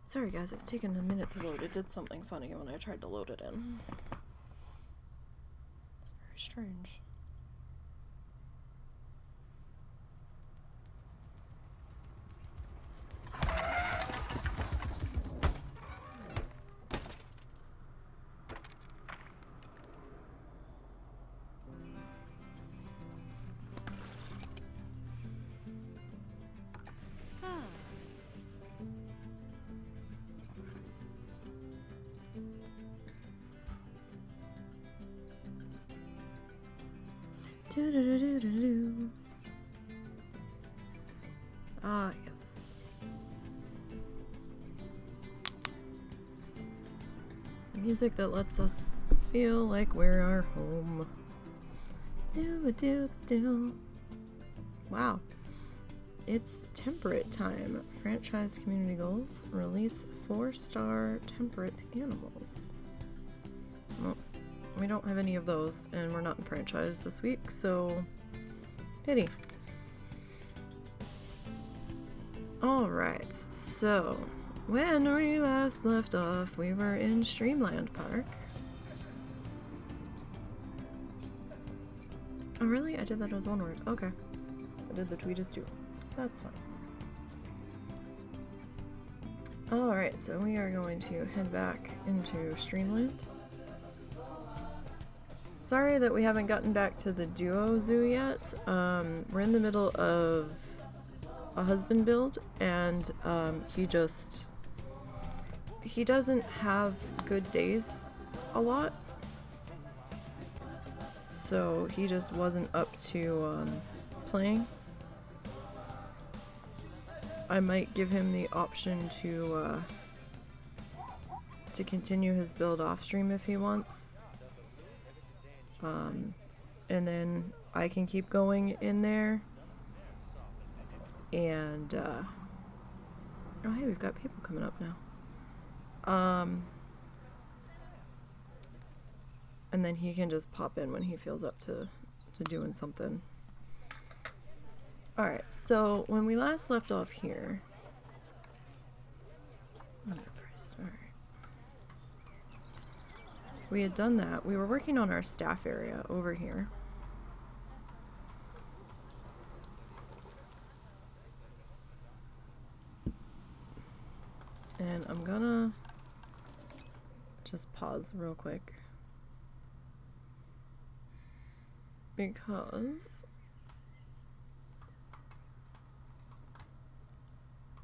Sorry guys, it's taken a minute to load. It did something funny when I tried to load it in. It's very strange. Do-do-do-do-do-do. Ah, yes. Music that lets us feel like we're our home. Do-a-do-do. Wow. It's temperate time. Franchise community goals. Release 4-star temperate animals. Well, we don't have any of those, and we're not in franchise this week, so pity. Alright, so when we last left off, we were in Streamland Park. Oh really? I did that as one word. Okay. I did the tweet as two. That's fine. Alright, so we are going to head back into Streamland. Sorry that we haven't gotten back to the duo zoo yet. We're in the middle of a husband build, and he doesn't have good days a lot, so he just wasn't up to playing. I might give him the option to continue his build off stream if he wants. And then I can keep going in there. And, oh hey, we've got people coming up now. And then he can just pop in when he feels up to doing something. Alright, so when we last left off here... Alright. We had done that. We were working on our staff area over here. And I'm gonna just pause real quick. Because...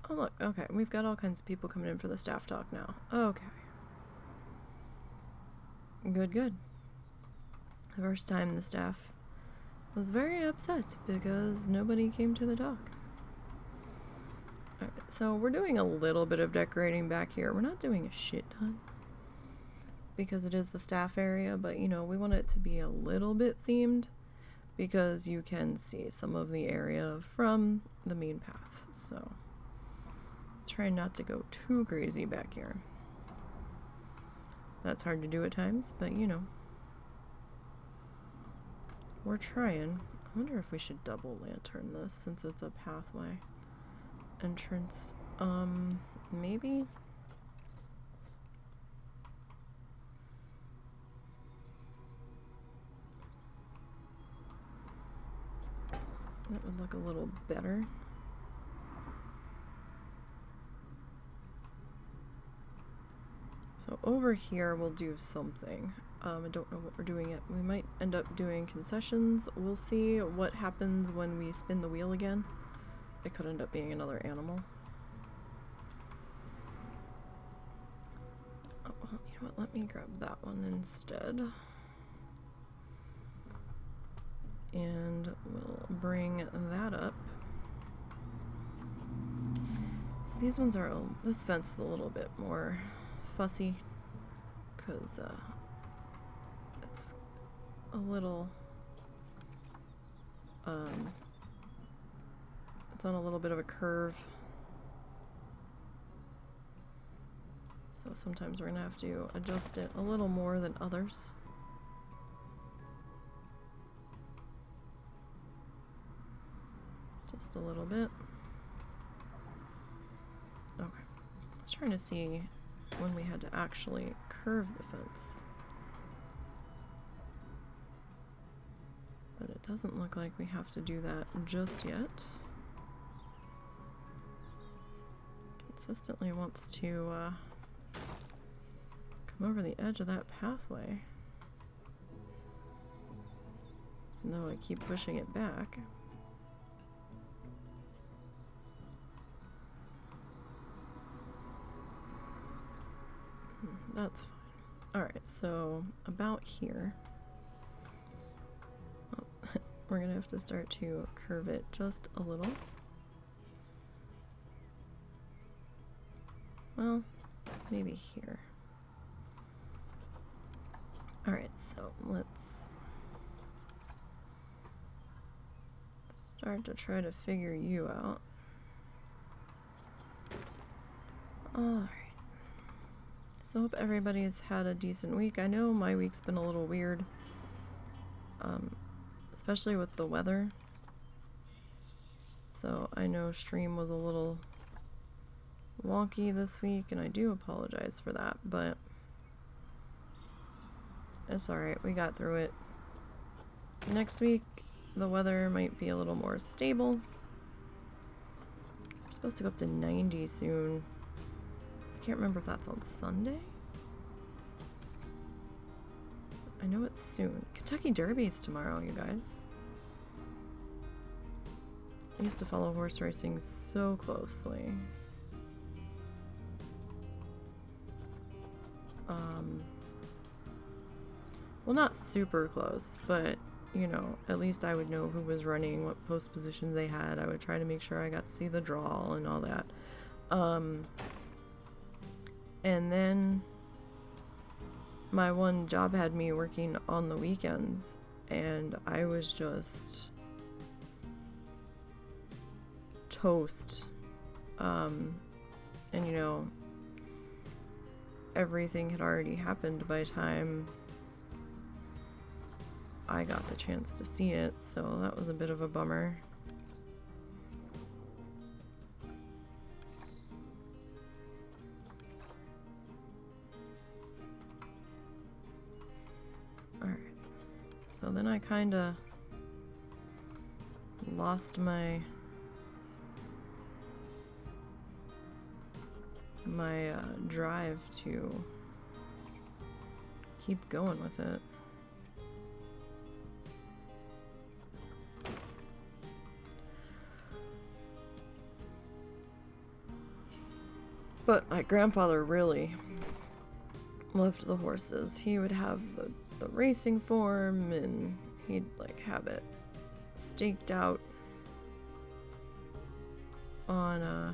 oh look, okay, we've got all kinds of people coming in for the staff talk now. Okay. Good, good. The first time the staff was very upset because nobody came to the talk. Alright, so we're doing a little bit of decorating back here. We're not doing a shit ton because it is the staff area, but you know, we want it to be a little bit themed because you can see some of the area from the main path. So try not to go too crazy back here. That's hard to do at times, but you know, we're trying. I wonder if we should double lantern this since it's a pathway entrance. Maybe? That would look a little better. So over here we'll do something. I don't know what we're doing yet. We might end up doing concessions. We'll see what happens when we spin the wheel again. It could end up being another animal. Oh, well, you know what? Let me grab that one instead. And we'll bring that up. So these ones are, this fence is a little bit more fussy because it's a little it's on a little bit of a curve, so sometimes we're gonna have to adjust it a little more than others. Just a little bit. Okay, was trying to see when we had to actually curve the fence. But it doesn't look like we have to do that just yet. Consistently wants to come over the edge of that pathway. Even though I keep pushing it back. That's fine. Alright, so about here. We're gonna have to start to curve it just a little. Well, maybe here. Alright, so let's start to try to figure you out. Alright. So hope everybody's had a decent week. I know my week's been a little weird. Especially with the weather. So I know stream was a little wonky this week, and I do apologize for that, but it's alright, we got through it. Next week, the weather might be a little more stable. We're supposed to go up to 90 soon. I can't remember if that's on Sunday. I know it's soon. Kentucky Derby's tomorrow, you guys. I used to follow horse racing so closely. Well, not super close, but, you know, at least I would know who was running, what post positions they had. I would try to make sure I got to see the draw and all that. And then my one job had me working on the weekends, and I was just toast. And you know, everything had already happened by the time I got the chance to see it, so that was a bit of a bummer. Alright, so then I kinda lost my drive to keep going with it. But my grandfather really loved the horses. He would have the racing form, and he'd like have it staked out on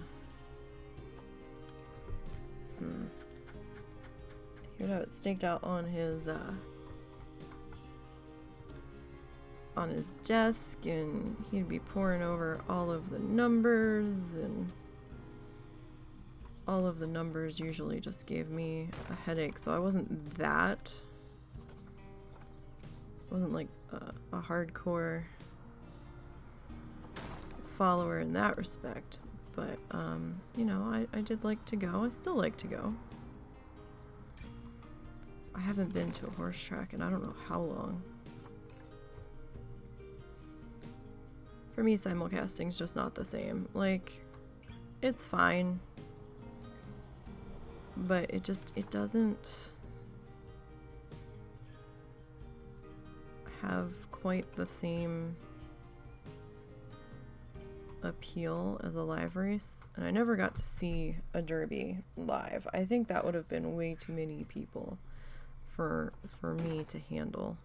he would have it staked out on his desk, and he'd be pouring over all of the numbers, and all of the numbers usually just gave me a headache, so I wasn't like a hardcore follower in that respect, but you know, I did like to go. I still like to go. I haven't been to a horse track in I don't know how long. For me, simulcasting's just not the same. Like, it's fine, but it doesn't have quite the same appeal as a live race, and I never got to see a derby live. I think that would have been way too many people for me to handle.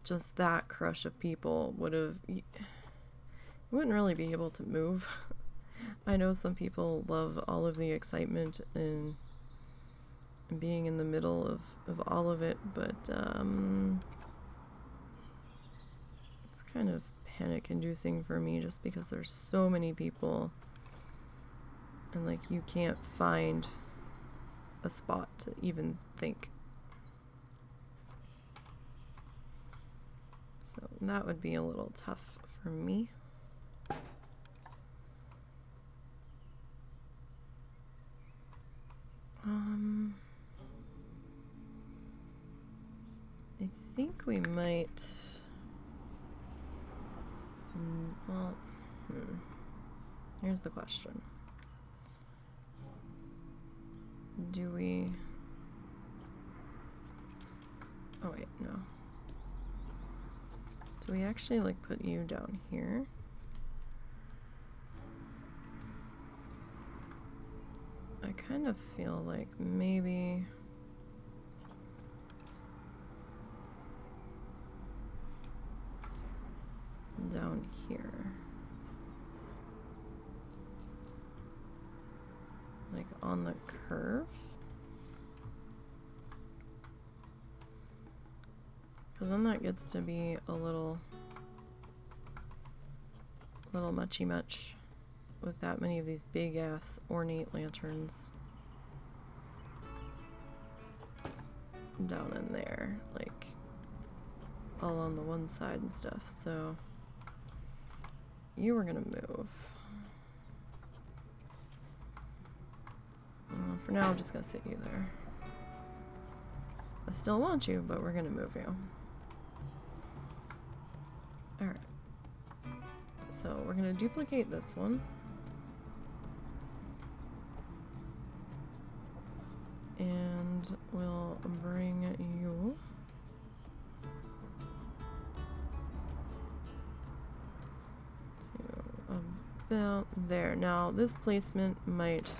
Just that crush of people you wouldn't really be able to move. I know some people love all of the excitement and being in the middle of all of it, but it's kind of panic inducing for me just because there's so many people, and like you can't find a spot to even think. So that would be a little tough for me. I think we might... well, here's the question. Do we... oh wait, no. Do we actually, like, put you down here? I kind of feel like maybe... down here. Like on the curve. Because then that gets to be a little muchy much with that many of these big ass ornate lanterns down in there, like all on the one side and stuff. So you were gonna move. For now, I'm just gonna sit you there. I still want you, but we're gonna move you. Alright. So we're gonna duplicate this one. And we'll bring you to about there. Now, this placement might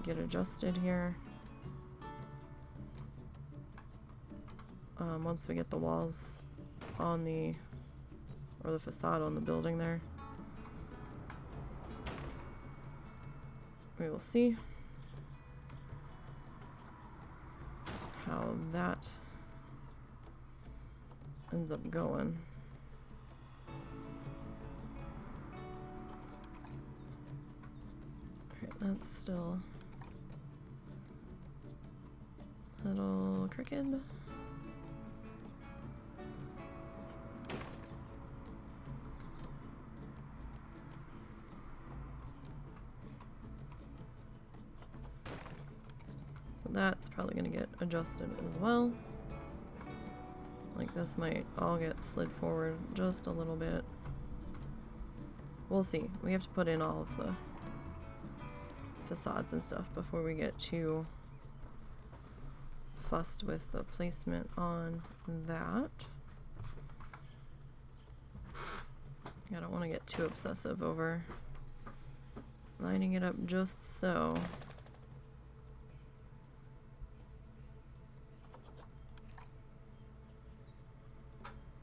get adjusted here. Once we get the walls on the, or the facade on the building there. We will see how that ends up going. Alright, that's still a little crooked. That's probably going to get adjusted as well. Like this might all get slid forward just a little bit. We'll see. We have to put in all of the facades and stuff before we get too fussed with the placement on that. I don't want to get too obsessive over lining it up just so.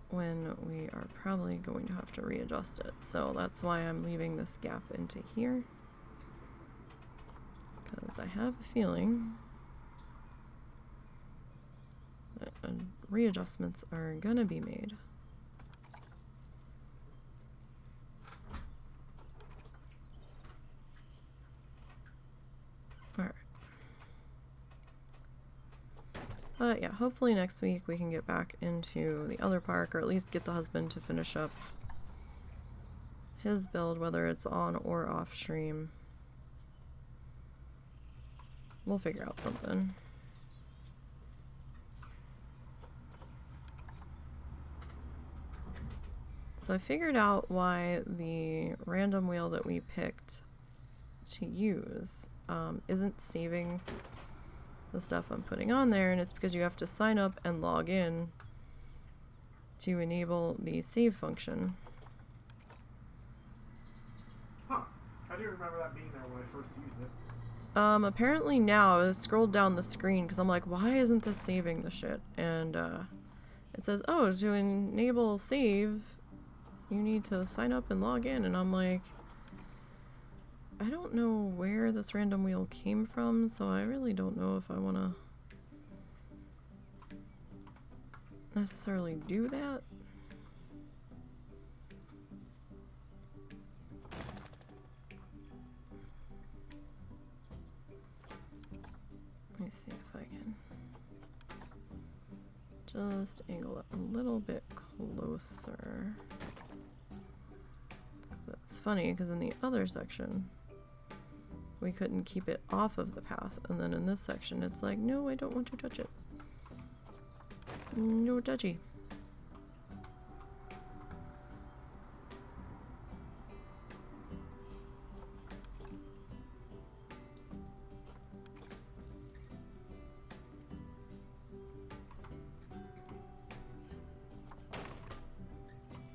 When we are probably going to have to readjust it. So that's why I'm leaving this gap into here. Because I have a feeling that readjustments are gonna be made. Alright. But yeah, hopefully next week we can get back into the other park, or at least get the husband to finish up his build, whether it's on or off stream. We'll figure out something. So I figured out why the random wheel that we picked to use isn't saving the stuff I'm putting on there, and it's because you have to sign up and log in to enable the save function. Huh. I do remember that being there when I first used it. Apparently now, I scrolled down the screen because I'm like, why isn't this saving the shit? And it says, oh, to enable save, you need to sign up and log in, and I'm like, I don't know where this random wheel came from, so I really don't know if I want to necessarily do that. Let me see if I can just angle it a little bit closer. That's funny, because in the other section, we couldn't keep it off of the path. And then in this section, it's like, no, I don't want to touch it. No touchy.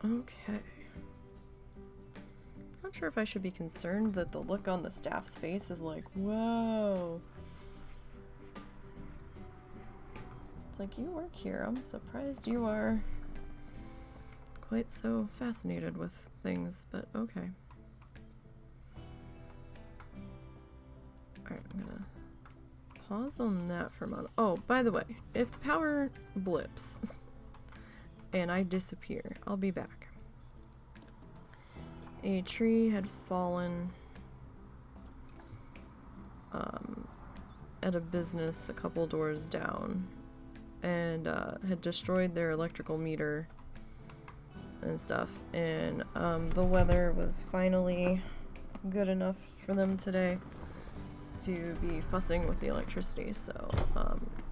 Okay. Not sure if I should be concerned that the look on the staff's face is like, whoa. It's like, you work here. I'm surprised you are quite so fascinated with things, but okay. Alright, I'm gonna pause on that for a moment. Oh, by the way, if the power blips and I disappear, I'll be back. A tree had fallen at a business a couple doors down and had destroyed their electrical meter and stuff, and the weather was finally good enough for them today to be fussing with the electricity, so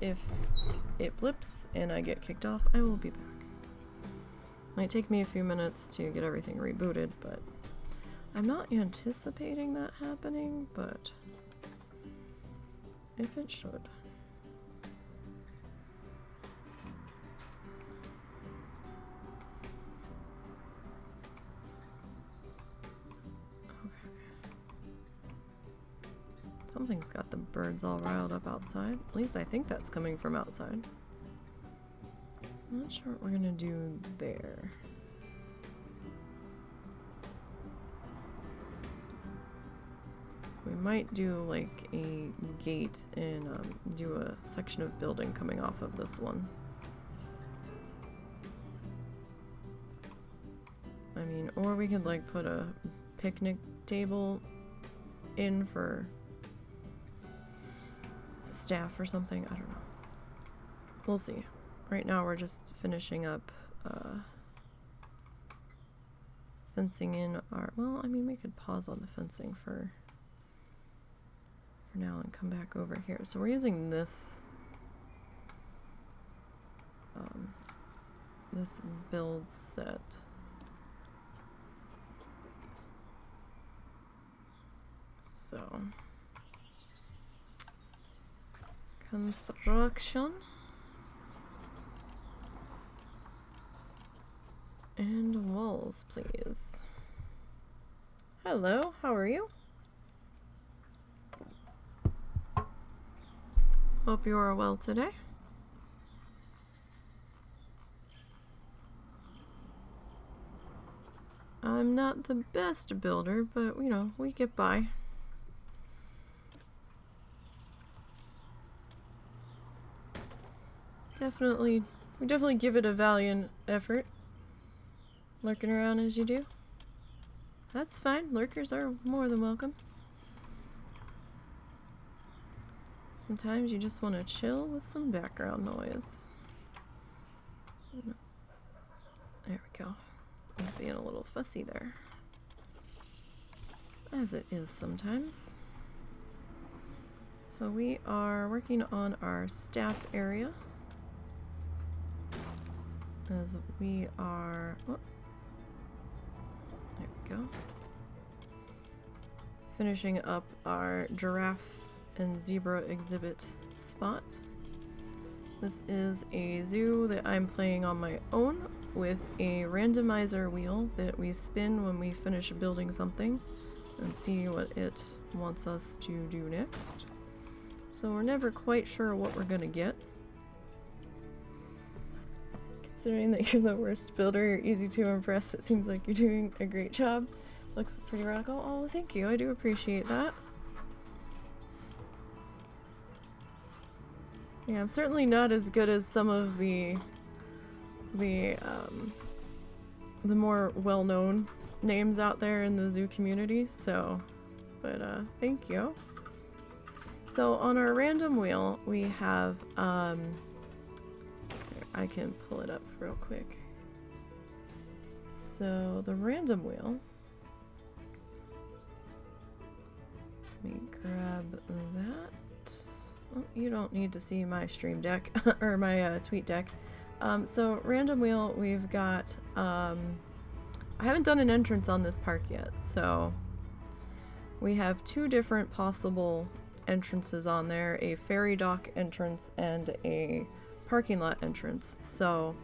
if it blips and I get kicked off, I will be back. Might take me a few minutes to get everything rebooted, but I'm not anticipating that happening, but if it should. Okay. Something's got the birds all riled up outside. At least I think that's coming from outside. I'm not sure what we're gonna do there. We might do like a gate and do a section of building coming off of this one. I mean, or we could like put a picnic table in for staff or something. I don't know. We'll see. Right now we're just finishing up fencing in our, well, I mean, we could pause on the fencing for now and come back over here. So we're using this this build set. So construction and walls, please. Hello, how are you? Hope you are well today. I'm not the best builder, but you know, we get by. We definitely give it a valiant effort. Lurking around as you do. That's fine, lurkers are more than welcome. Sometimes you just want to chill with some background noise. There we go. I was being a little fussy there. As it is sometimes. So we are working on our staff area. As we are... Oh, there we go. Finishing up our giraffe and zebra exhibit spot. This is a zoo that I'm playing on my own with a randomizer wheel that we spin when we finish building something and see what it wants us to do next. So we're never quite sure what we're gonna get. Considering that you're the worst builder, you're easy to impress, it seems like you're doing a great job. Looks pretty radical. Oh, thank you. I do appreciate that. Yeah, I'm certainly not as good as some of the more well-known names out there in the zoo community, so, but thank you. So on our random wheel, we have, I can pull it up real quick. So the random wheel Let me grab that. Oh, you don't need to see my stream deck or my tweet deck. So random wheel, we've got I haven't done an entrance on this park yet, so we have two different possible entrances on there, a ferry dock entrance and a parking lot entrance. So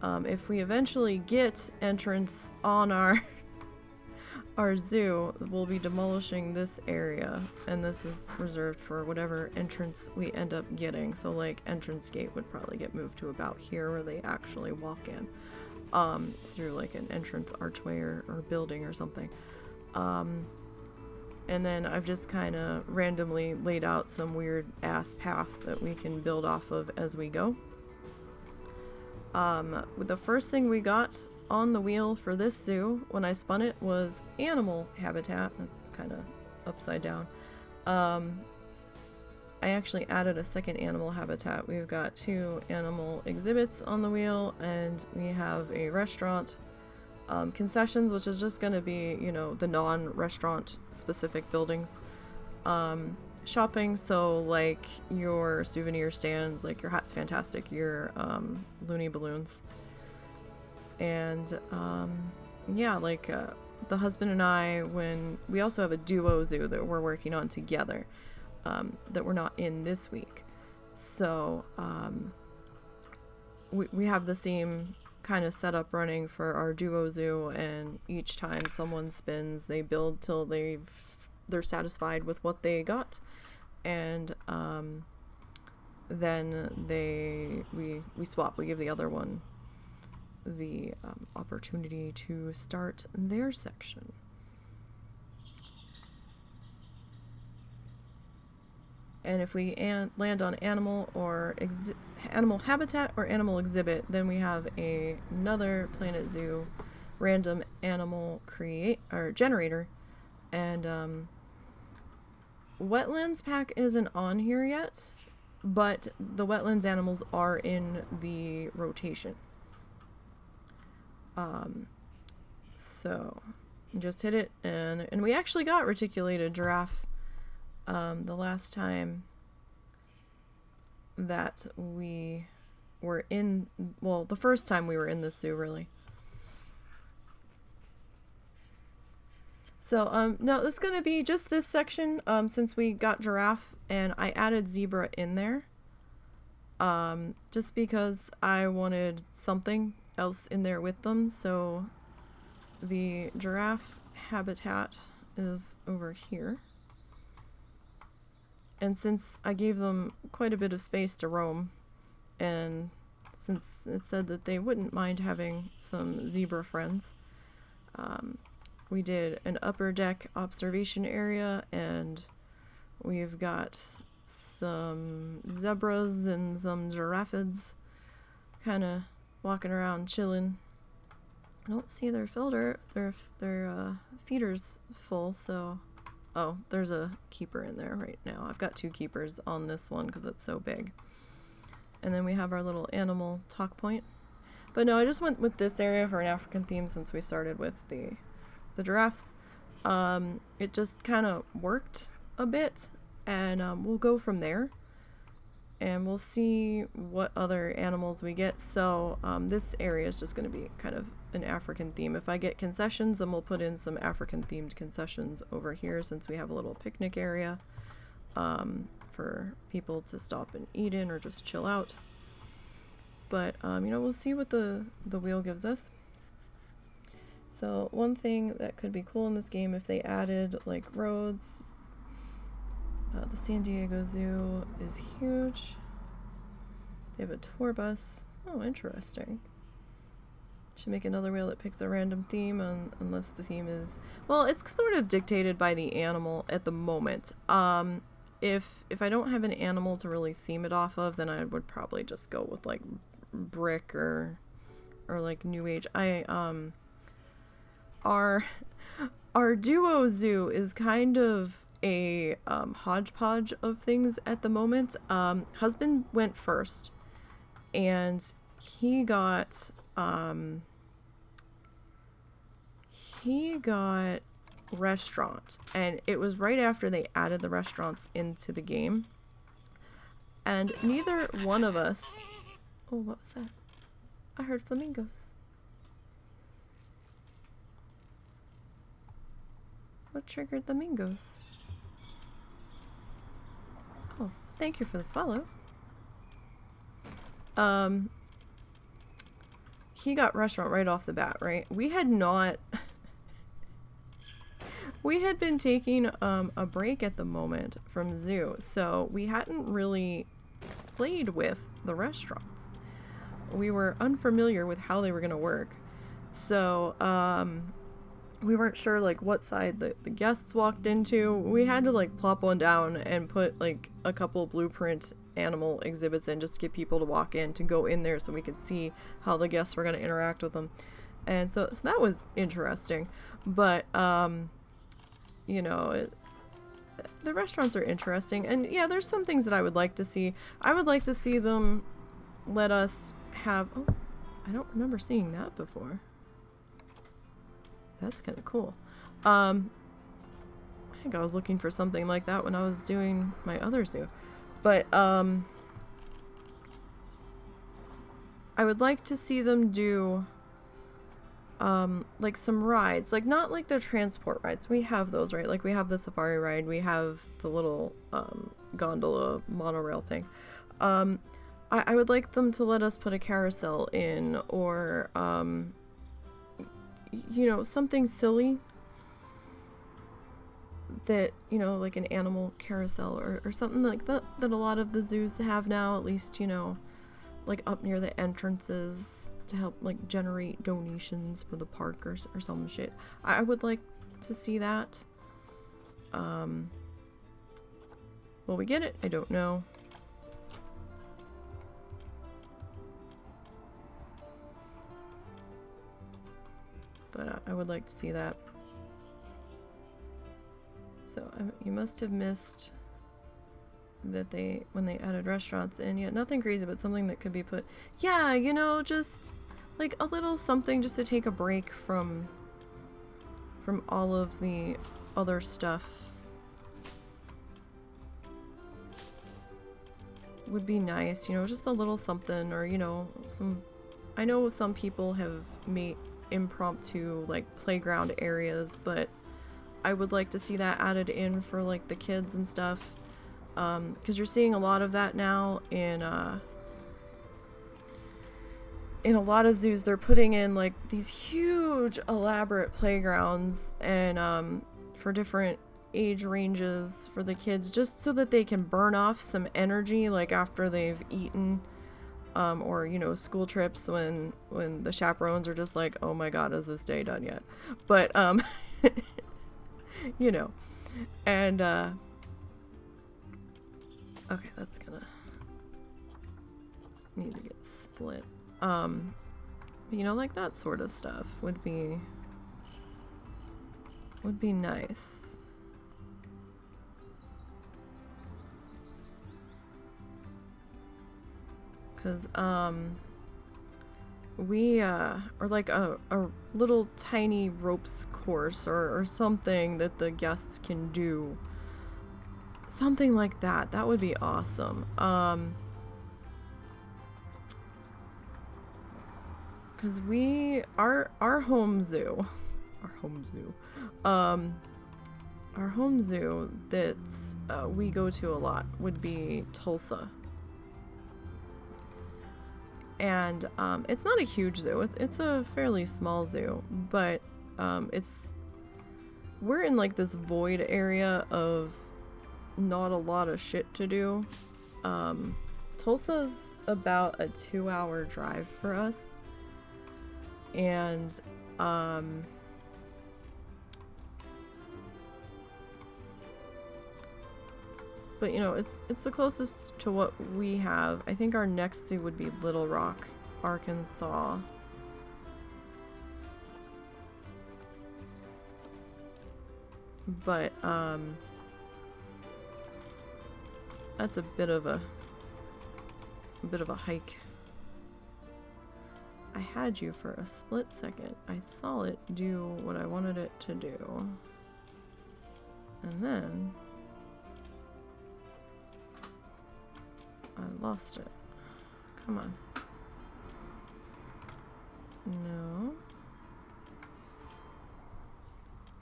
if we eventually get entrance on our zoo, we'll be demolishing this area, and this is reserved for whatever entrance we end up getting. So like entrance gate would probably get moved to about here where they actually walk in through like an entrance archway or building or something. And then I've just kind of randomly laid out some weird ass path that we can build off of as we go. The first thing we got on the wheel for this zoo when I spun it was animal habitat. It's kind of upside down. I actually added a second animal habitat. We've got 2 animal exhibits on the wheel, and we have a restaurant, concessions, which is just going to be, you know, the non-restaurant specific buildings, shopping, so like your souvenir stands, like your Hat's Fantastic, your Looney Balloons, and yeah, like the husband and I, when we also have a duo zoo that we're working on together, that we're not in this week, so we have the same kind of setup running for our duo zoo, and each time someone spins, they build till they're satisfied with what they got, and then we swap. We give the other one the opportunity to start their section. And if we land on animal or animal habitat or animal exhibit, then we have another Planet Zoo random animal generator. And wetlands pack isn't on here yet, but the wetlands animals are in the rotation. So just hit it, and we actually got reticulated giraffe the last time that we were in, well, the first time we were in the zoo, really. So, no, this is going to be just this section, since we got giraffe, and I added zebra in there, just because I wanted something else in there with them. So the giraffe habitat is over here. And since I gave them quite a bit of space to roam, and since it said that they wouldn't mind having some zebra friends, we did an upper deck observation area, and we've got some zebras and some giraffes kind of walking around chilling. I don't see their filter, their feeder's full, so... Oh, there's a keeper in there right now. I've got 2 keepers on this one because it's so big. And then we have our little animal talk point. But no, I just went with this area for an African theme since we started with the giraffes. It just kind of worked a bit, and we'll go from there. And we'll see what other animals we get. So this area is just going to be kind of an African theme. If I get concessions, then we'll put in some African themed concessions over here, since we have a little picnic area for people to stop and eat in or just chill out. But you know, we'll see what the wheel gives us. So one thing that could be cool in this game, if they added like roads. The San Diego Zoo is huge. They have a tour bus. Oh, interesting. Should make another wheel that picks a random theme, unless the theme is... Well, it's sort of dictated by the animal at the moment. If I don't have an animal to really theme it off of, then I would probably just go with like brick or like new age. Our duo zoo is kind of a hodgepodge of things at the moment. Husband went first, and he got restaurant, and it was right after they added the restaurants into the game, and neither one of us... Oh, what was that? I heard flamingos. What triggered the mingos? Oh, thank you for the follow. He got restaurant right off the bat, right? We had not... We had been taking a break at the moment from zoo, so we hadn't really played with the restaurants. We were unfamiliar with how they were going to work. So, we weren't sure, like, what side the guests walked into. We had to, like, plop one down and put, like, a couple blueprint animal exhibits in just to get people to walk in, to go in there so we could see how the guests were going to interact with them. And so that was interesting. But, you know, the restaurants are interesting. And, yeah, there's some things that I would like to see. I would like to see them let us have... Oh, I don't remember seeing that before. That's kind of cool. I think I was looking for something like that when I was doing my other zoo. But, I would like to see them do, like some rides. Like, not like the transport rides. We have those, right? Like, we have the safari ride. We have the little, gondola monorail thing. I would like them to let us put a carousel in, or, you know, something silly that, you know, like an animal carousel or something like that a lot of the zoos have now, at least, you know, like up near the entrances to help like generate donations for the park or some shit. I would like to see that. Will we get it? I don't know. But I would like to see that. So you must have missed that when they added restaurants in. Yeah, nothing crazy, but something that could be put... Yeah, you know, just like a little something just to take a break from all of the other stuff. Would be nice, you know, just a little something, or, you know, some... I know some people have made impromptu like playground areas, but I would like to see that added in for like the kids and stuff, because you're seeing a lot of that now in a lot of zoos. They're putting in like these huge elaborate playgrounds, and for different age ranges for the kids, just so that they can burn off some energy like after they've eaten. Or, you know, school trips when the chaperones are just like, oh my god, is this day done yet? But, you know, and, okay, that's gonna need to get split. You know, like that sort of stuff would be nice. Because, we, or like a little tiny ropes course or something that the guests can do. Something like that. That would be awesome. Because our home zoo that's, we go to a lot would be Tulsa. And it's not a huge zoo. It's a fairly small zoo, but we're in like this void area of not a lot of shit to do. Tulsa's about a 2-hour drive for us, and but, you know, it's the closest to what we have. I think our next zoo would be Little Rock, Arkansas. But, that's a bit of a hike. I had you for a split second. I saw it do what I wanted it to do. And then I lost it. Come on. No.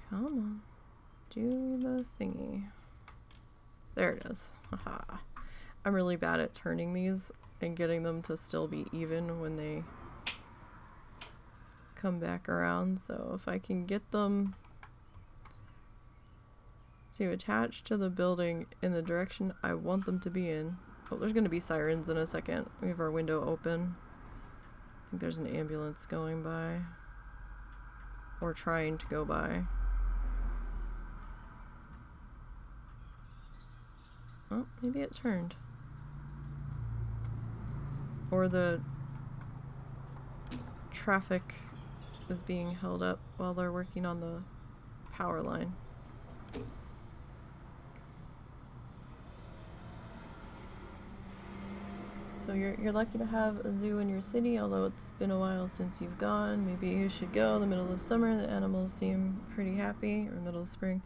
Come on. Do the thingy. There it is. Haha. I'm really bad at turning these and getting them to still be even when they come back around. So if I can get them to attach to the building in the direction I want them to be in. Oh, there's going to be sirens in a second. We have our window open. I think there's an ambulance going by. Or trying to go by. Oh, maybe it turned. Or the traffic is being held up while they're working on the power line. So you're lucky to have a zoo in your city, although it's been a while since you've gone. Maybe you should go in the middle of summer. The animals seem pretty happy, or middle of spring.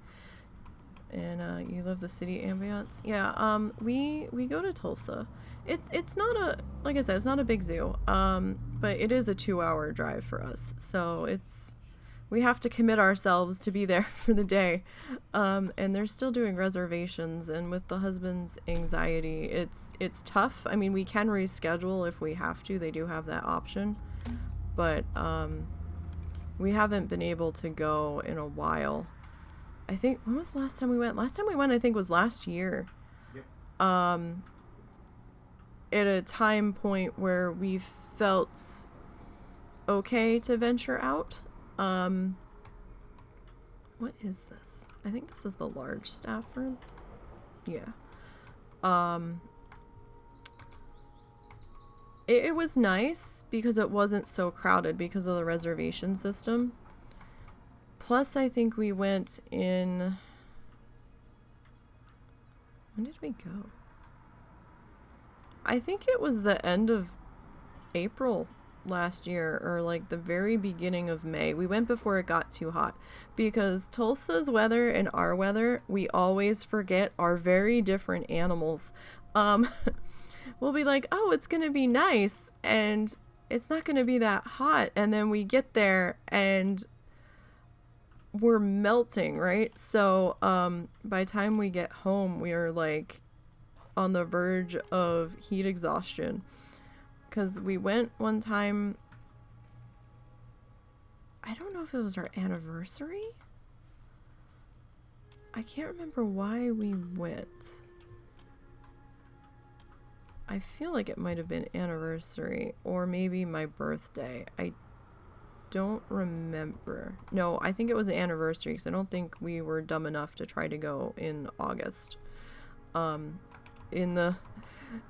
And you love the city ambiance. Yeah, we go to Tulsa. It's not a, like I said, it's not a big zoo. But it is a 2-hour drive for us. So we have to commit ourselves to be there for the day. And they're still doing reservations, and with the husband's anxiety, it's tough. I mean, we can reschedule if we have to. They do have that option. But we haven't been able to go in a while. I think, when was the last time we went? Last time we went, I think, was last year. Yep. At a time point where we felt okay to venture out. What is this? I think this is the large staff room. Yeah. It was nice because it wasn't so crowded because of the reservation system. Plus, I think we went in... When did we go? I think it was the end of April last year, or like the very beginning of May. We went before it got too hot, because Tulsa's weather and our weather, we always forget, are very different animals. We'll be like, oh, it's gonna be nice, and it's not gonna be that hot, and then we get there and we're melting, right? So by the time we get home, we are like on the verge of heat exhaustion. Because we went one time, I don't know if it was our anniversary. I can't remember why we went. I feel like it might have been anniversary, or maybe my birthday. I don't remember. No, I think it was an anniversary, because I don't think we were dumb enough to try to go in August. In the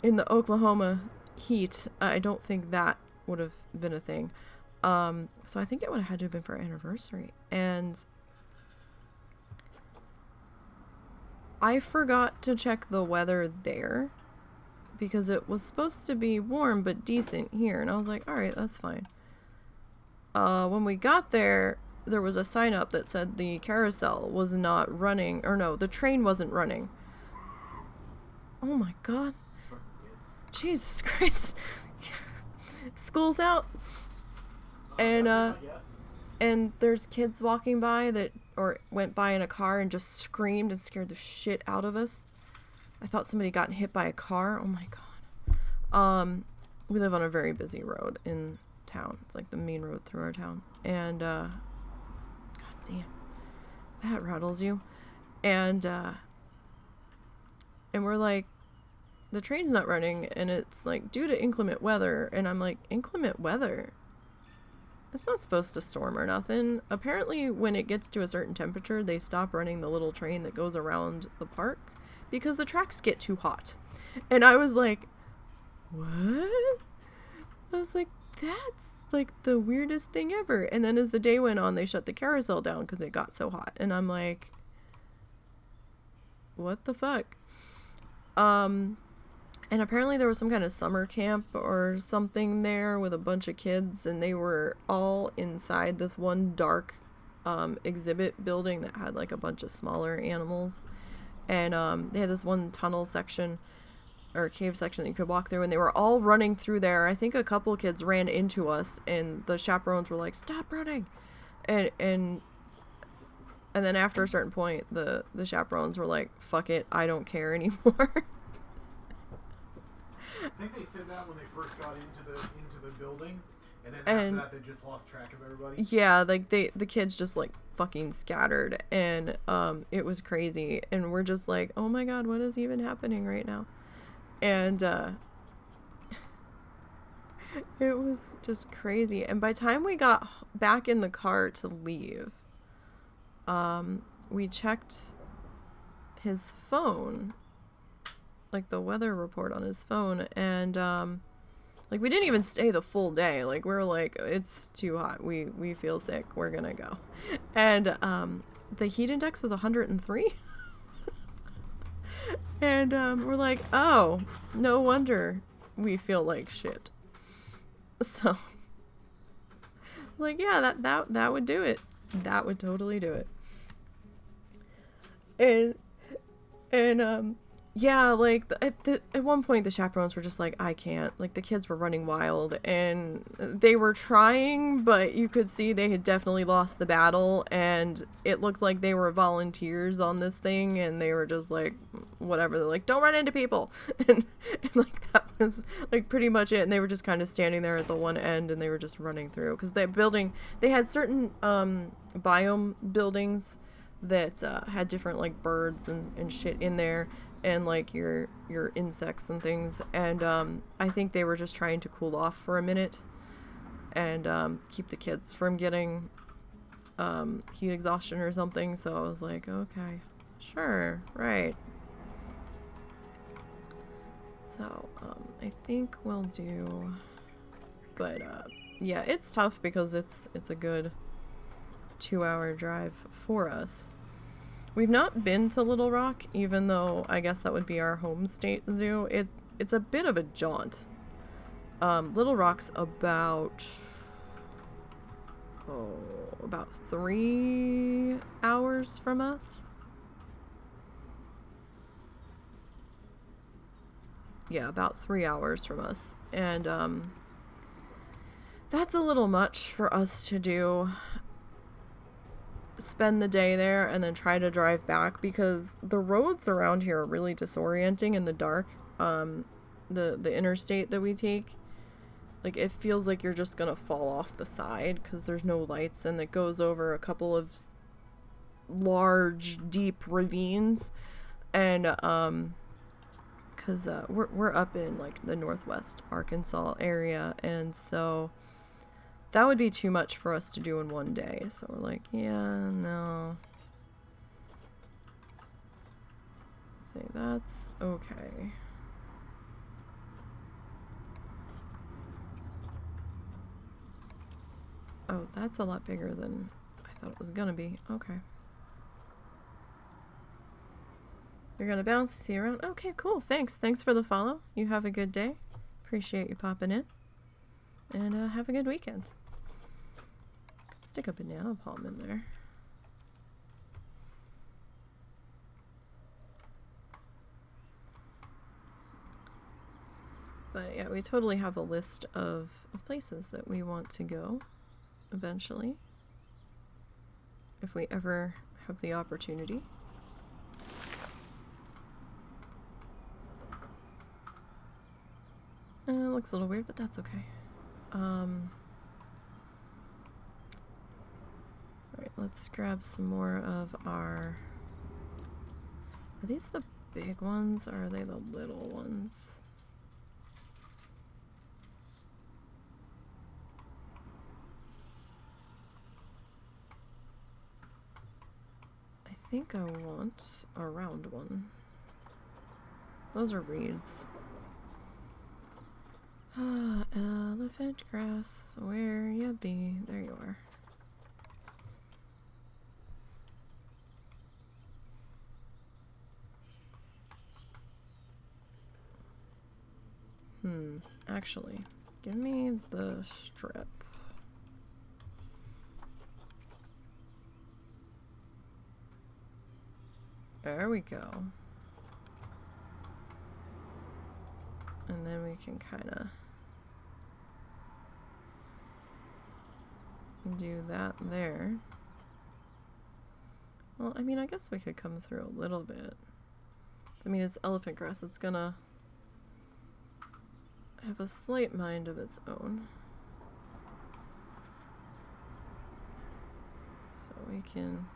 Oklahoma heat, I don't think that would have been a thing. So I think it would have had to have been for our anniversary. And I forgot to check the weather there, because it was supposed to be warm but decent here, and I was like, alright, that's fine. When we got there, there was a sign up that said the carousel was not running, or no, the train wasn't running. Oh my god. Jesus Christ. School's out. And there's kids walking by that, or went by in a car and just screamed and scared the shit out of us. I thought somebody got hit by a car. Oh my god. We live on a very busy road in town. It's like the main road through our town. And god damn. That rattles you. And we're like, the train's not running, and it's like due to inclement weather. And I'm like, inclement weather? It's not supposed to storm or nothing. Apparently when it gets to a certain temperature, they stop running the little train that goes around the park because the tracks get too hot. And I was like, what? I was like, that's like the weirdest thing ever. And then as the day went on, they shut the carousel down because it got so hot. And I'm like, what the fuck? And apparently there was some kind of summer camp or something there with a bunch of kids, and they were all inside this one dark exhibit building that had like a bunch of smaller animals. And they had this one tunnel section or cave section that you could walk through, and they were all running through there. I think a couple of kids ran into us, and the chaperones were like, "Stop running!" And then after a certain point, the chaperones were like, "Fuck it, I don't care anymore." I think they said that when they first got into the building, and then after that they just lost track of everybody. Yeah, like the kids just like fucking scattered, and it was crazy, and we're just like, oh my god, what is even happening right now? And it was just crazy. And by the time we got back in the car to leave, we checked his phone, like the weather report on his phone, and like we didn't even stay the full day. Like we were like, it's too hot, we feel sick, we're gonna go. And the heat index was 103. And we're like, oh, no wonder we feel like shit. So like, yeah, that would do it. That would totally do it. And yeah, like at one point the chaperones were just like, I can't. Like the kids were running wild, and they were trying, but you could see they had definitely lost the battle, and it looked like they were volunteers on this thing, and they were just like, whatever. They're like, don't run into people. And like that was like pretty much it. And they were just kind of standing there at the one end, and they were just running through, because they had certain biome buildings that had different like birds and shit in there, and like your insects and things, and I think they were just trying to cool off for a minute and keep the kids from getting heat exhaustion or something. So I was like, okay, sure, right. So I think we'll do, but yeah, it's tough because it's a good 2-hour drive for us. We've not been to Little Rock, even though I guess that would be our home state zoo. It's a bit of a jaunt. Little Rock's about 3 hours from us. Yeah, about 3 hours from us. And that's a little much for us to do. Spend the day there and then try to drive back, because the roads around here are really disorienting in the dark. The interstate that we take, like, it feels like you're just gonna fall off the side because there's no lights, and it goes over a couple of large deep ravines, and because we're up in like the northwest Arkansas area, and so that would be too much for us to do in one day. So we're like, yeah, no. Say that's okay. Oh, that's a lot bigger than I thought it was gonna be. Okay. You're gonna bounce, see you around? Okay, cool. Thanks. Thanks for the follow. You have a good day. Appreciate you popping in. And have a good weekend. Stick a banana palm in there. But yeah, we totally have a list of places that we want to go eventually, if we ever have the opportunity. It looks a little weird, but that's okay. Alright, let's grab some more of our... Are these the big ones, or are they the little ones? I think I want a round one. Those are reeds. Elephant grass, where ya be? There you are. Actually, give me the strip. There we go. And then we can kind of do that there. Well, I mean, I guess we could come through a little bit. I mean, it's elephant grass. It's gonna have a slight mind of its own. So we can...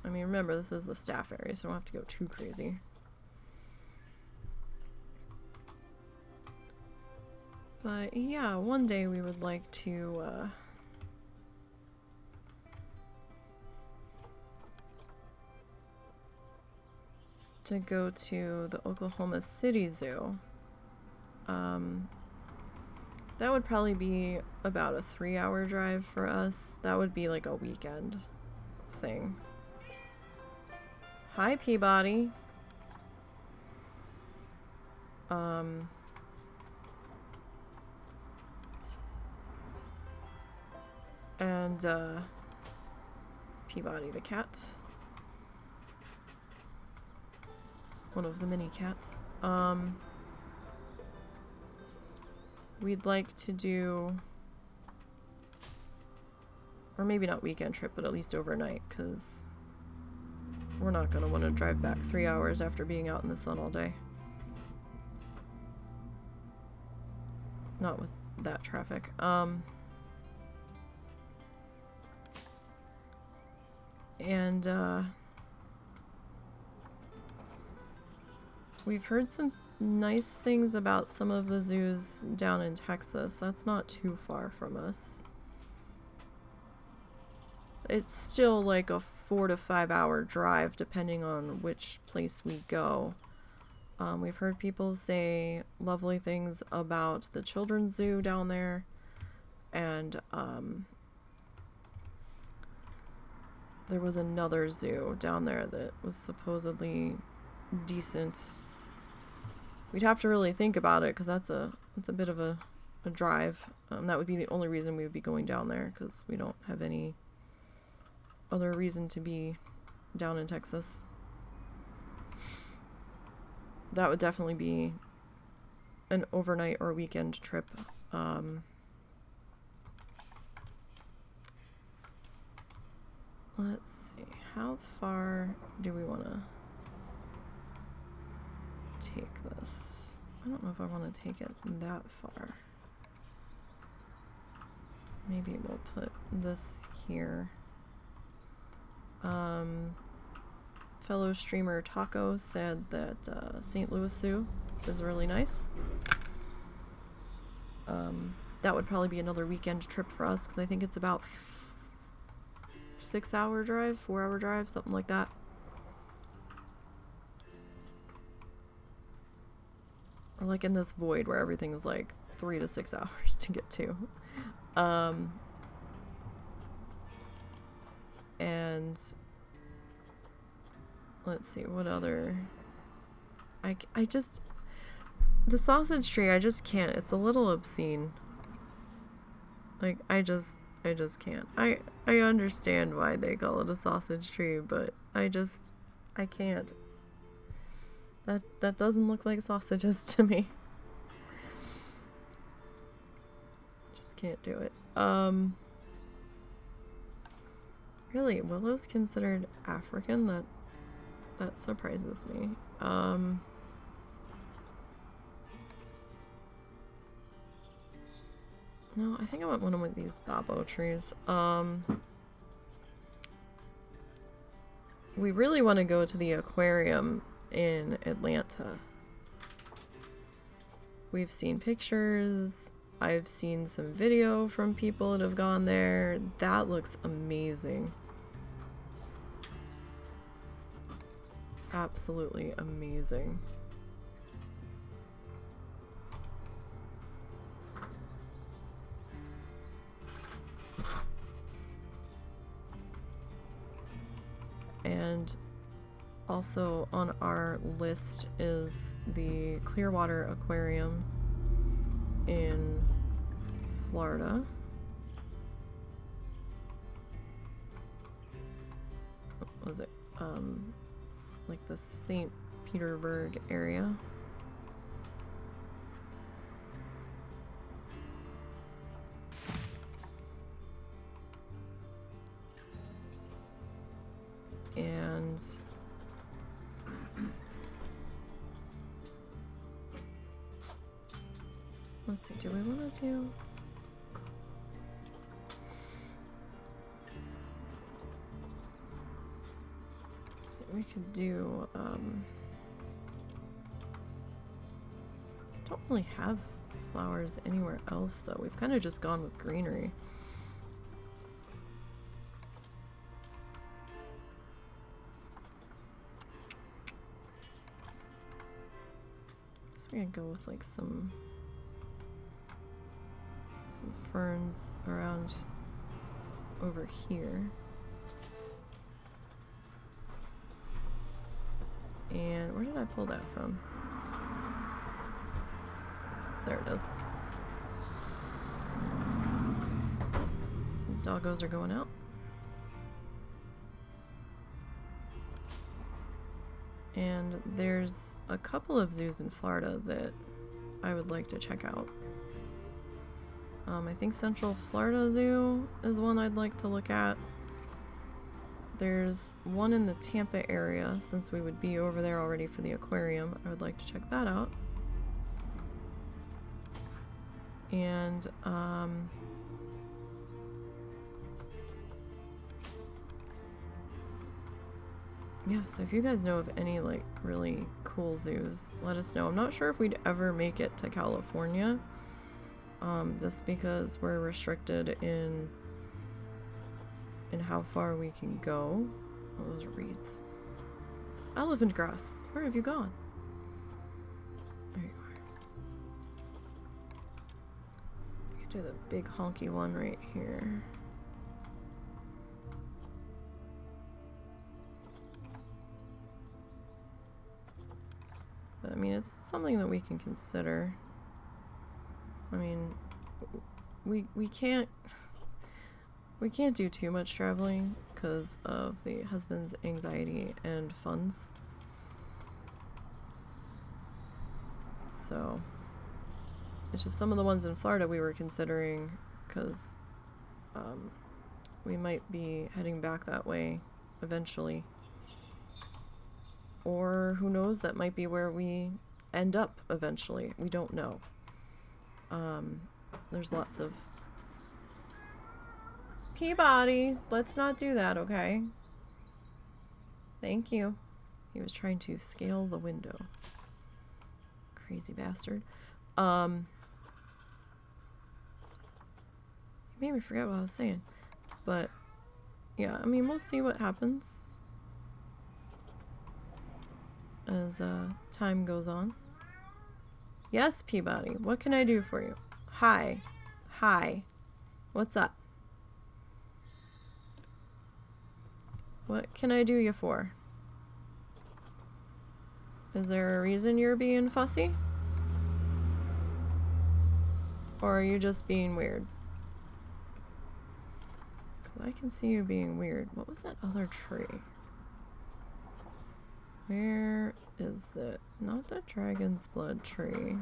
I mean, remember, this is the staff area, so I don't have to go too crazy. But yeah, one day we would like to go to the Oklahoma City Zoo. That would probably be about a 3-hour drive for us. That would be like a weekend thing. Hi, Peabody. And Peabody the cat. One of the mini cats. We'd like to do, or maybe not weekend trip, but at least overnight, because we're not going to want to drive back 3 hours after being out in the sun all day. Not with that traffic. And we've heard some nice things about some of the zoos down in Texas. That's not too far from us. It's still like a 4 to 5 hour drive depending on which place we go. We've heard people say lovely things about the children's zoo down there, and there was another zoo down there that was supposedly decent. We'd have to really think about it, because that's a bit of a drive. That would be the only reason we would be going down there, because we don't have any other reason to be down in Texas. That would definitely be an overnight or weekend trip. Let's see, how far do we want to take this? I don't know if I want to take it that far. Maybe we'll put this here. Fellow streamer Taco said that St. Louis Zoo is really nice. That would probably be another weekend trip for us, because I think it's about 6-hour drive, 4-hour drive, something like that. Or like in this void where everything is like 3 to 6 hours to get to. And let's see, what other... I just... The sausage tree, I just can't. It's a little obscene. Like, I just can't. I understand why they call it a sausage tree, but I can't. That doesn't look like sausages to me. Just can't do it. Really, willow's considered African? That surprises me. No, I think I want one of these babo trees. We really want to go to the aquarium in Atlanta. We've seen pictures. I've seen some video from people that have gone there. That looks amazing. Absolutely amazing. And also on our list is the Clearwater Aquarium in Florida. What was it? like the St. Petersburg area. And let's see, do we want to do... Let's see, we could do, don't really have flowers anywhere else though. We've kind of just gone with greenery. So we could go with like some ferns around over here. And where did I pull that from? There it is. Doggos are going out. And there's a couple of zoos in Florida that I would like to check out. I think Central Florida Zoo is one I'd like to look at. There's one in the Tampa area, since we would be over there already for the aquarium. I would like to check that out. And, yeah, so if you guys know of any, like, really cool zoos, let us know. I'm not sure if we'd ever make it to California, just because we're restricted in how far we can go. Oh, those are reeds. Elephant grass, where have you gone? There you are. We could do the big honky one right here. But I mean, it's something that we can consider. I mean, we can't do too much traveling because of the husband's anxiety and funds. So it's just some of the ones in Florida we were considering because we might be heading back that way eventually. Or who knows, that might be where we end up eventually. We don't know. There's lots of... Peabody, let's not do that, okay? Thank you. He was trying to scale the window. Crazy bastard. You made me forget what I was saying. But, yeah, I mean, we'll see what happens as time goes on. Yes, Peabody, what can I do for you? Hi. Hi. What's up? What can I do you for? Is there a reason you're being fussy? Or are you just being weird? Because I can see you being weird. What was that other tree? Where is it? Not the dragon's blood tree.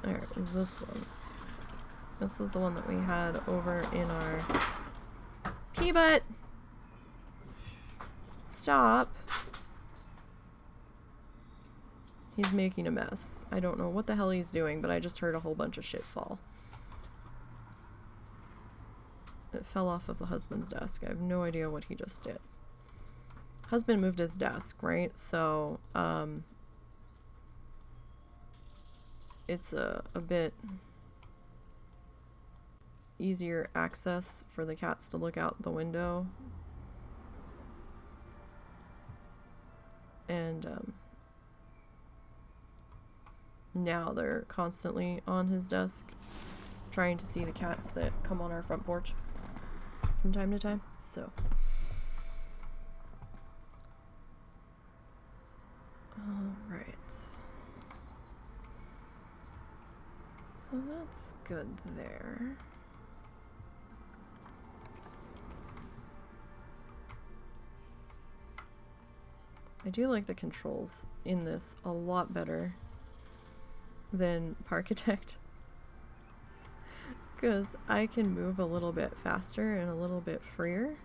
There is this one. This is the one that we had over in our Peabut. Stop. He's making a mess. I don't know what the hell he's doing, but I just heard a whole bunch of shit fall. It fell off of the husband's desk. I have no idea what he just did. Husband moved his desk, right? So, it's a bit easier access for the cats to look out the window. And, now they're constantly on his desk trying to see the cats that come on our front porch from time to time. So, alright. So that's good there. I do like the controls in this a lot better than Parkitect. Because I can move a little bit faster and a little bit freer.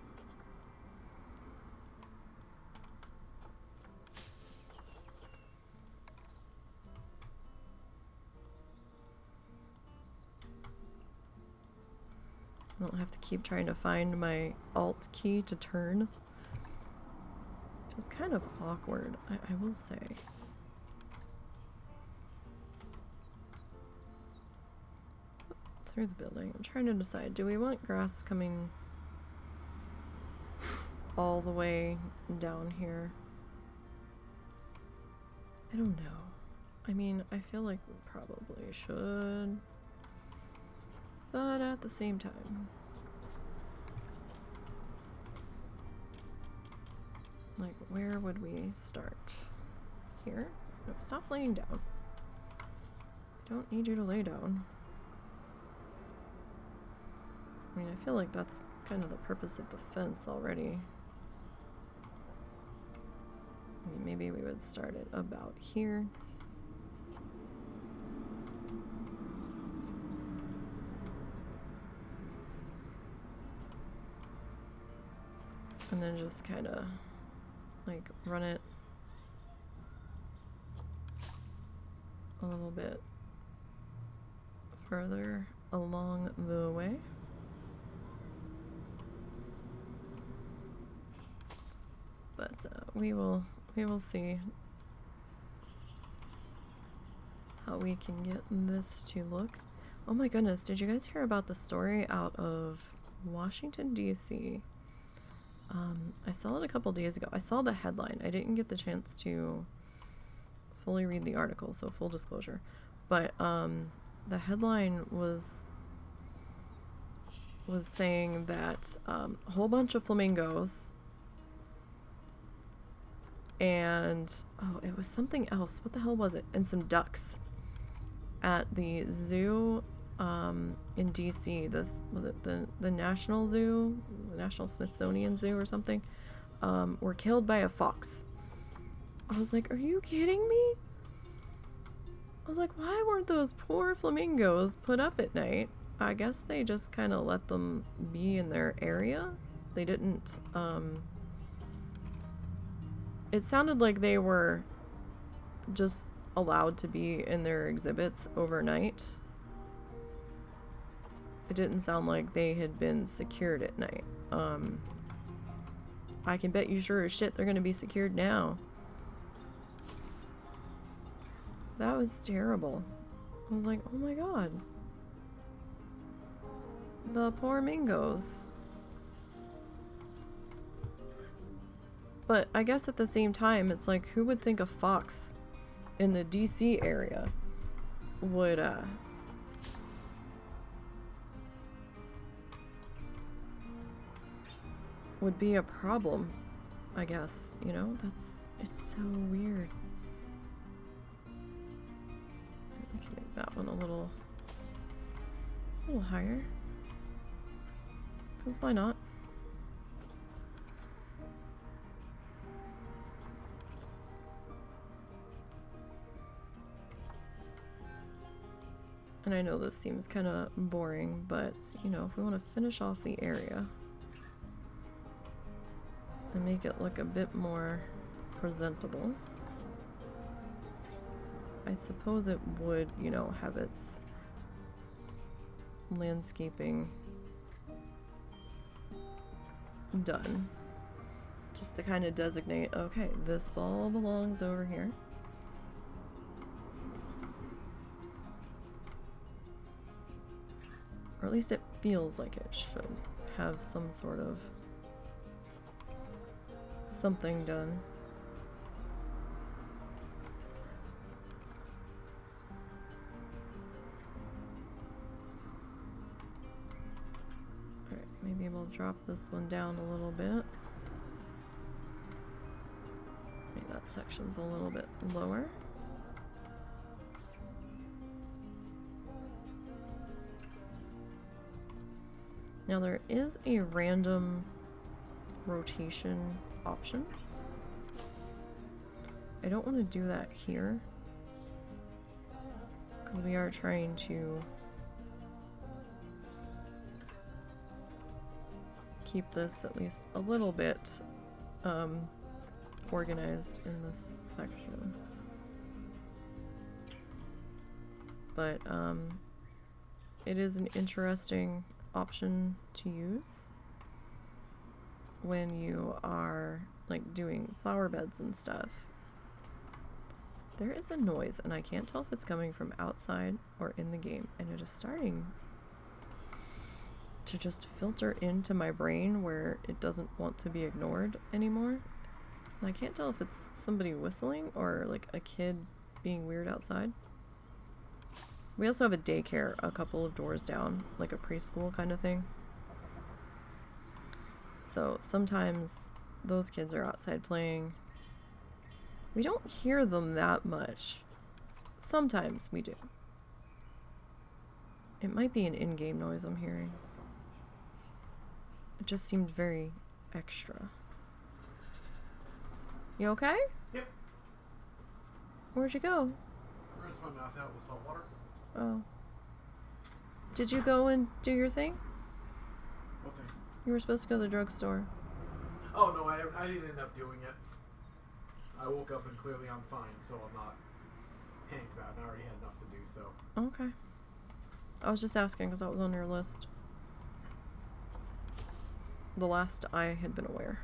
I don't have to keep trying to find my Alt key to turn. Which is kind of awkward, I will say. Through the building. I'm trying to decide, do we want grass coming all the way down here? I don't know. I mean, I feel like we probably should. But at the same time, like, where would we start? Here? No, stop laying down. I don't need you to lay down. I mean, I feel like that's kind of the purpose of the fence already. I mean, maybe we would start it about here. And then just kind of like run it a little bit further along the way. But we will see how we can get this to look. Oh my goodness, did you guys hear about the story out of Washington, D.C.? I saw it a couple days ago. I saw the headline. I didn't get the chance to fully read the article, so full disclosure. But the headline was saying that a whole bunch of flamingos and oh, it was something else. What the hell was it? And some ducks at the zoo in DC. This was it the National Zoo, the National Smithsonian Zoo or something, were killed by a fox. I was like, are you kidding me? I was like, why weren't those poor flamingos put up at night? I guess they just kind of let them be in their area. They didn't, it sounded like they were just allowed to be in their exhibits overnight. It didn't sound like they had been secured at night. I can bet you sure as shit they're gonna be secured now. That was terrible. I was like, oh my god. The poor mingos. But I guess at the same time, it's like, who would think a fox in the DC area would be a problem, I guess, you know? It's so weird. We can make that one a little higher. Because why not? And I know this seems kind of boring, but, you know, if we want to finish off the area and make it look a bit more presentable, I suppose it would, you know, have its landscaping done. Just to kind of designate, okay, this ball belongs over here. Or at least it feels like it should have some sort of something done. Alright, maybe we'll drop this one down a little bit. Maybe that section's a little bit lower. Now there is a random rotation option. I don't want to do that here. Because we are trying to keep this at least a little bit organized in this section. But it is an interesting option to use when you are like doing flower beds and stuff. There is a noise and I can't tell if it's coming from outside or in the game, and it is starting to just filter into my brain where it doesn't want to be ignored anymore. And I can't tell if it's somebody whistling or like a kid being weird outside. We also have a daycare a couple of doors down, like a preschool kind of thing. So sometimes those kids are outside playing. We don't hear them that much. Sometimes we do. It might be an in-game noise I'm hearing. It just seemed very extra. You okay? Yep. Where'd you go? Rinsed my mouth out with salt water. Oh. Did you go and do your thing? What thing? You were supposed to go to the drugstore. Oh, no, I didn't end up doing it. I woke up and clearly I'm fine, so I'm not panicked about it. I already had enough to do, so. Okay. I was just asking because that was on your list. The last I had been aware.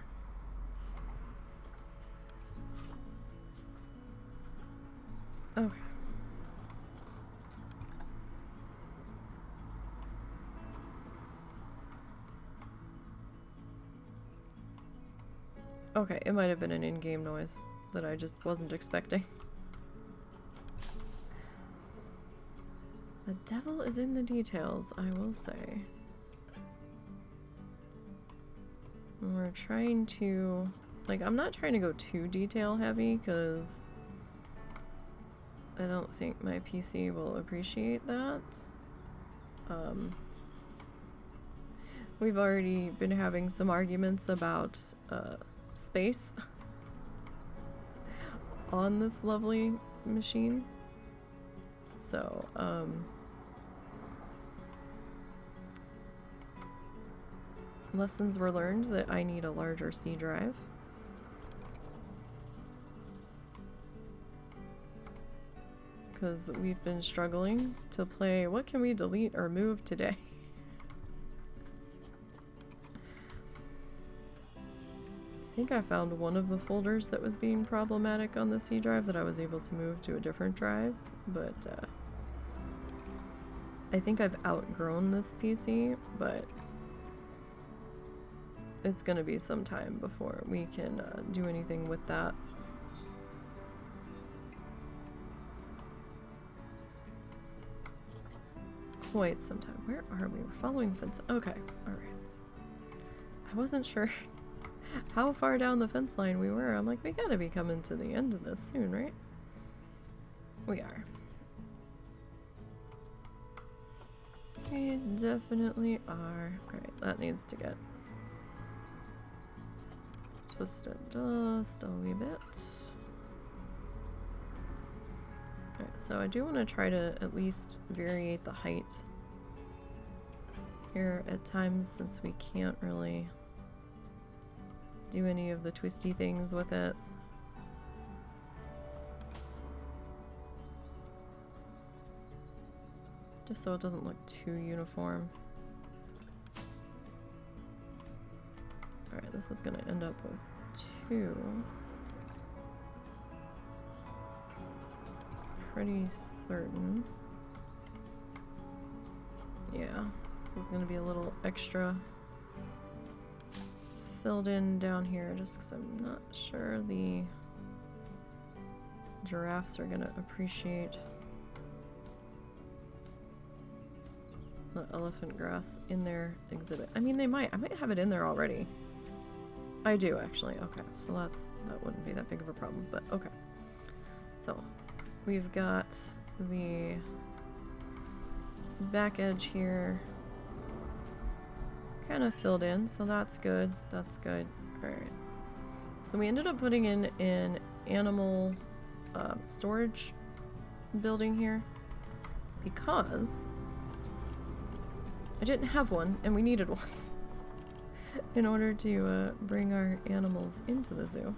Okay. Okay, it might have been an in-game noise that I just wasn't expecting. The devil is in the details, I will say. And we're trying to... Like, I'm not trying to go too detail heavy, because I don't think my PC will appreciate that. We've already been having some arguments about space on this lovely machine. So, lessons were learned that I need a larger C drive. Because we've been struggling to play what can we delete or move today. I think I found one of the folders that was being problematic on the C drive that I was able to move to a different drive, but I think I've outgrown this PC, but it's gonna be some time before we can do anything with that. Quite some time. Where are we? We're following the fence. Okay, alright. I wasn't sure how far down the fence line we were. I'm like, we gotta be coming to the end of this soon, right? We are. We definitely are. Alright, that needs to get twisted just a wee bit. Alright, so I do want to try to at least variate the height here at times, since we can't really do any of the twisty things with it. Just so it doesn't look too uniform. Alright, this is gonna end up with 2. Pretty certain. Yeah, this is gonna be a little extra filled in down here just because I'm not sure the giraffes are gonna appreciate the elephant grass in their exhibit. I mean, they might. I might have it in there already. I do, actually. Okay, so that wouldn't be that big of a problem, but okay. So, we've got the back edge here kind of filled in, so that's good. That's good. Alright. So we ended up putting in an animal storage building here because I didn't have one and we needed one in order to bring our animals into the zoo.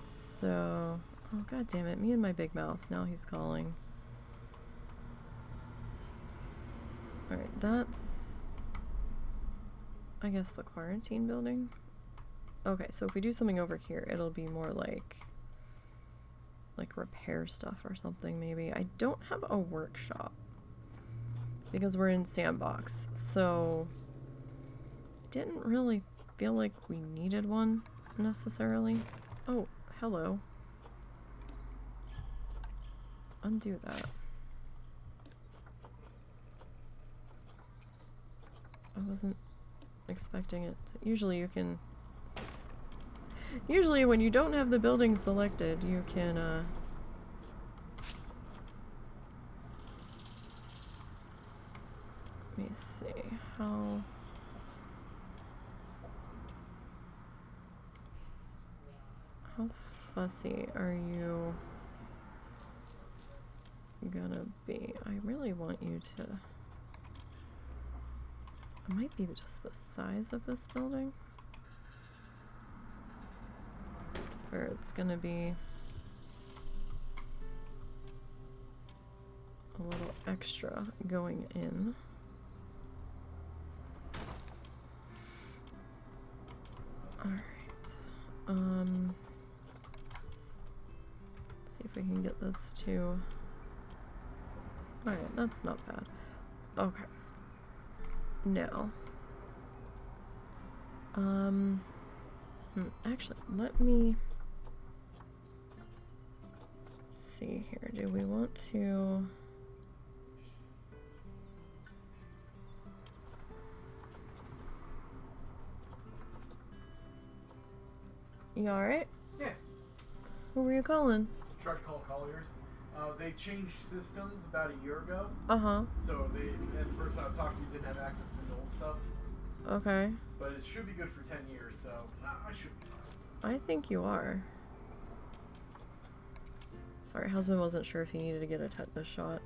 So, oh god damn it, me and my big mouth. Now he's calling. Alright, that's, I guess, the quarantine building. Okay, so if we do something over here, it'll be more like repair stuff or something maybe. I don't have a workshop because we're in Sandbox, so I didn't really feel like we needed one necessarily. Oh, hello. Undo that. I wasn't expecting it. Usually when you don't have the building selected, you can, let me see, how fussy are you gonna be? I really want you to, it might be just the size of this building. Or it's gonna be a little extra going in. Alright. Let's see if we can get this to, alright, that's not bad. Okay. Now. Actually, let me see here. Do we want to... You alright? Yeah. Who were you calling? Tried to call Colliers. They changed systems about a year ago. Uh-huh. So the person I was talking to didn't have access to the old stuff. Okay. But it should be good for 10 years, so I should be fine. I think you are. Sorry, husband wasn't sure if he needed to get a tetanus shot.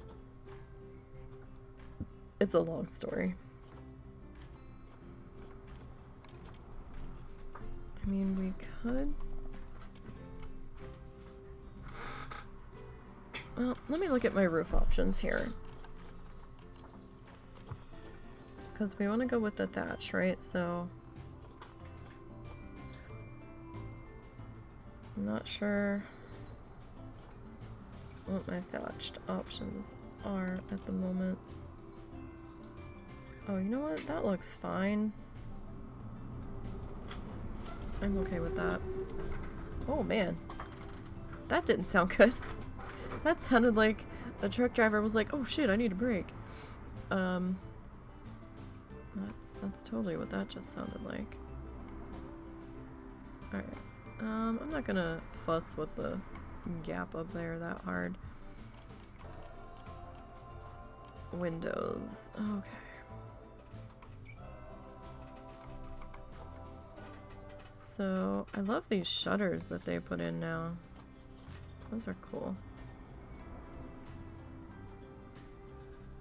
It's a long story. I mean, we could... Well, let me look at my roof options here. Because we want to go with the thatch, right? So... I'm not sure what my thatched options are at the moment. Oh, you know what? That looks fine. I'm okay with that. Oh man. That didn't sound good. That sounded like a truck driver was like, oh shit, I need a break. That's totally what that just sounded like. Alright. I'm not gonna fuss with the gap up there that hard. Windows. Okay. So, I love these shutters that they put in now. Those are cool.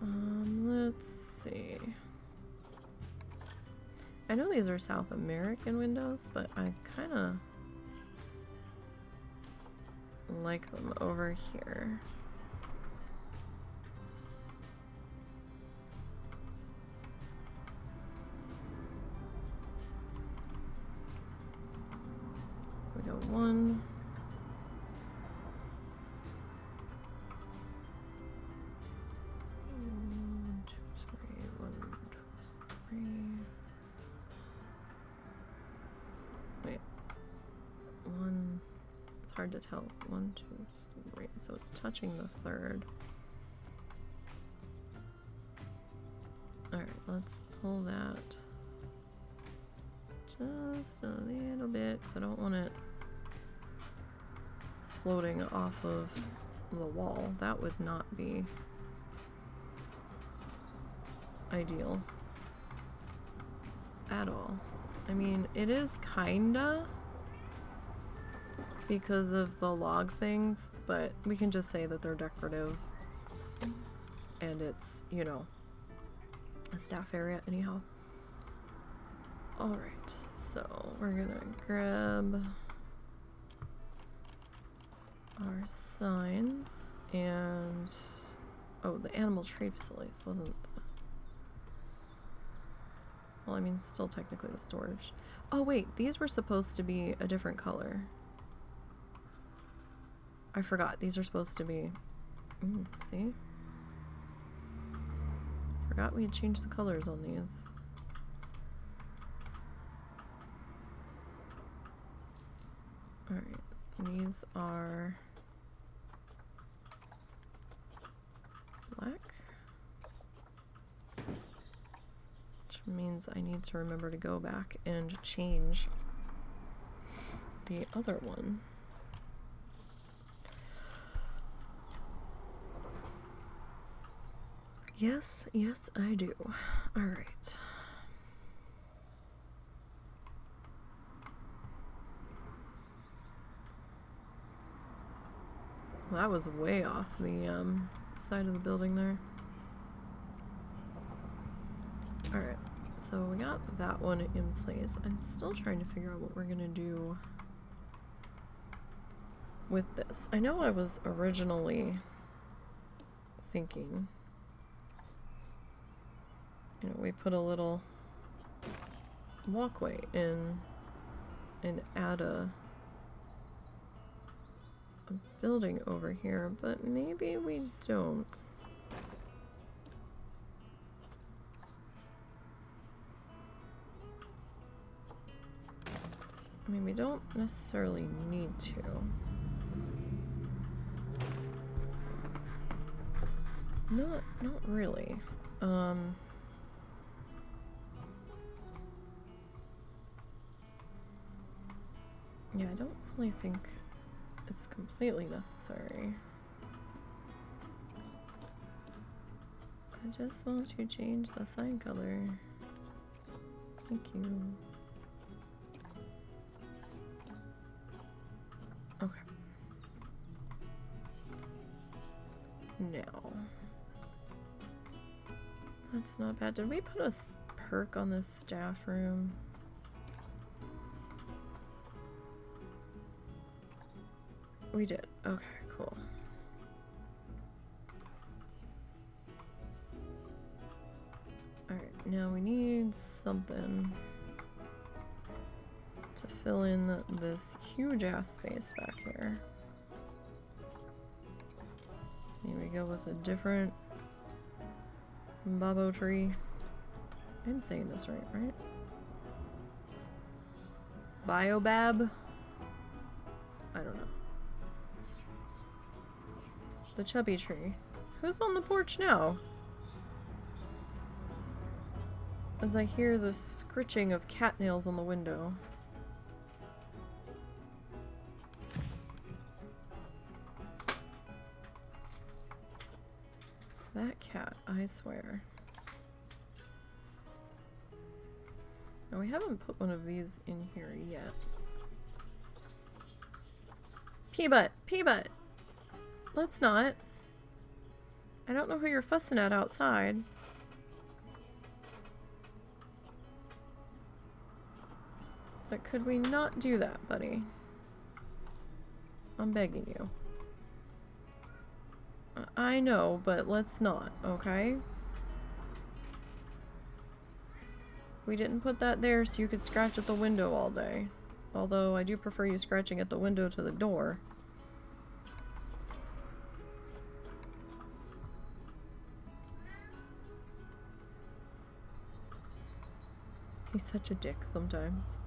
Let's see. I know these are South American windows, but I kind of like them over here. So we go 1. 1, 2, 3, 1, 2, 3. Wait. 1. It's hard to tell. 1, 2, 3. So it's touching the 3rd. Alright, let's pull that just a little bit because I don't want it floating off of the wall. That would not be ideal at all. I mean, it is kinda because of the log things, but we can just say that they're decorative. And it's, you know, a staff area anyhow. Alright, so we're gonna grab our signs and... Oh, the animal trade facilities wasn't the... Well, I mean, still technically the storage. Oh wait, these were supposed to be a different color. I forgot, these are supposed to be... see? Forgot we had changed the colors on these. Alright, these are black, which means I need to remember to go back and change the other one. Yes, yes, I do. Alright. Well, that was way off the side of the building there. Alright, so we got that one in place. I'm still trying to figure out what we're gonna do with this. I know I was originally thinking, you know, we put a little walkway in and add a building over here, but maybe we don't. I mean, we don't necessarily need to. Not really. Yeah, I don't really think it's completely necessary. I just want to change the sign color. Thank you. Okay. Now. That's not bad. Did we put a perk on this staff room? We did. Okay, cool. Alright, now we need something to fill in this huge ass space back here. Here we go with a different babo tree. I'm saying this right? Biobab? I don't know. The chubby tree. Who's on the porch now? As I hear the scritching of cat nails on the window. That cat, I swear. Now we haven't put one of these in here yet. P-butt! P-butt! Let's not. I don't know who you're fussing at outside. But could we not do that, buddy? I'm begging you. I know, but let's not, okay? We didn't put that there so you could scratch at the window all day. Although I do prefer you scratching at the window to the door. He's such a dick sometimes.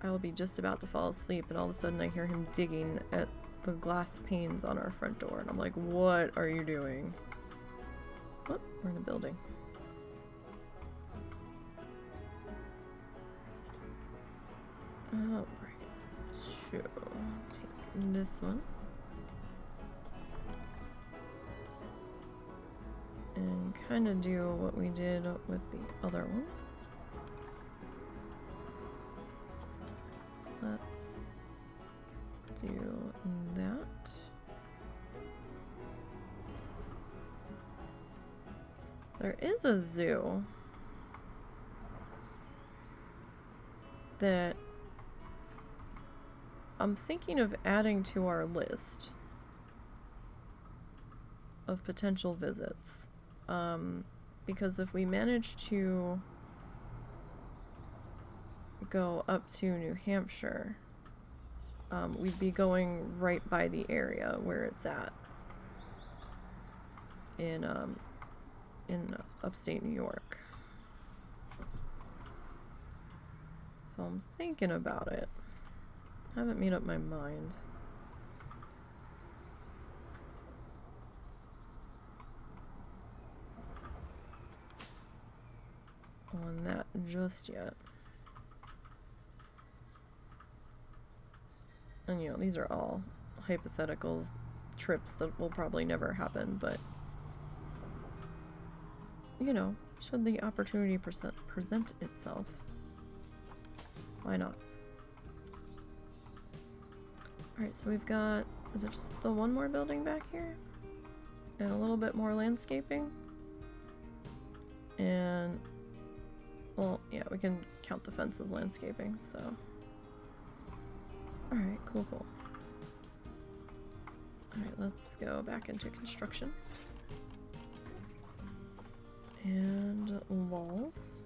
I'll be just about to fall asleep and all of a sudden I hear him digging at the glass panes on our front door and I'm like, what are you doing? Oh, we're in a building. Alright, so take this one. And kind of do what we did with the other one. let's do that. There is a zoo that I'm thinking of adding to our list of potential visits. Because if we manage to go up to New Hampshire, we'd be going right by the area where it's at in upstate New York. So I'm thinking about it. I haven't made up my mind on that just yet. And you know, these are all hypotheticals, trips that will probably never happen, but you know, should the opportunity present itself, why not? Alright, so we've got, is it just the one more building back here? And a little bit more landscaping? And, well, yeah, we can count the fence as landscaping, so. Alright, cool. Alright, let's go back into construction. And walls.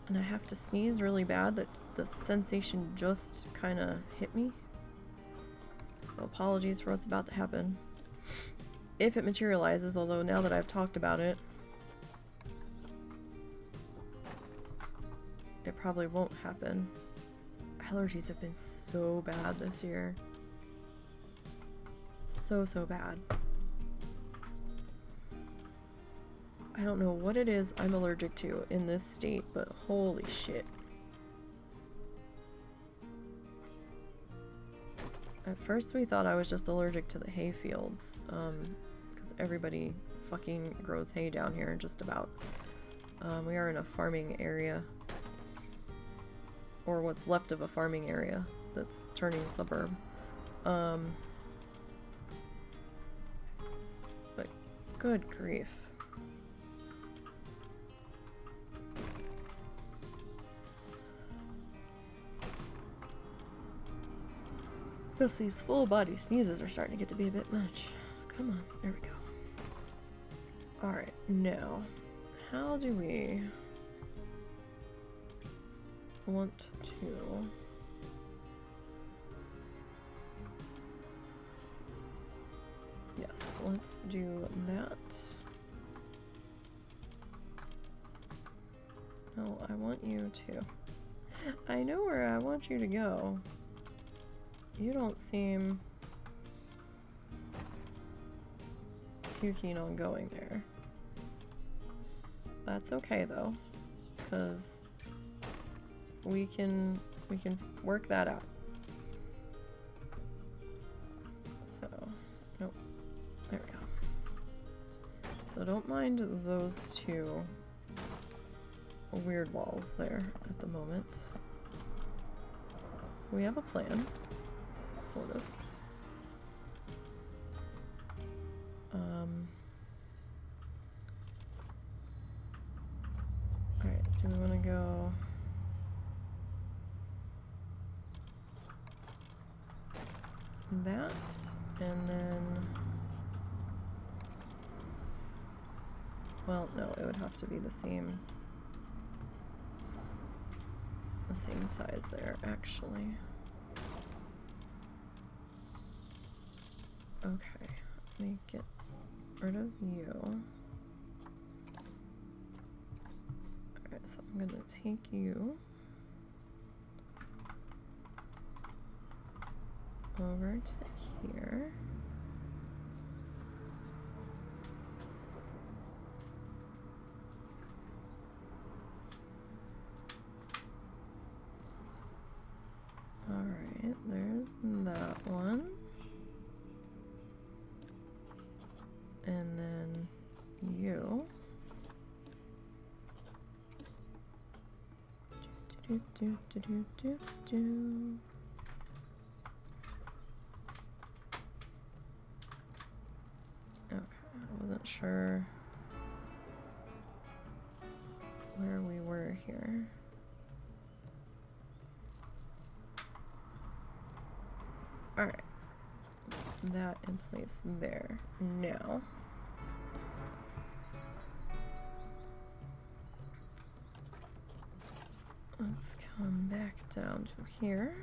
And I have to sneeze really bad. That the sensation just kind of hit me. So apologies for what's about to happen. If it materializes, although now that I've talked about it, it probably won't happen. Allergies have been so bad this year. So bad. I don't know what it is I'm allergic to in this state, but holy shit. At first we thought I was just allergic to the hay fields, because everybody fucking grows hay down here, just about. We are in a farming area. Or what's left of a farming area that's turning suburb. But good grief. Just these full body sneezes are starting to get to be a bit much. Come on, there we go. Alright, now, how do we want to yes, let's do that. No, I want you to. I know where I want you to go. You don't seem too keen on going there. That's okay though, because we can work that out. So, nope. There we go. So don't mind those two weird walls there at the moment. We have a plan. Sort of. Alright, do we want to go that, and then, well, no, it would have to be the same size there, actually. Okay, let me get rid of you. Alright, so I'm gonna take you over to here. Alright, there's that one. And then you. Do, do, do, do, do, do. Okay, I wasn't sure where we were here. Alright. That in place there. Now. Let's come back down to here.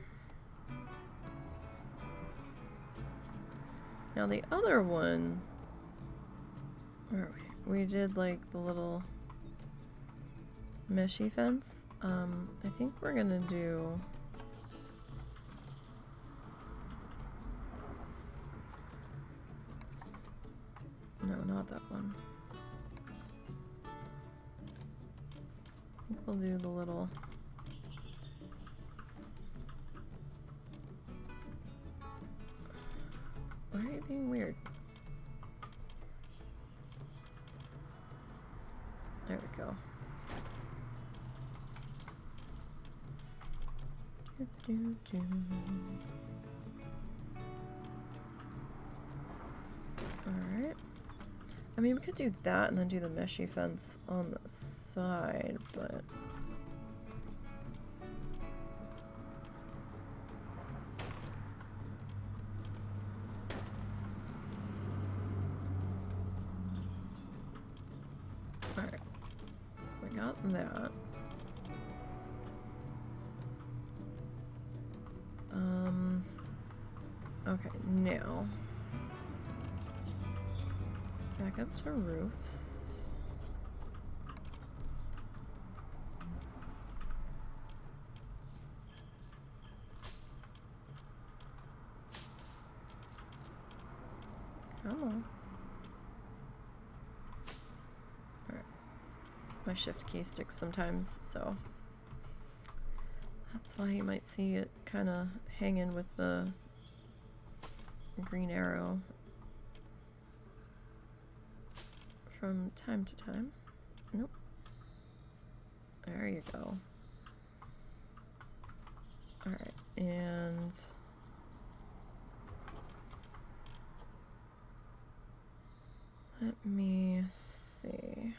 Now the other one, where are we? We did like the little meshy fence. I think we're gonna do no, not that one. I think we'll do the little why are you being weird? There we go. Do, do, do. Alright. I mean, we could do that and then do the meshy fence on the side, but alright. So we got that. Okay, now back up to roofs. Come on. Alright. My shift key sticks sometimes, so that's why you might see it kind of hanging with the green arrow from time to time. Nope. There you go. Alright, and let me see.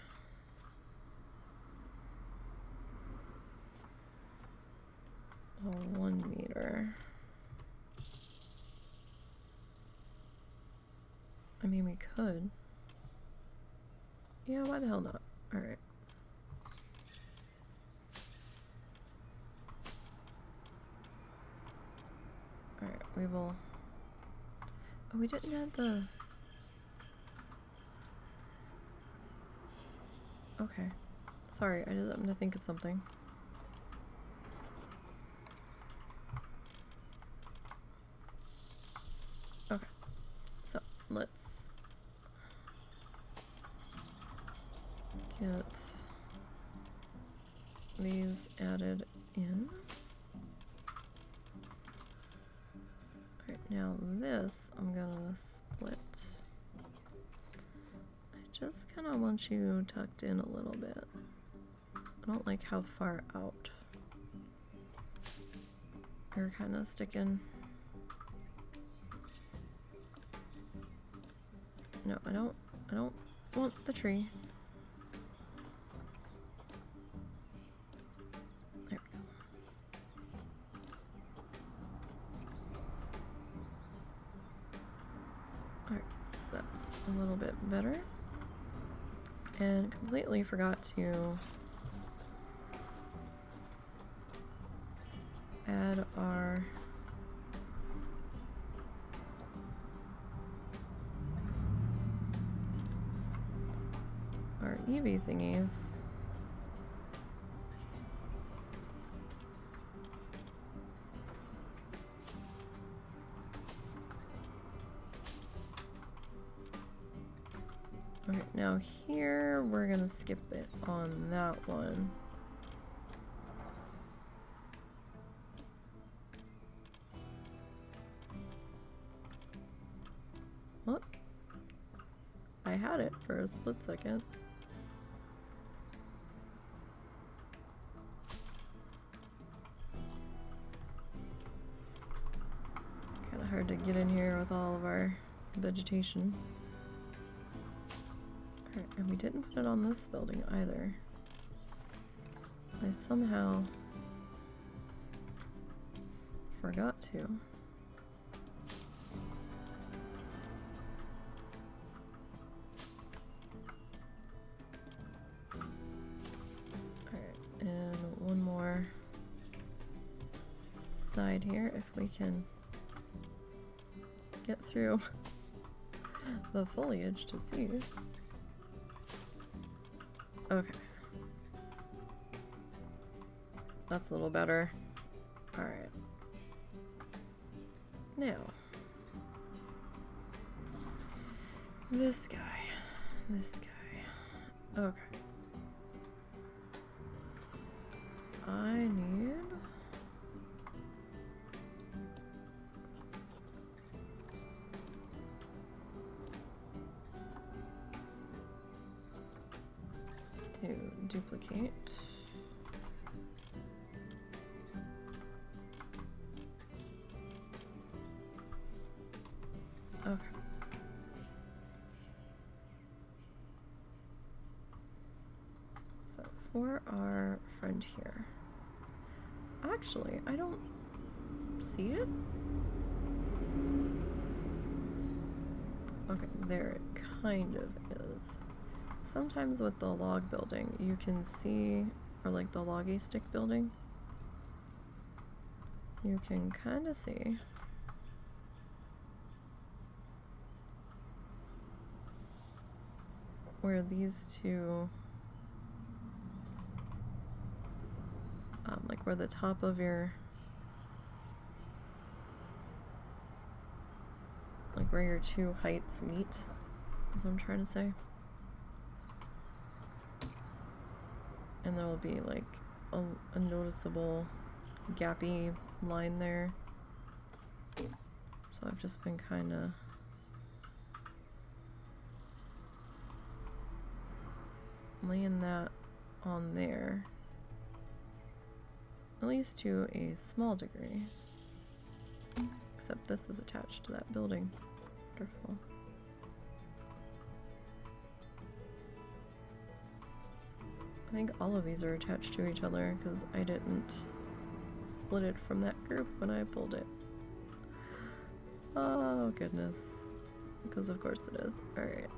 Oh, 1 meter. I mean, we could. Yeah, why the hell not? Alright. Alright, we will... Oh, we didn't add the... Okay. Sorry, I just happened to think of something. Okay. So, let's get these added in. Alright, now this I'm gonna split. I just kind of want you tucked in a little bit. I don't like how far out you're kind of sticking. No, I don't want the tree. There we go. Alright, that's a little bit better. And completely forgot to add our EV thingies. Okay, now here we're gonna skip it on that one. What? I had it for a split second. hard to get in here with all of our vegetation. Alright, and we didn't put it on this building either. I somehow forgot to. Alright, and one more side here if we can get through the foliage to see. Okay. That's a little better. Alright. Now. This guy. This guy. Okay. I need... to duplicate. Okay. So for our friend here. Actually, I don't see it. Okay, there it kind of is. Sometimes with the log building, you can see, or like the loggy stick building, you can kind of see where these two, like where the top of your, like where your two heights meet, is what I'm trying to say. And there will be like a noticeable gappy line there. So I've just been kind of laying that on there, at least to a small degree. Except this is attached to that building. Wonderful. I think all of these are attached to each other because I didn't split it from that group when I pulled it. Oh goodness. Because of course it is. Alright.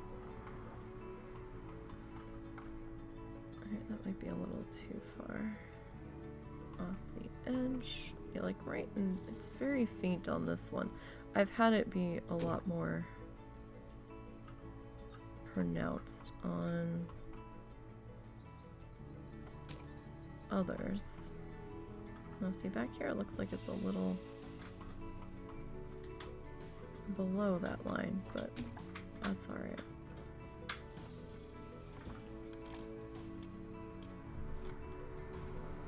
Alright, that might be a little too far off the edge. Yeah, like right in, it's very faint on this one. I've had it be a lot more pronounced on others. Now see back here, it looks like it's a little below that line, but that's alright.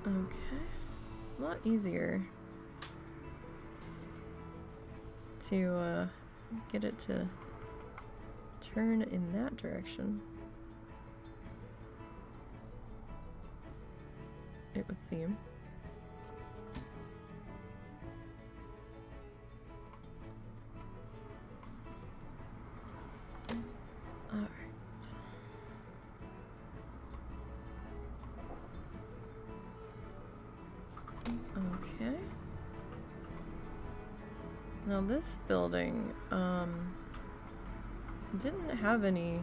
Okay. A lot easier to get it to turn in that direction, it would seem. Alright. Okay. Now this building, didn't have any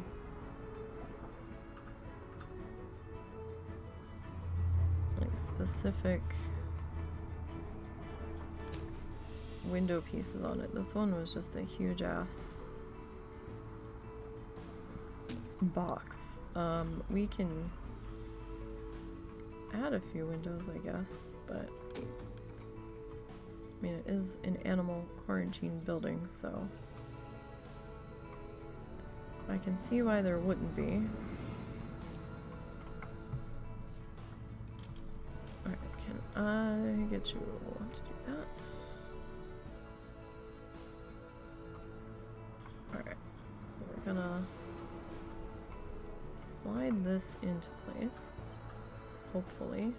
like specific window pieces on it. This one was just a huge ass box. We can add a few windows, I guess, but I mean, it is an animal quarantine building, so I can see why there wouldn't be. Alright, can I get you to do that? Alright, so we're gonna slide this into place, hopefully.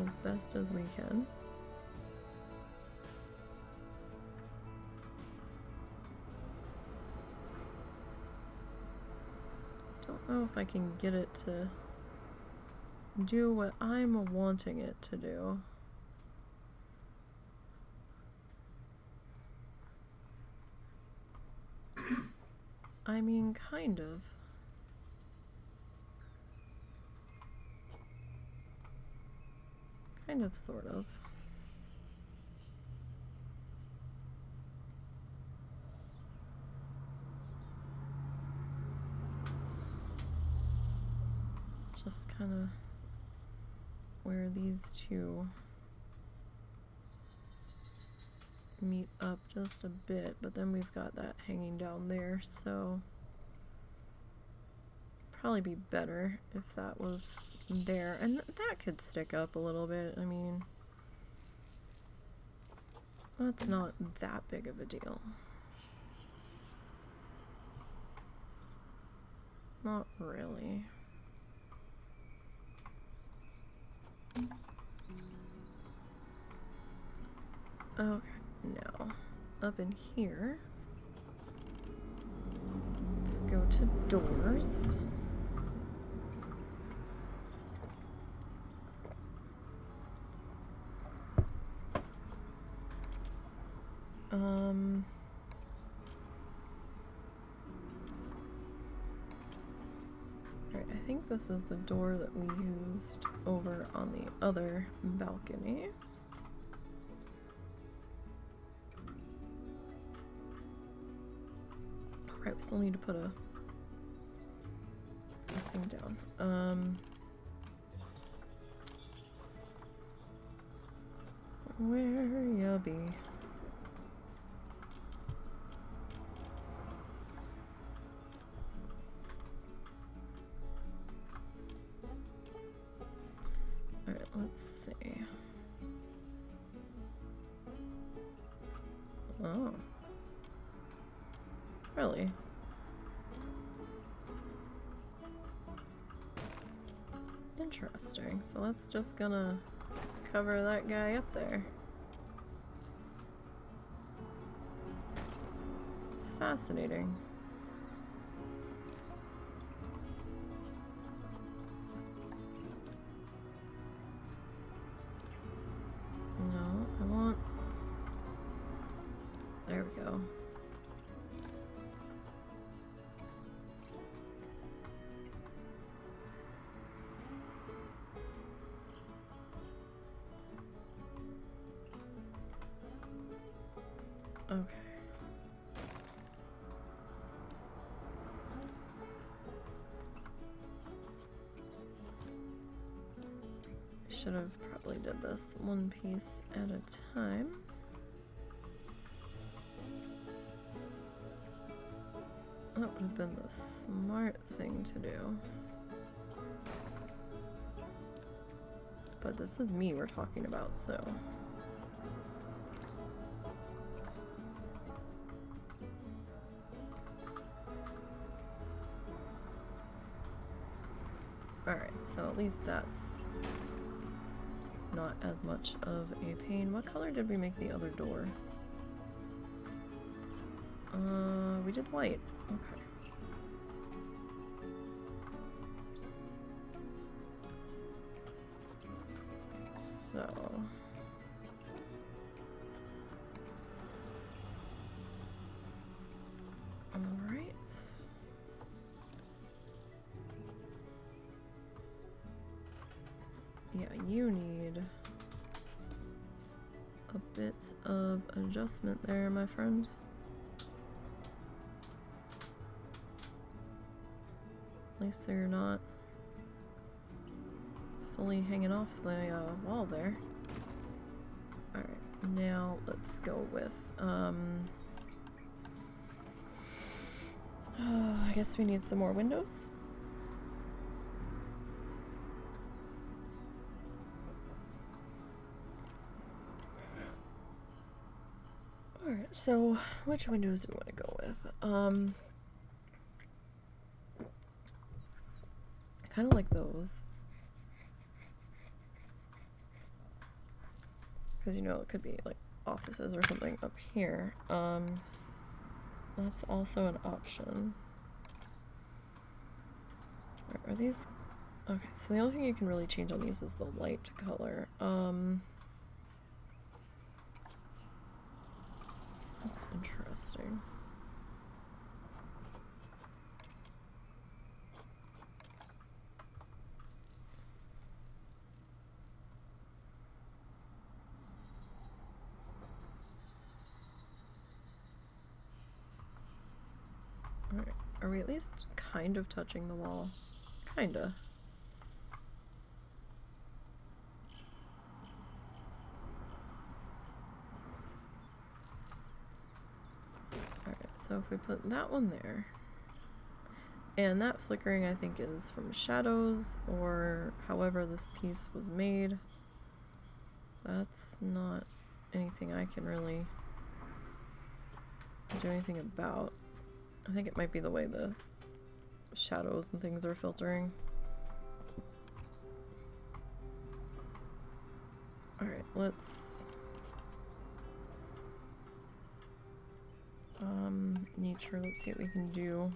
as best as we can. Don't know if I can get it to do what I'm wanting it to do. I mean, kind of. Kind of, sort of. Just kind of where these two meet up just a bit, but then we've got that hanging down there, so probably be better if that was there, and that could stick up a little bit. I mean, that's not that big of a deal. Not really. Okay, now up in here, let's go to doors. Alright, I think this is the door that we used over on the other balcony. Right, we still need to put a thing down. Where ya be? Alright, let's see. Oh. Really? Interesting. So that's just gonna cover that guy up there. Fascinating. No, I want... There we go. Okay. Should have probably did this one piece at a time. That would have been the smart thing to do. But this is me we're talking about, so... Alright, so at least that's not as much of a pain. What color did we make the other door? We did white. Okay. So... Alright. Yeah, you need a bit of adjustment there, my friend. At least so you're not fully hanging off the wall there. Alright, now let's go with, I guess we need some more windows. Alright, so which windows do we want to go with? I kind of like those. Because, you know, it could be like offices or something up here. That's also an option. Are these... Okay, so the only thing you can really change on these is the light color. That's interesting. Alright, are we at least kind of touching the wall? Kinda. Alright, so if we put that one there, and that flickering I think is from shadows, or however this piece was made. That's not anything I can really do anything about. I think it might be the way the shadows and things are filtering. Alright, let's nature, let's see what we can do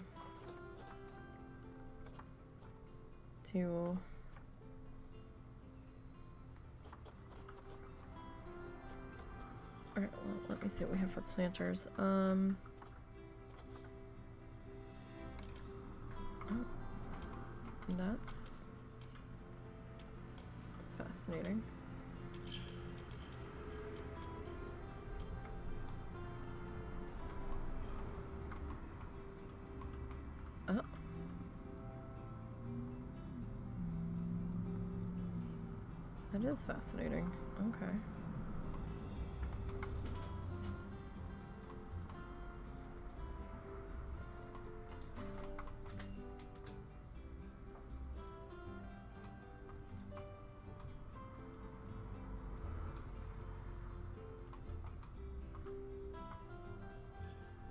to alright, well, let me see what we have for planters. Oh, that's fascinating. Oh. That is fascinating. Okay.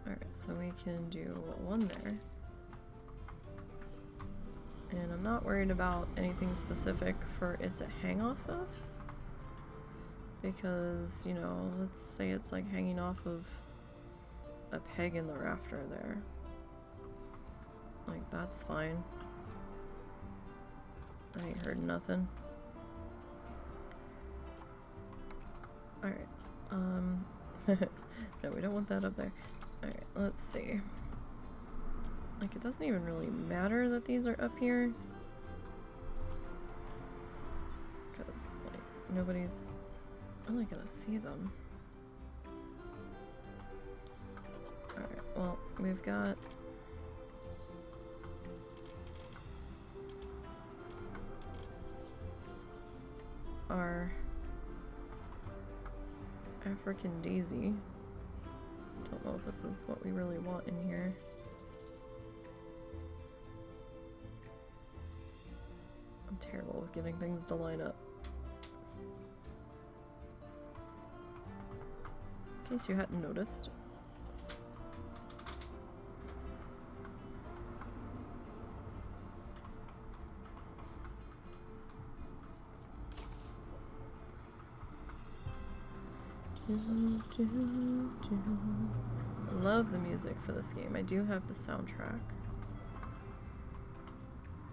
Alright, so we can do one there. And I'm not worried about anything specific for it to hang off of. Because, you know, let's say it's like hanging off of a peg in the rafter there. Like, that's fine. I ain't heard nothing. Alright, no, we don't want that up there. Alright, let's see. Like, it doesn't even really matter that these are up here. Because, like, nobody's really gonna see them. Alright, well, we've got... our African daisy. Don't know if this is what we really want in here. I'm terrible with getting things to line up. In case you hadn't noticed. I love the music for this game. I do have the soundtrack.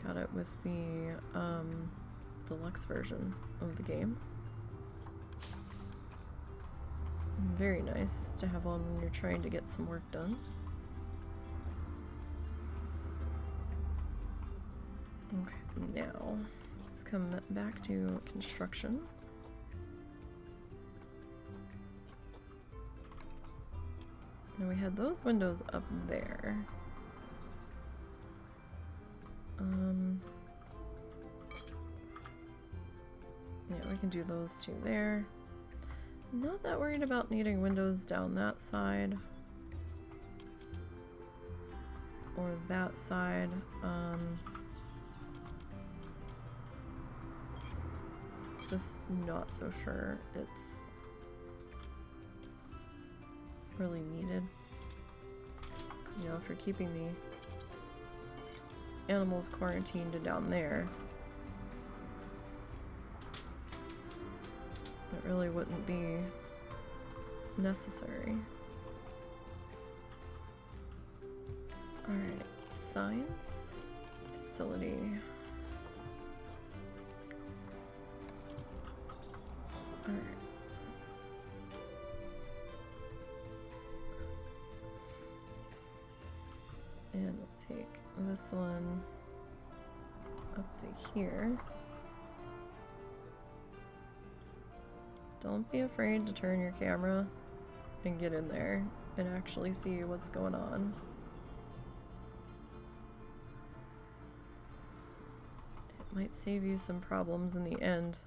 Got it with the deluxe version of the game. Very nice to have on when you're trying to get some work done. Okay, now let's come back to construction. Now we had those windows up there. Yeah, we can do those two there. Not that worried about needing windows down that side. Or that side. Just not so sure it's really needed. You know, if you're keeping the animals quarantined down there. That really wouldn't be necessary. Alright, signs, facility. Alright. And we'll take this one up to here. Don't be afraid to turn your camera and get in there and actually see what's going on. It might save you some problems in the end.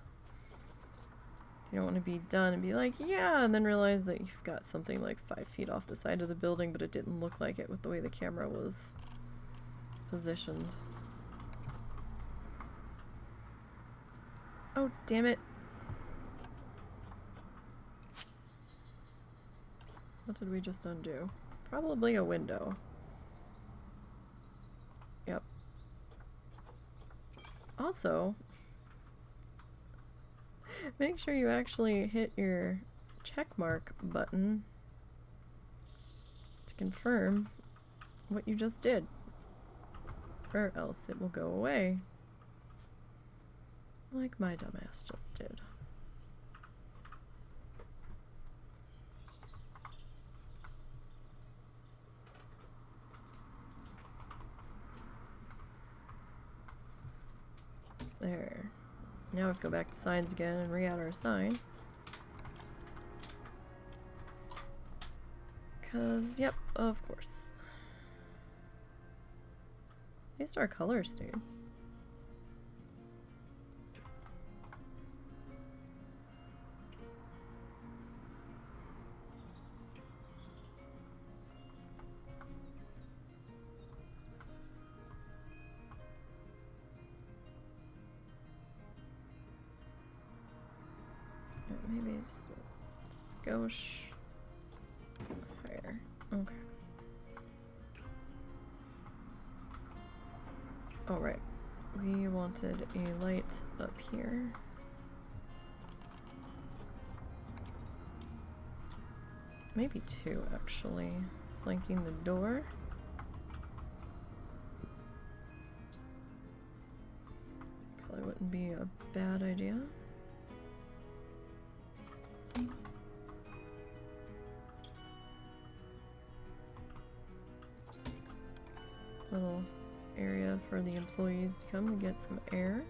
You don't want to be done and be like, yeah, and then realize that you've got something like 5 feet off the side of the building, but it didn't look like it with the way the camera was positioned. Oh, damn it. What did we just undo? Probably a window. Yep. Also, make sure you actually hit your checkmark button to confirm what you just did, or else it will go away, like my dumbass just did. There. Now we have to go back to signs again and re-add our sign. Cause, yep, of course. These are colors, dude. Maybe just a skosh higher. Okay. Oh, right. We wanted a light up here. Maybe 2, actually. Flanking the door. Probably wouldn't be a bad idea. Little area for the employees to come to get some air.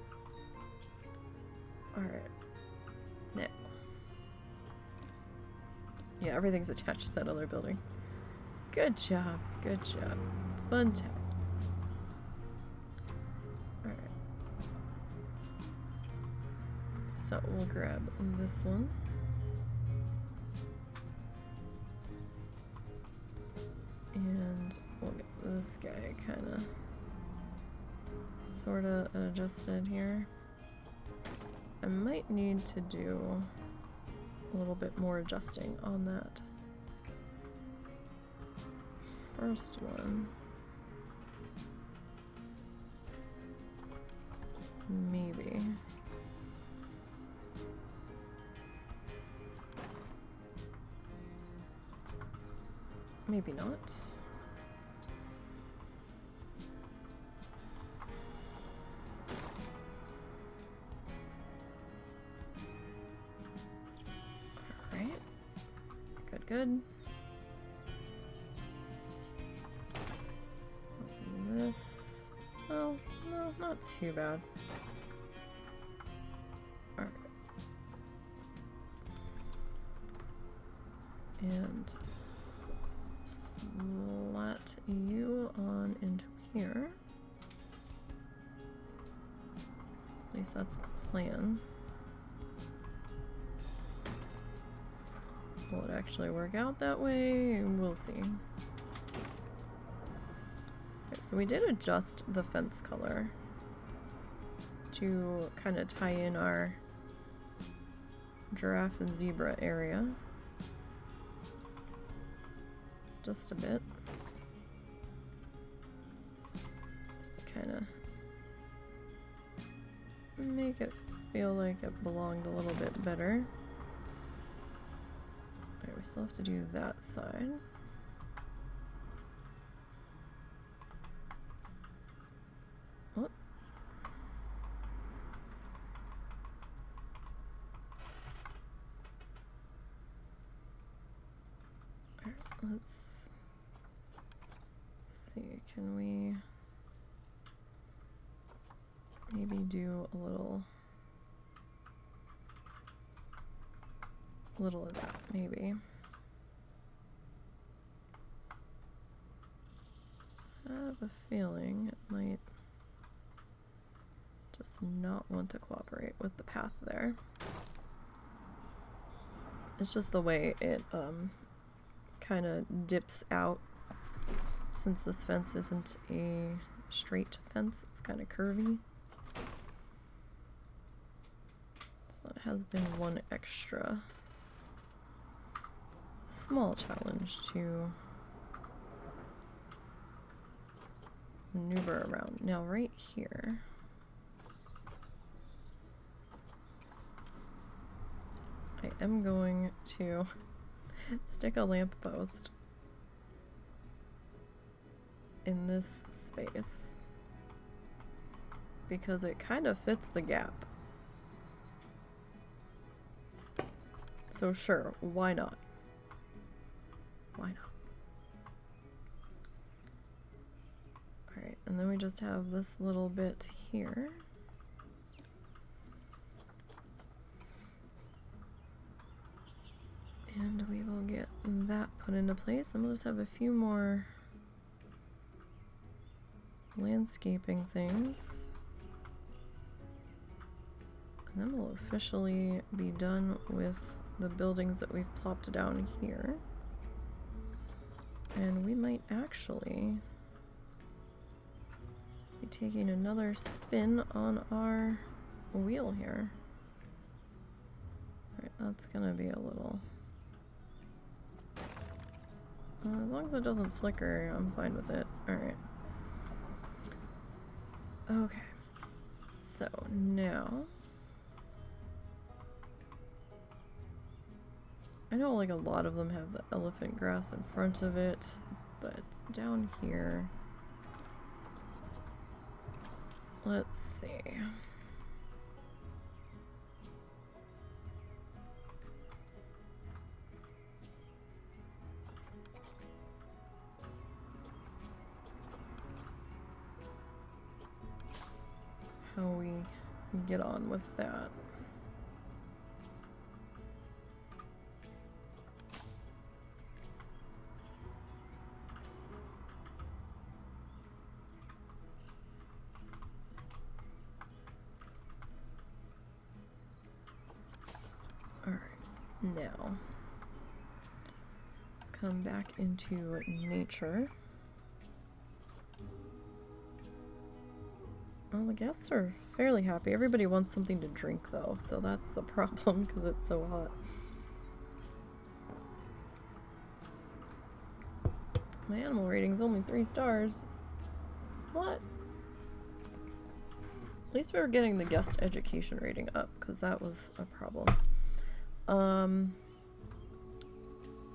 Alright. Now. Yeah, everything's attached to that other building. Good job. Good job. Fun times. Alright. So we'll grab this one. And we'll get this guy kind of sort of adjusted here. I might need to do a little bit more adjusting on that first one. Maybe. Maybe not. Alright. Good, good. This. Oh, no, not too bad. Alright. And slat you on into here. At least that's the plan. Will it actually work out that way? We'll see. Okay, so we did adjust the fence color to kind of tie in our giraffe and zebra area. Just a bit. Just to kind of make it feel like it belonged a little bit better. still have to do that side. Oh. Alright, let's see, can we maybe do a little of that, maybe. I have a feeling it might just not want to cooperate with the path there. It's just the way it kind of dips out. Since this fence isn't a straight fence, it's kind of curvy. So it has been one extra small challenge to maneuver around. Now right here, I am going to stick a lamppost in this space because it kind of fits the gap. So sure, why not? Why not? Alright, and then we just have this little bit here. And we will get that put into place. And we'll just have a few more landscaping things. And then we'll officially be done with the buildings that we've plopped down here. And we might actually be taking another spin on our wheel here. Alright, that's gonna be a little... as long as it doesn't flicker, I'm fine with it. Alright. Okay. So, now... I know like a lot of them have the elephant grass in front of it, but down here... Let's see... how we get on with that. Alright, now let's come back into nature. Well, the guests are fairly happy. Everybody wants something to drink, though, so that's a problem because it's so hot. My animal rating's only 3 stars. What? At least we were getting the guest education rating up, because that was a problem.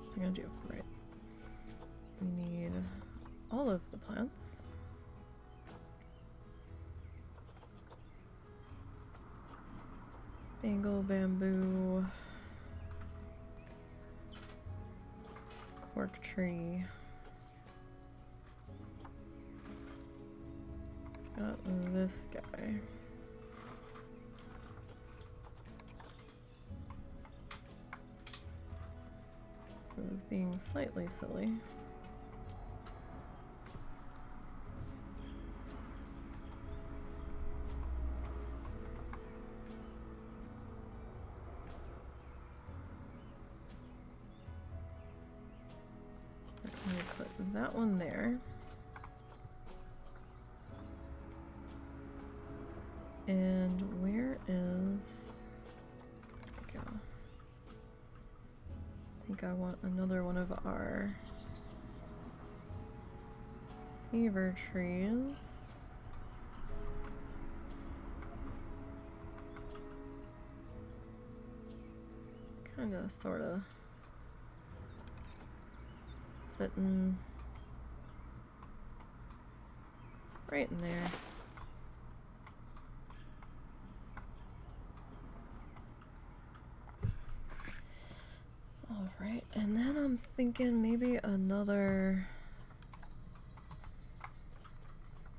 What's I gonna do? Right. We need all of the plants. Bengal bamboo, cork tree. Got this guy. Who was being slightly silly. That one there. And where is... There we go. I think I want another one of our fever trees. Kinda, sorta sitting right in there. Alright, and then I'm thinking maybe another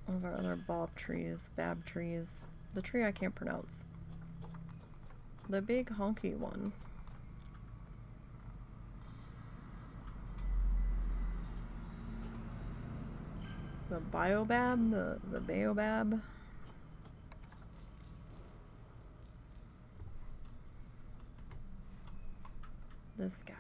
one of our other bab trees. The tree I can't pronounce. The big honky one. The biobab? The baobab? This guy.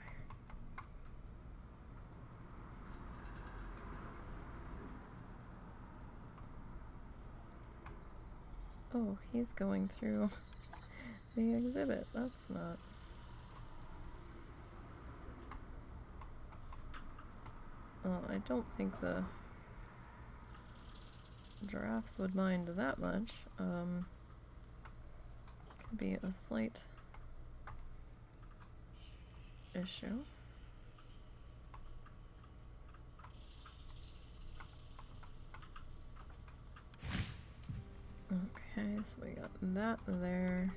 Oh, he's going through the exhibit. That's not... Oh, I don't think the giraffes would mind that much. Could be a slight issue. Okay, so we got that there.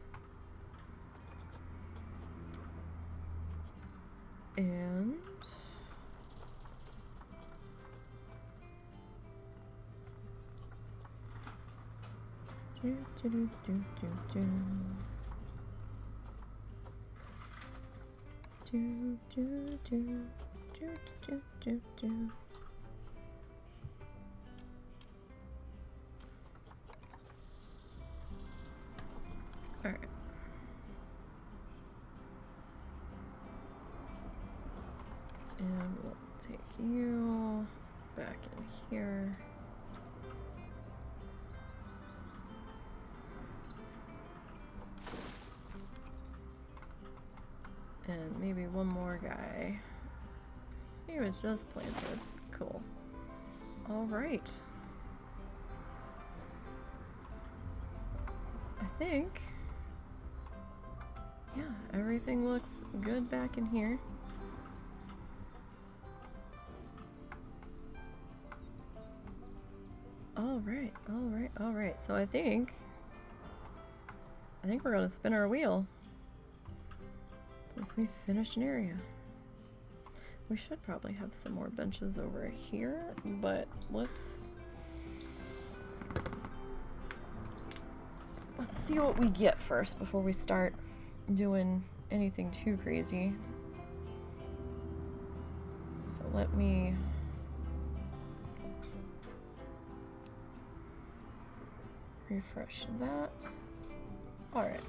And all right. And we'll take you back in here. And maybe one more guy. He was just planted. Cool. Alright. I think... yeah, everything looks good back in here. Alright, alright, alright. So I think we're gonna spin our wheel. Once we finish an area. We should probably have some more benches over here, but let's see what we get first before we start doing anything too crazy. So let me refresh that. Alright.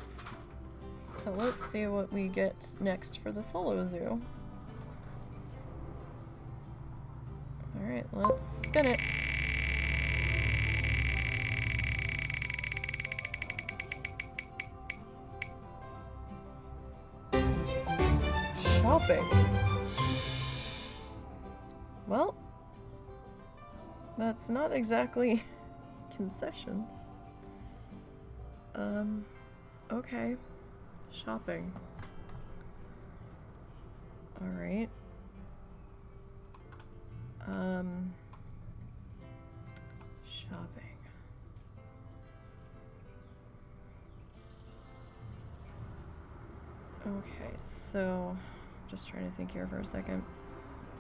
So let's see what we get next for the solo zoo. Alright, let's spin it. Shopping. Well, that's not exactly concessions. Okay. Shopping. Alright. Shopping. Okay, so just trying to think here for a second,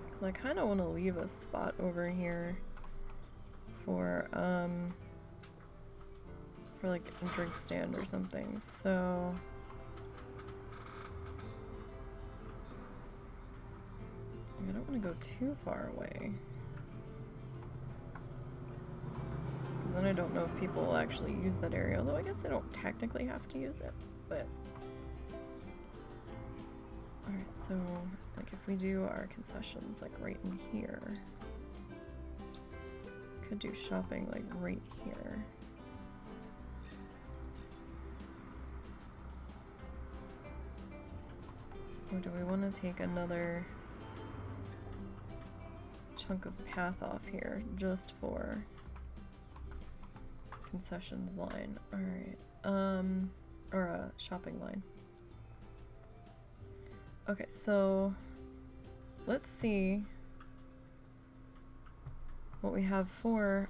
because I kind of want to leave a spot over here for like a drink stand or something. So I don't want to go too far away, because then I don't know if people will actually use that area, although I guess they don't technically have to use it, but alright, so like if we do our concessions like right in here, could do shopping like right here. Or do we want to take another chunk of path off here just for concessions line? Alright, or a shopping line. Okay, so let's see what we have for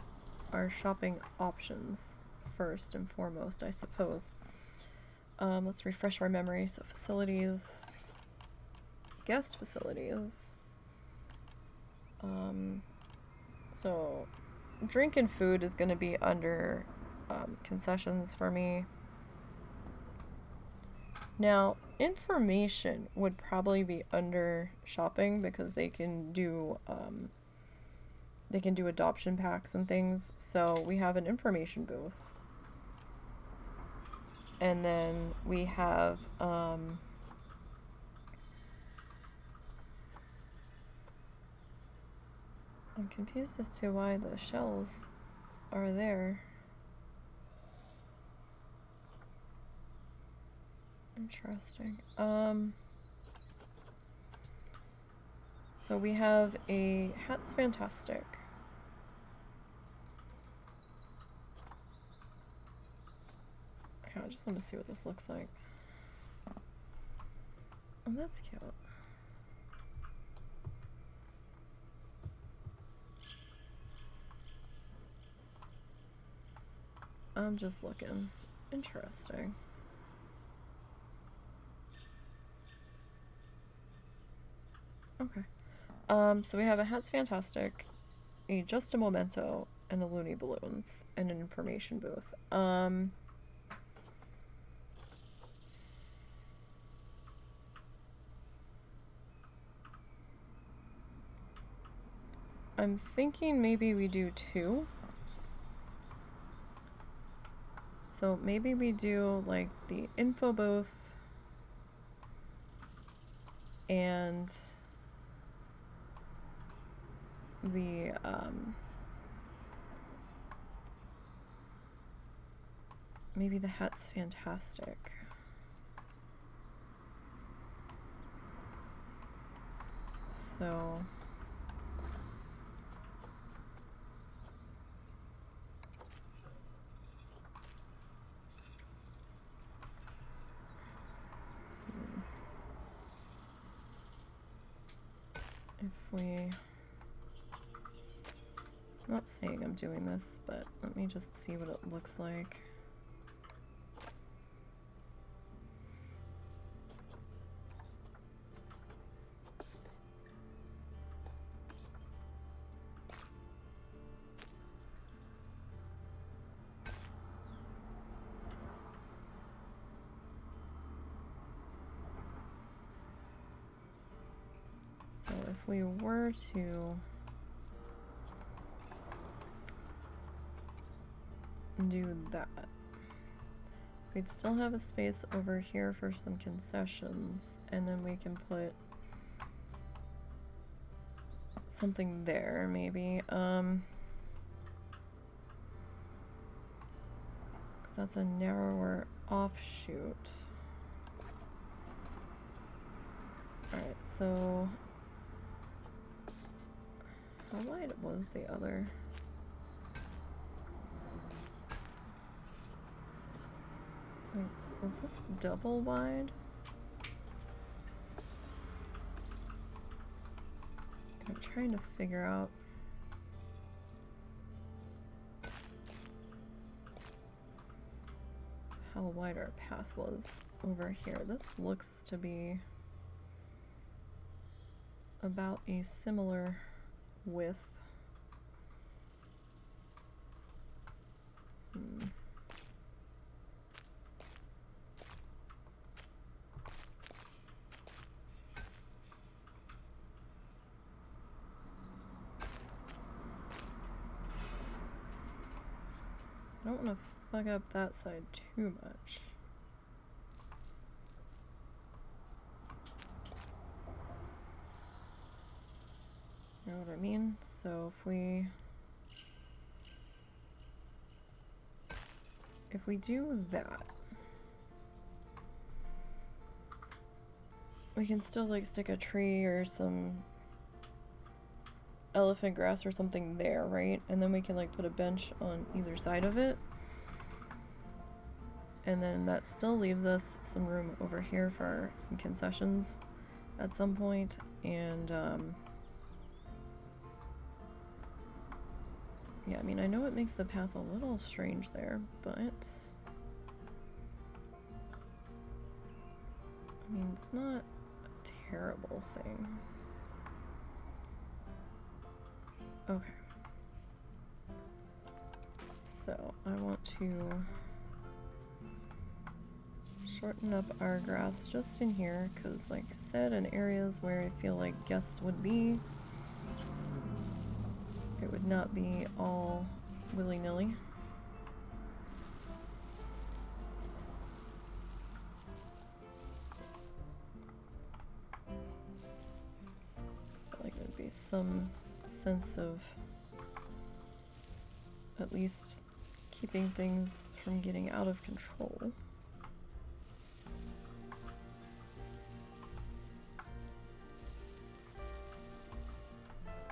our shopping options first and foremost, I suppose. Let's refresh our memory. So facilities, guest facilities. So drink and food is going to be under concessions for me. Now, information would probably be under shopping because they can do adoption packs and things. So we have an information booth. And then we have I'm confused as to why the shells are there. Interesting. So we have a Hat's Fantastic. I just want to see what this looks like. Oh, that's cute. I'm just looking. Interesting. Okay. So we have a Hat's Fantastic, a Just a Momento, and a Looney Balloons, and an information booth. I'm thinking maybe we do 2. So maybe we do like the info booth and the maybe the Hat's Fantastic. So if we, I'm not saying I'm doing this, but let me just see what it looks like. So if we were to do that, we'd still have a space over here for some concessions, and then we can put something there, maybe. 'Cause that's a narrower offshoot. Alright, so how wide was the other? Like, was this double wide? I'm trying to figure out. How wide our path was over here. This looks to be about a similar width. I don't want to fuck up that side too much. You know what I mean? So if we do that, we can still like stick a tree or some elephant grass or something there, right? And then we can like put a bench on either side of it. And then that still leaves us some room over here for some concessions at some point. And Yeah, I mean, I know it makes the path a little strange there, but... I mean, it's not a terrible thing. Okay. So, I want to shorten up our grass just in here, because like I said, in areas where I feel like guests would be, it would not be all willy-nilly. Like there'd be some sense of at least keeping things from getting out of control.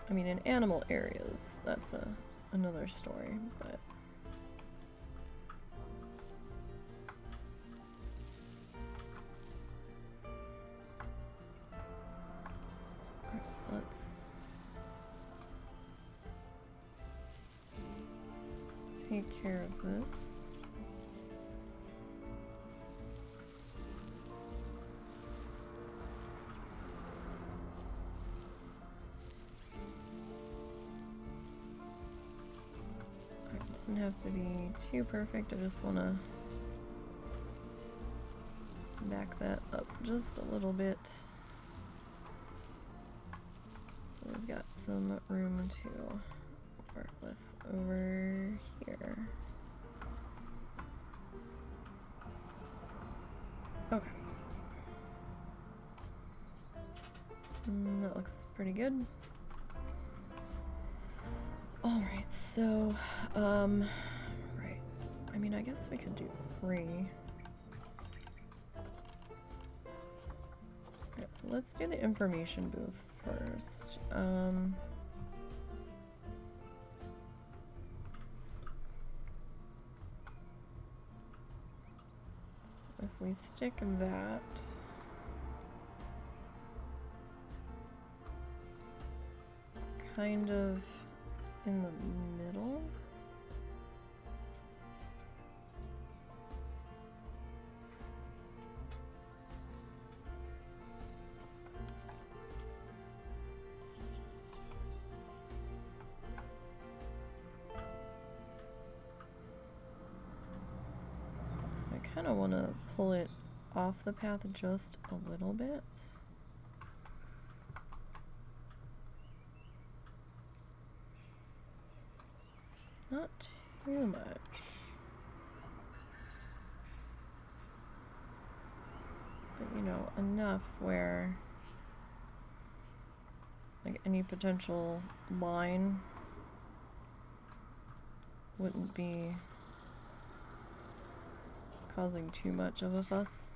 I mean, in animal areas, that's another story, but... let's take care of this. It doesn't have to be too perfect, I just want to back that up just a little bit. So we've got some room to work with over here. Okay. That looks pretty good. Alright, so, right. I mean, I guess we could do 3. Okay, so let's do the information booth first. So if we stick that... kind of in the middle. I kind of want to pull it off the path just a little bit. Not too much. But, you know, enough where like any potential line wouldn't be causing too much of a fuss.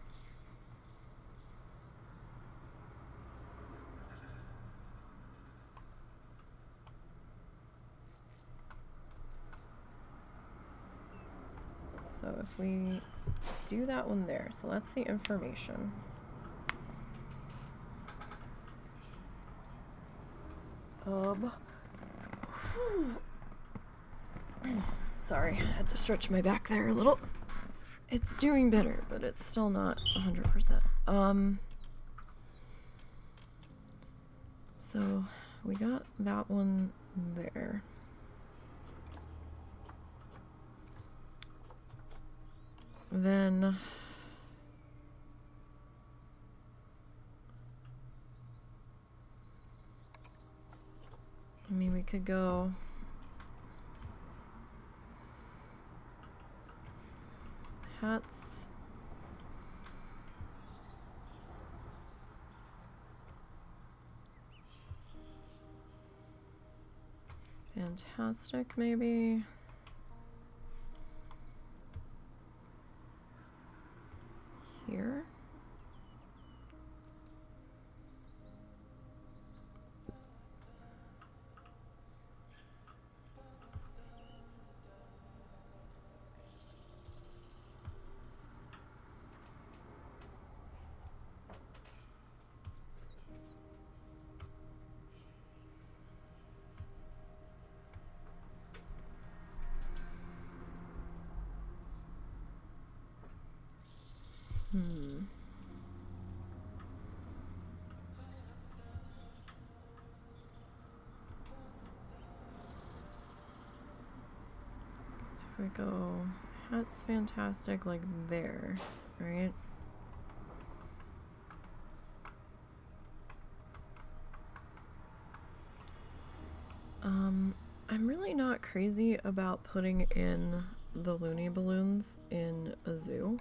So if we do that one there, so that's the information. Sorry, I had to stretch my back there a little. It's doing better, but it's still not 100%. So we got that one there. Then I mean, we could go hats. Fantastic, maybe. Here. So if we go, that's fantastic, like there, right? I'm really not crazy about putting in the loony balloons in a zoo.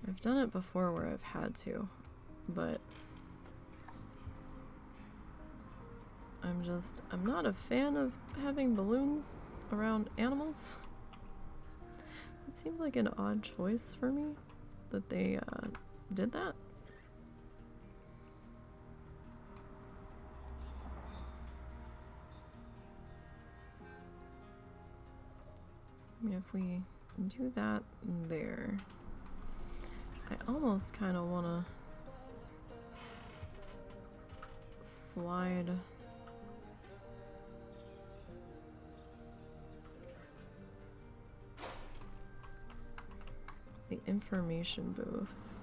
I've done it before where I've had to, but I'm not a fan of having balloons around animals. It seemed like an odd choice for me that they did that. I mean, if we do that there, I almost kind of want to slide the information booth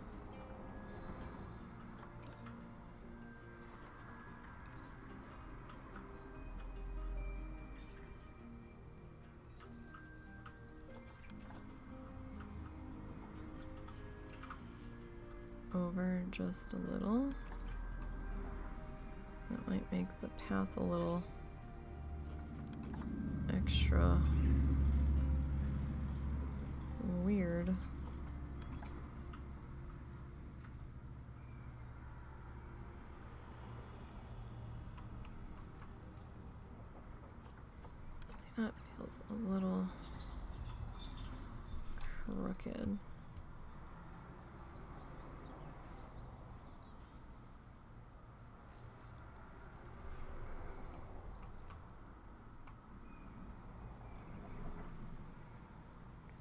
over just a little. That might make the path a little extra weird. See, that feels a little crooked.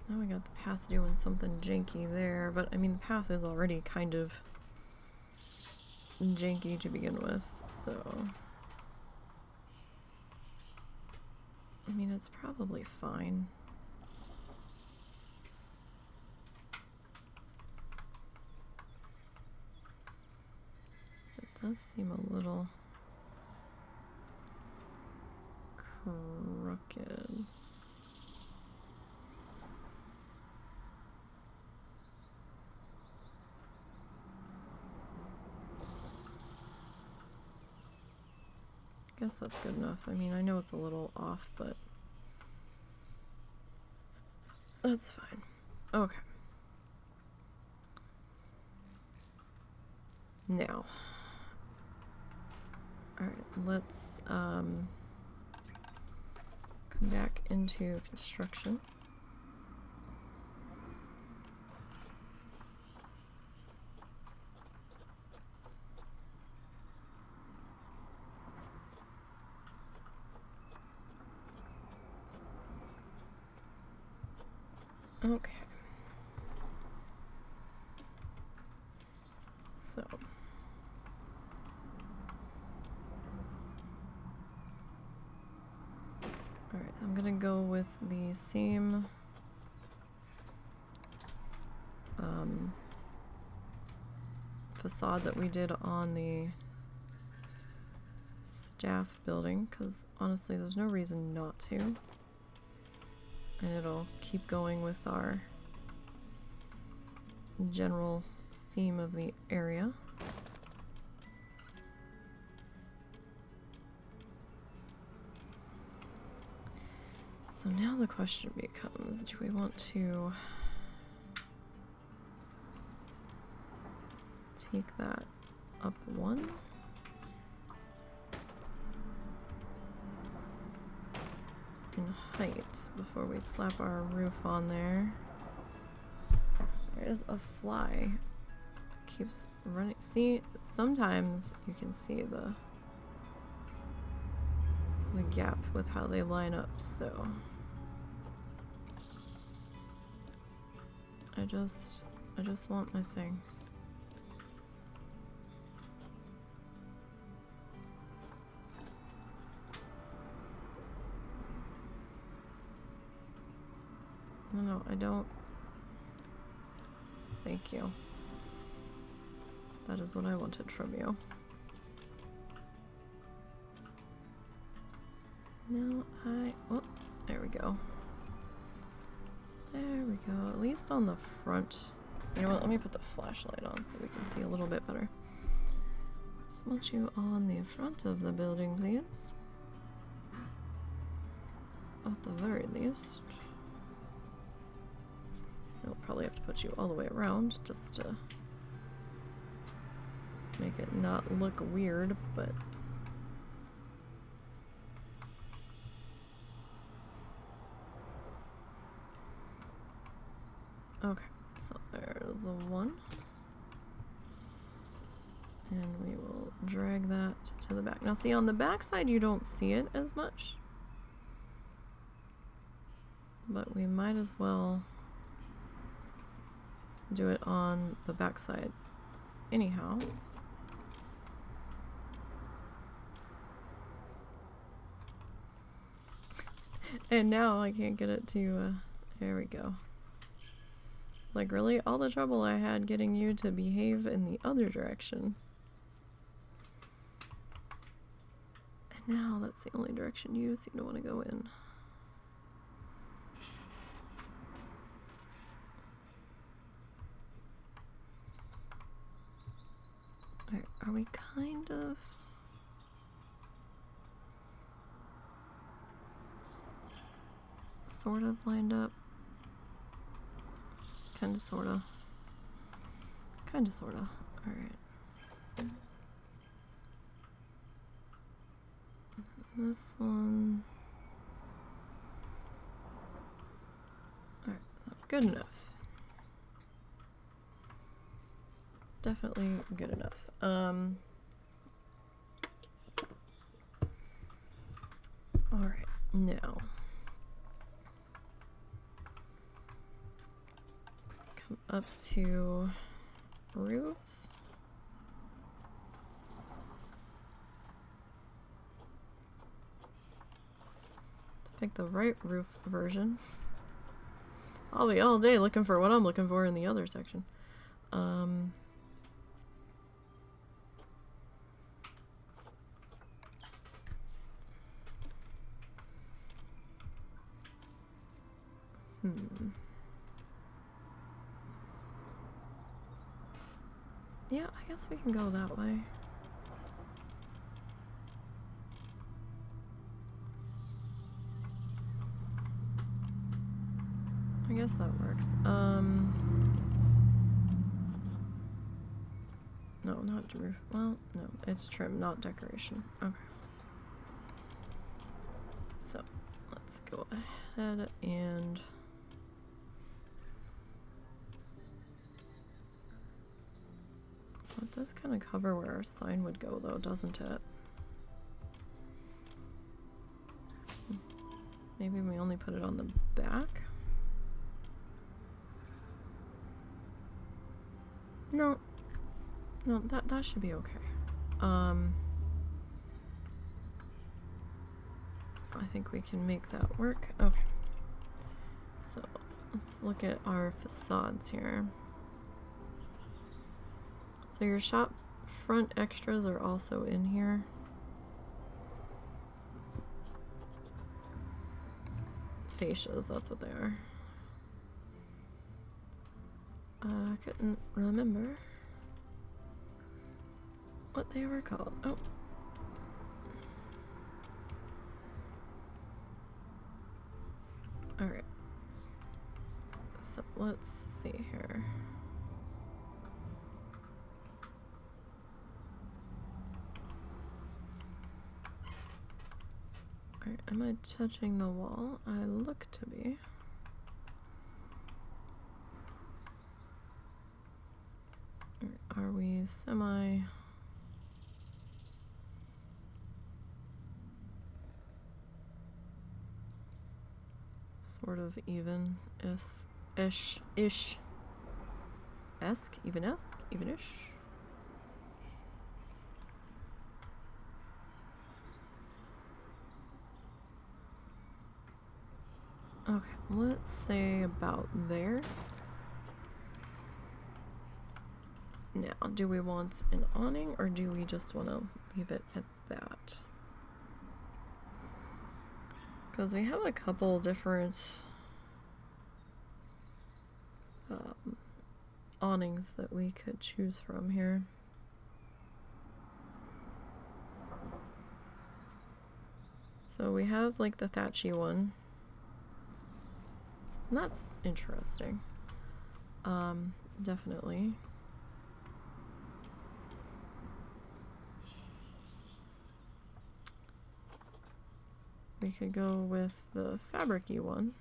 Now we got the path doing something janky there, but I mean the path is already kind of janky to begin with, so I mean it's probably fine. It does seem a little crooked. Guess that's good enough. I mean, I know it's a little off, but that's fine. Okay. Now, alright, let's come back into construction. Okay. So. Alright, I'm gonna go with the same facade that we did on the staff building, because honestly there's no reason not to. And it'll keep going with our general theme of the area. So now the question becomes, do we want to take that up one? In height before we slap our roof on there. There is a fly. It keeps running. See, sometimes you can see the gap with how they line up, so I just want my thing. No, I don't. Thank you. That is what I wanted from you. No, oh, There we go. There we go. At least on the front. You know what? Let me put the flashlight on so we can see a little bit better. Just want you on the front of the building, please. At the very least. I'll probably have to put you all the way around just to make it not look weird, but... Okay, so there's a 1. And we will drag that to the back. Now see, on the back side you don't see it as much. But we might as well do it on the back side anyhow. And now I can't get it to, there we go. Like, really? All the trouble I had getting you to behave in the other direction. And now that's the only direction you seem to want to go in. Alright, are we kind of... sort of lined up? Kinda, sorta. Kinda, sorta. Alright. This one... Alright, good enough. Definitely good enough. Alright, now. Come up to roofs. Let's pick the right roof version. I'll be all day looking for what I'm looking for in the other section. Yeah, I guess we can go that way. I guess that works. No, not roof. Well, no, it's trim, not decoration. Okay. So, let's go ahead and... It does kind of cover where our sign would go, though, doesn't it? Maybe we only put it on the back? No. No, that should be okay. I think we can make that work. Okay. So, let's look at our facades here. So your shop front extras are also in here. Fascias, that's what they are. I couldn't remember what they were called. Oh. Alright. So let's see here. Alright, am I touching the wall? I look to be. Are we semi... sort of even-ish? Esque? Even-esque? Even-ish? Okay, let's say about there. Now, do we want an awning or do we just want to leave it at that? Because we have a couple different awnings that we could choose from here. So we have like the thatchy one. And that's interesting. Definitely. We could go with the fabric-y one.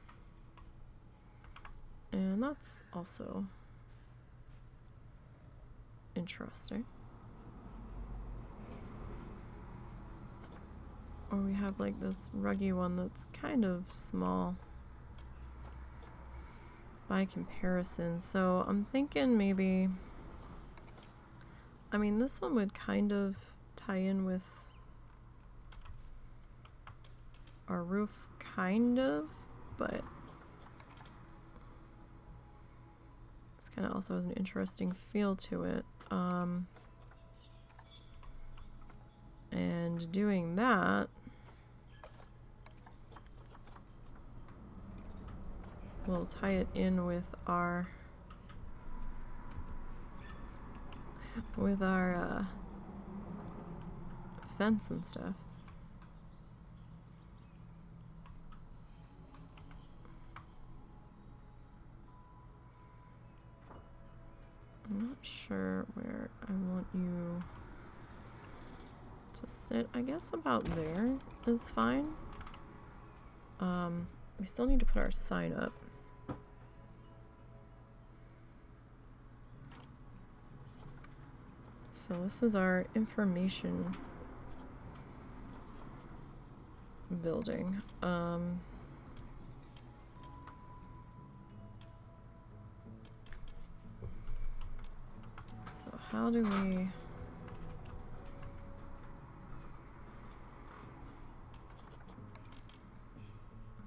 And that's also interesting. Or we have like this ruggy one that's kind of small by comparison. So I'm thinking maybe, I mean, this one would kind of tie in with our roof, kind of, but this kind of also has an interesting feel to it. And doing that, we'll tie it in with our fence and stuff. I'm not sure where I want you to sit. I guess about there is fine. We still need to put our sign up. So this is our information building. So how do we...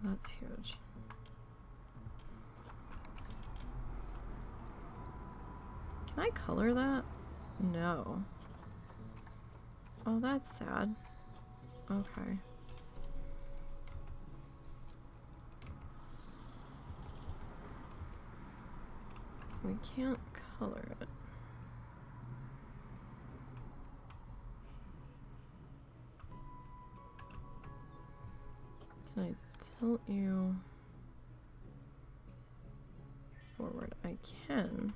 That's huge. Can I color that? No. Oh, that's sad. Okay. So we can't color it. Can I tilt you forward? I can.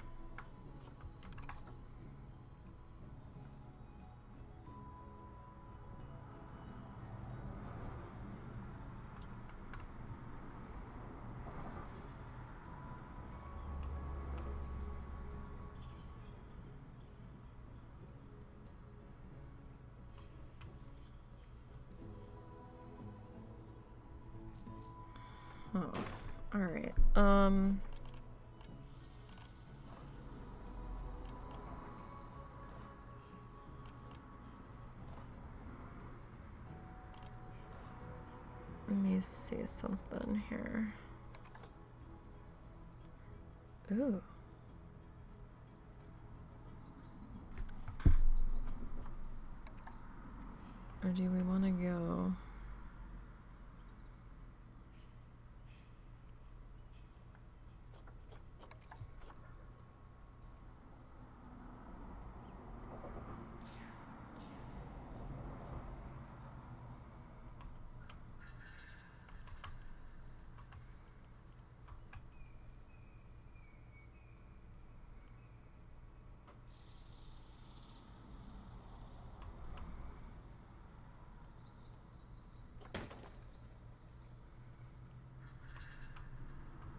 Oh, all right. Let me see something here. Ooh. Or do we want to go...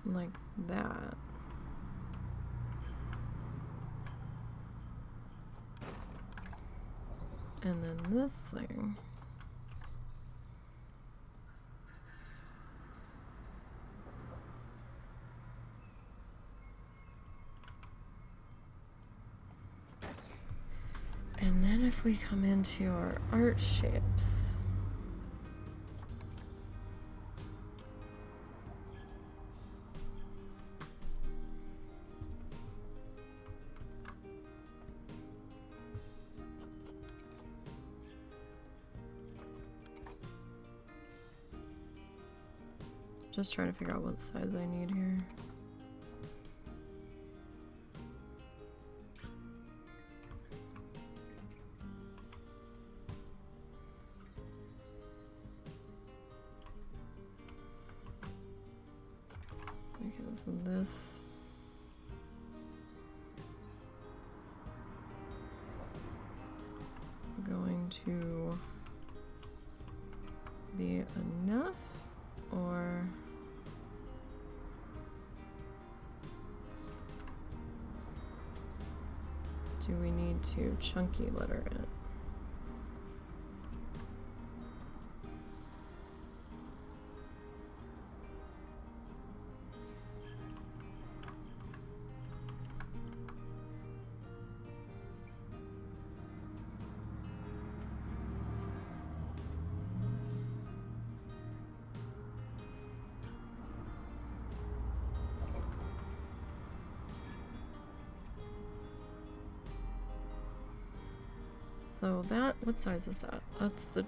like that. And then this thing. And then if we come into our art shapes, Just trying to figure out what size I need here. Because this going to be enough, or do we need to chunky letter it? So that, what size is that? That's the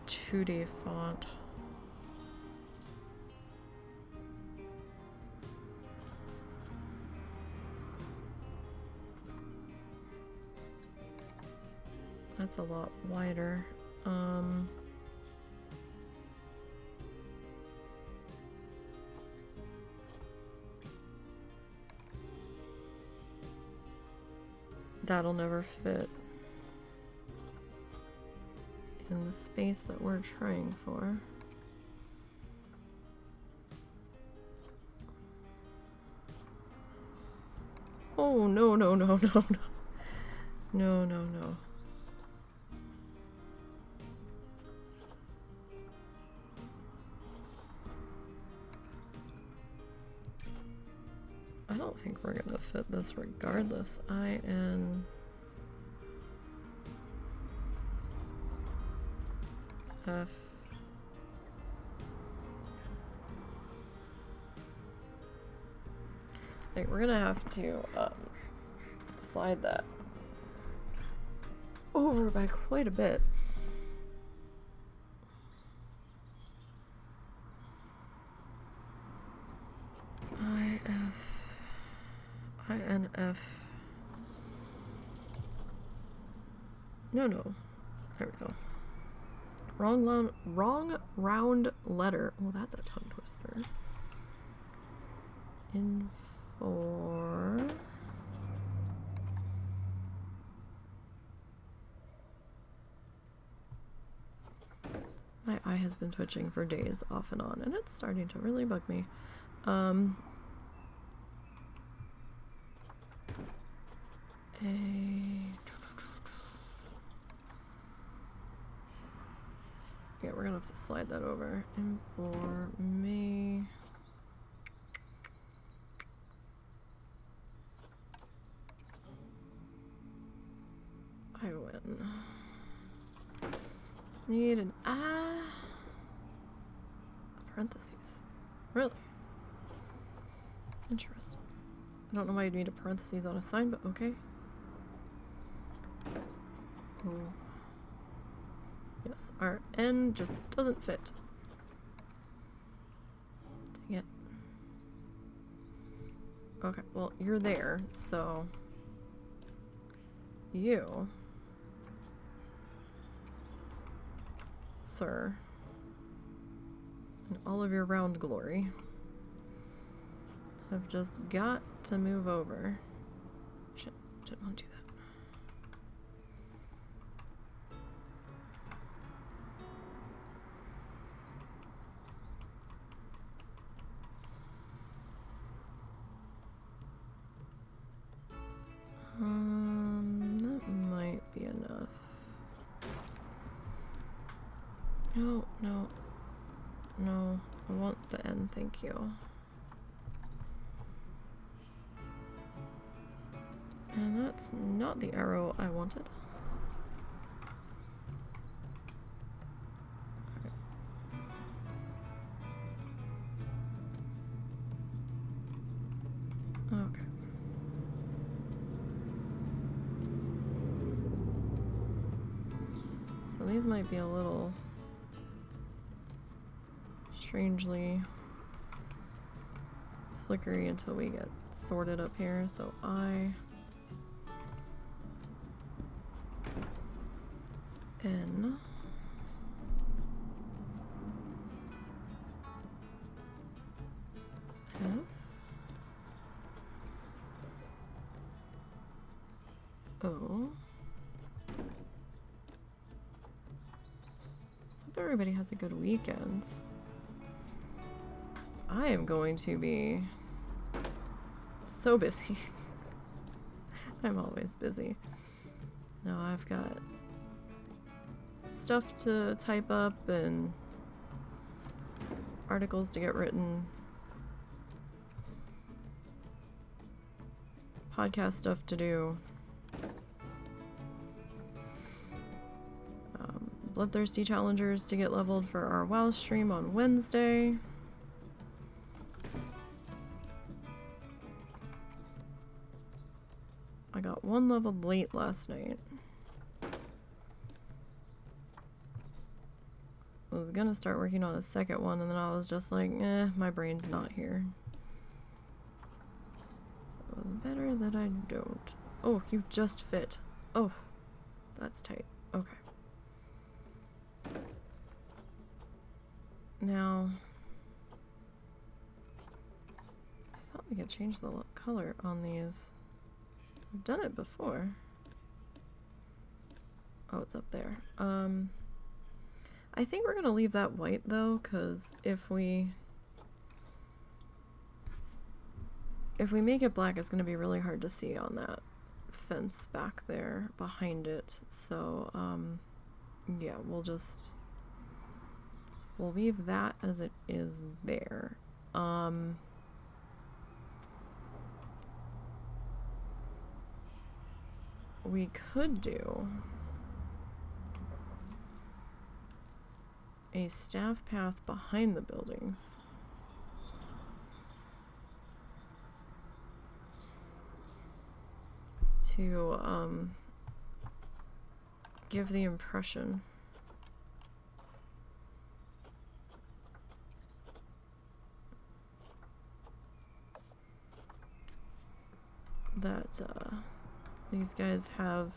2D font. That's a lot wider. That'll never fit in the space that we're trying for. Oh, no, no, no, no, no. No, no, no. I don't think we're gonna fit this regardless. INF. Like, we're gonna have to slide that over by quite a bit. INF. No, no. There we go. Wrong round letter. Oh, that's a tongue twister. N4. My eye has been twitching for days off and on, and it's starting to really bug me. Yeah, we're gonna have to slide that over. N4 me. I win. Need an parentheses. Really? Interesting. I don't know why you'd need a parentheses on a sign, but okay. Ooh. Yes, our N just doesn't fit. Dang it. Okay, well, you're there, so you, sir, in all of your round glory, have just got to move over. Shit, didn't want to do that. That might be enough. No, no, no, I want the N, thank you. And that's not the arrow I wanted. Okay. So these might be a little strangely flickery until we get sorted up here. So I N F O. Hope everybody has a good weekend. I am going to be so busy. I'm always busy. Now I've got stuff to type up and articles to get written, podcast stuff to do, Bloodthirsty challengers to get leveled for our WoW stream on Wednesday. I got one leveled late last night. I was gonna start working on a second one, and then I was just like, my brain's not here. It was better that I don't. Oh, you just fit. Oh, that's tight. Okay. Now, I thought we could change the color on these. I've done it before. Oh, it's up there. I think we're gonna leave that white though, because if we make it black, it's gonna be really hard to see on that fence back there behind it. So, yeah, we'll leave that as it is there. We could do a staff path behind the buildings. To give the impression that these guys have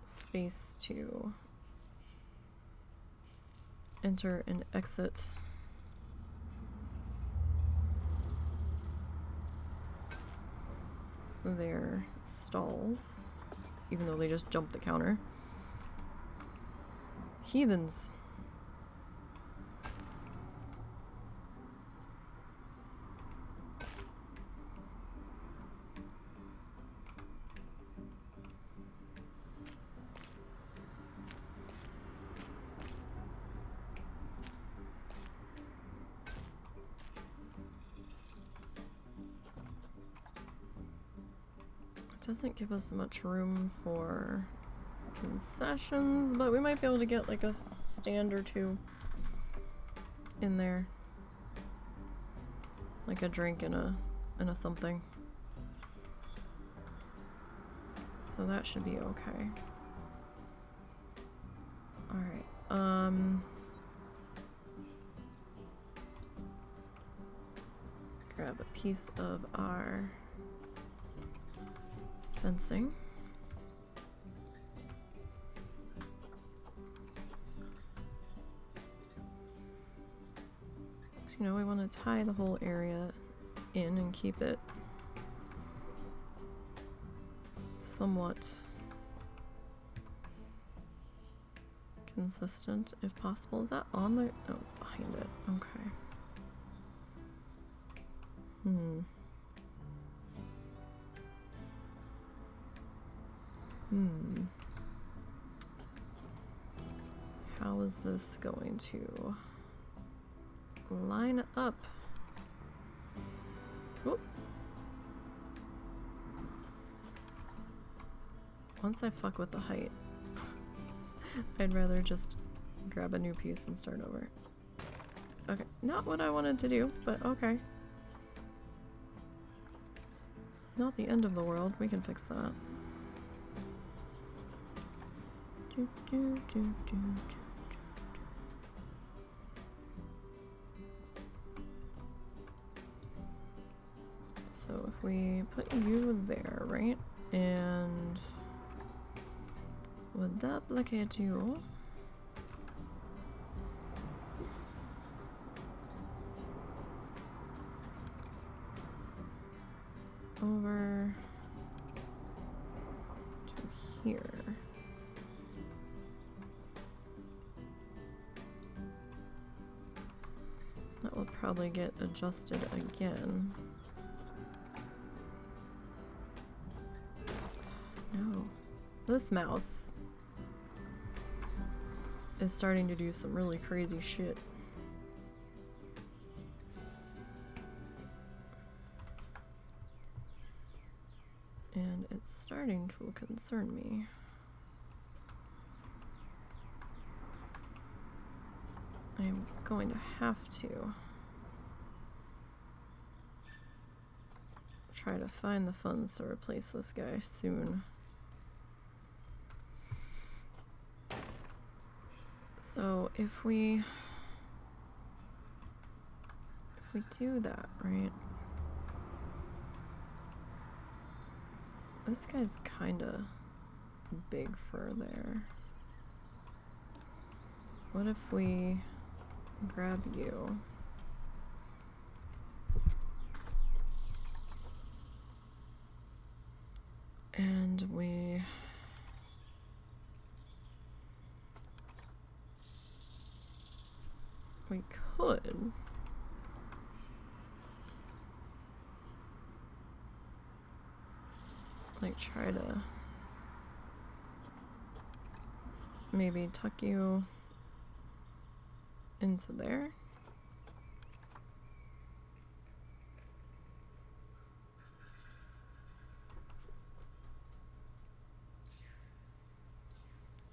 space to enter and exit their stalls, even though they just jumped the counter. Heathens. Doesn't give us much room for concessions, but we might be able to get like a stand or two in there, like a drink and a something. So that should be okay. All right. Grab a piece of our fencing. So, you know, we want to tie the whole area in and keep it somewhat consistent if possible. Is that on the... No, it's behind it. Okay. How is this going to line up? Oop. Once I fuck with the height, I'd rather just grab a new piece and start over. Okay, not what I wanted to do, but okay. Not the end of the world. We can fix that. Do, do, do, do, do. So if we put you there, right? And we'll duplicate you. Over to here. That will probably get adjusted again. No. This mouse is starting to do some really crazy shit. And it's starting to concern me. I'm going to have to try to find the funds to replace this guy soon. So if we do that, right? This guy's kinda big for there. What if we grab you? And we could like try to maybe tuck you into there.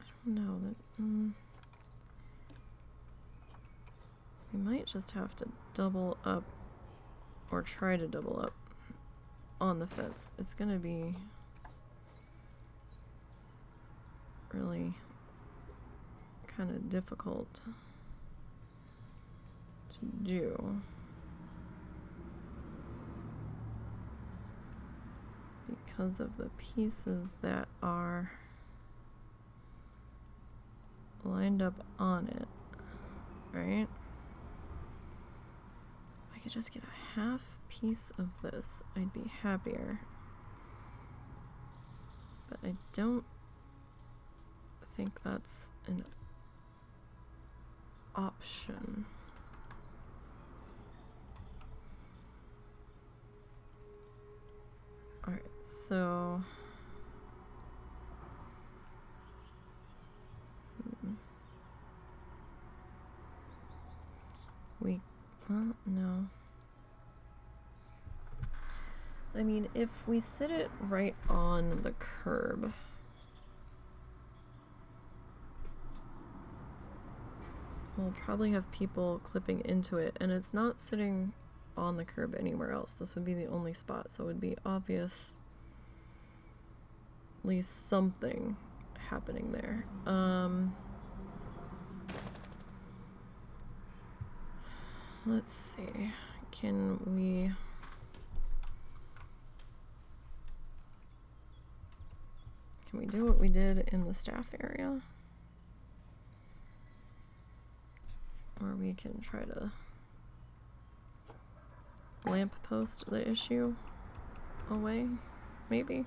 I don't know that. We might just have to double up or try to double up on the fence. It's gonna be really kind of difficult to do because of the pieces that are lined up on it, right? If I could just get a half piece of this, I'd be happier. But I don't think that's an option. Alright, so well, no. I mean, if we sit it right on the curb, we'll probably have people clipping into it, and it's not sitting on the curb anywhere else. This would be the only spot, so it would be obviously something happening there. Let's see. Can we do what we did in the staff area? Or we can try to lamppost the issue away, maybe?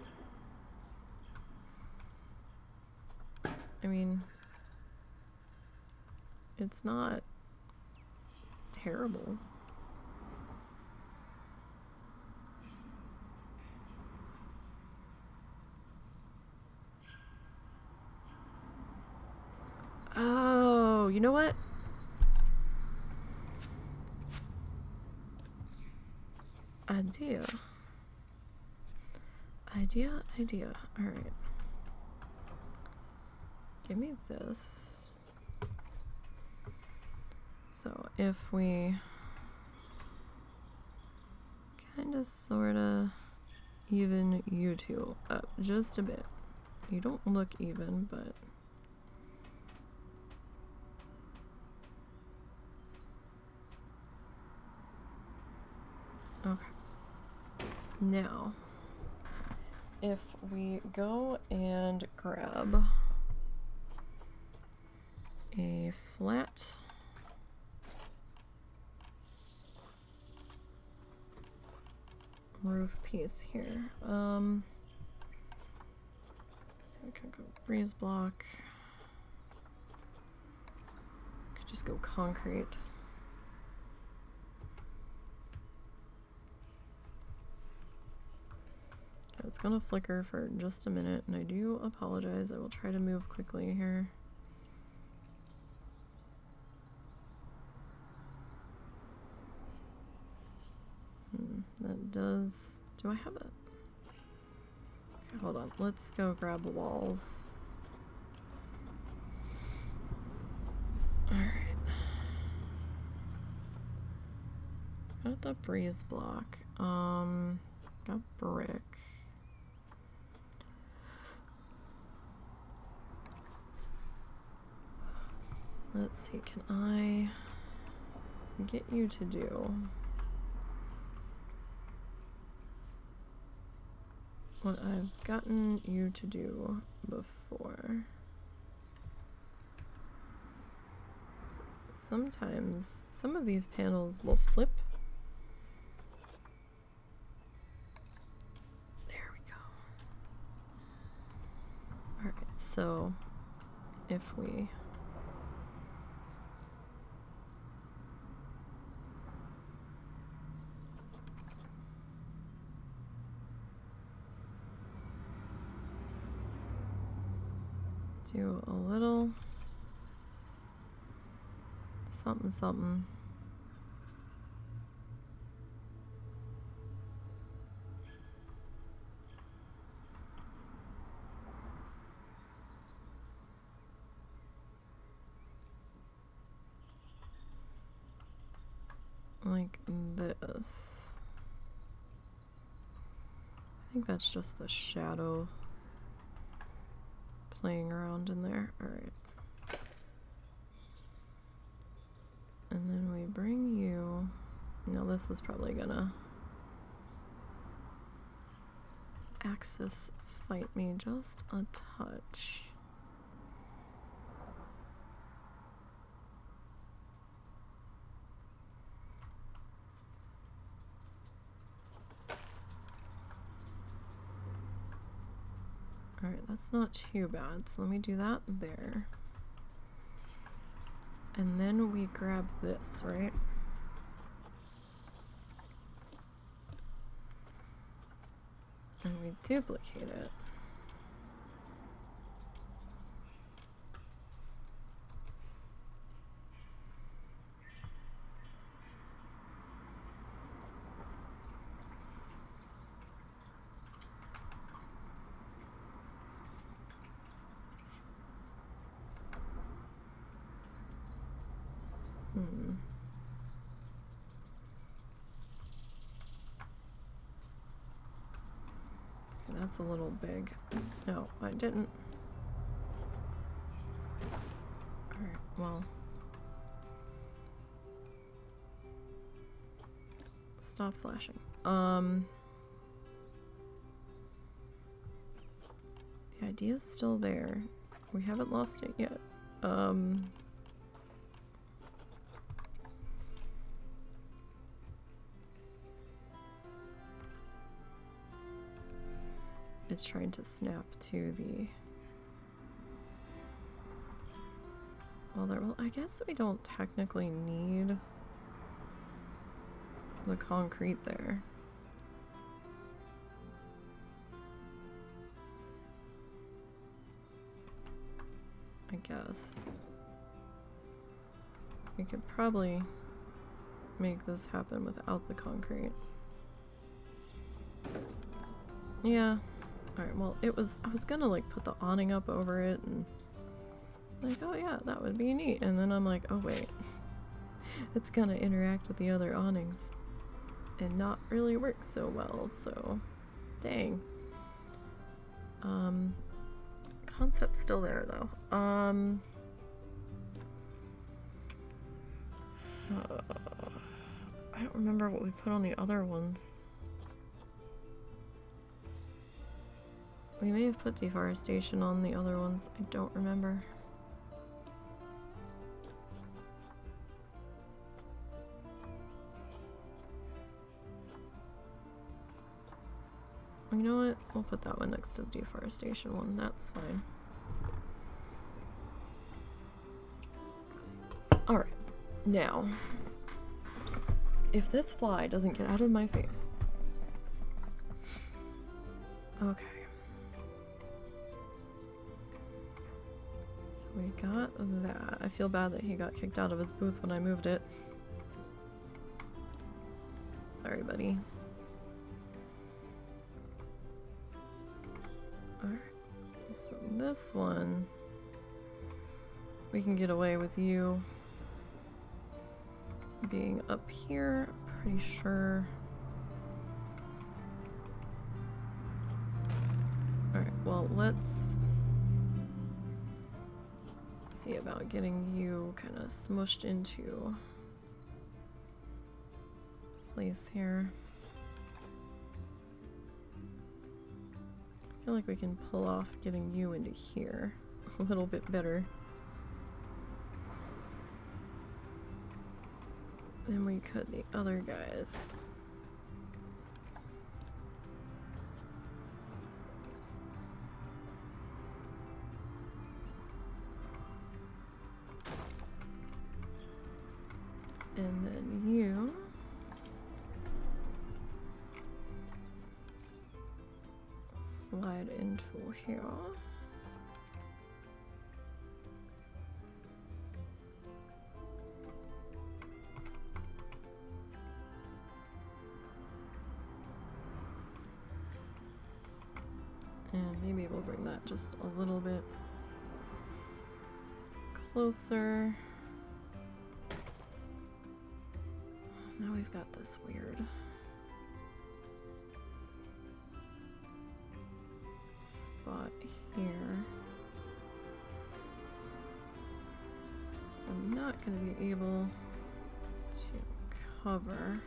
I mean, it's not terrible. Oh, you know what? Idea. All right. Give me this. So if we kind of sort of even you two up just a bit. You don't look even, but... Okay. Now, if we go and grab a flat roof piece here, so we could go breeze block, could just go concrete. It's gonna flicker for just a minute, and I do apologize. I will try to move quickly here. That does... Do I have it? Okay, hold on. Let's go grab walls. Alright. Got the breeze block. Got brick. Let's see, can I get you to do what I've gotten you to do before? Sometimes some of these panels will flip. There we go. Alright, so if we do a little something something. Like this. I think that's just the shadow playing around in there. Alright. And then we bring you... Now this is probably gonna axis fight me just a touch. Alright, that's not too bad. So let me do that there. And then we grab this, right? And we duplicate it. That's a little big. No, I didn't. Alright, well. Stop flashing. The idea is still there. We haven't lost it yet. It's trying to snap to the... Well, I guess we don't technically need the concrete there. I guess. We could probably make this happen without the concrete. Yeah. Alright, well, I was gonna like put the awning up over it and like, oh yeah, that would be neat. And then I'm like, oh wait, it's gonna interact with the other awnings and not really work so well, so Dang. Concept's still there though. I don't remember what we put on the other ones. We may have put deforestation on the other ones. I don't remember. You know what? We'll put that one next to the deforestation one. That's fine. Alright. Now, if this fly doesn't get out of my face. Okay. So we got that. I feel bad that he got kicked out of his booth when I moved it. Sorry, buddy. Alright. So this one, we can get away with you being up here, pretty sure. Alright, well, let's see about getting you kind of smushed into place here. I feel like we can pull off getting you into here a little bit better. Then we cut the other guys. And then you slide into here. And maybe we'll bring that just a little bit closer. Now we've got this weird spot here. I'm not going to be able to cover.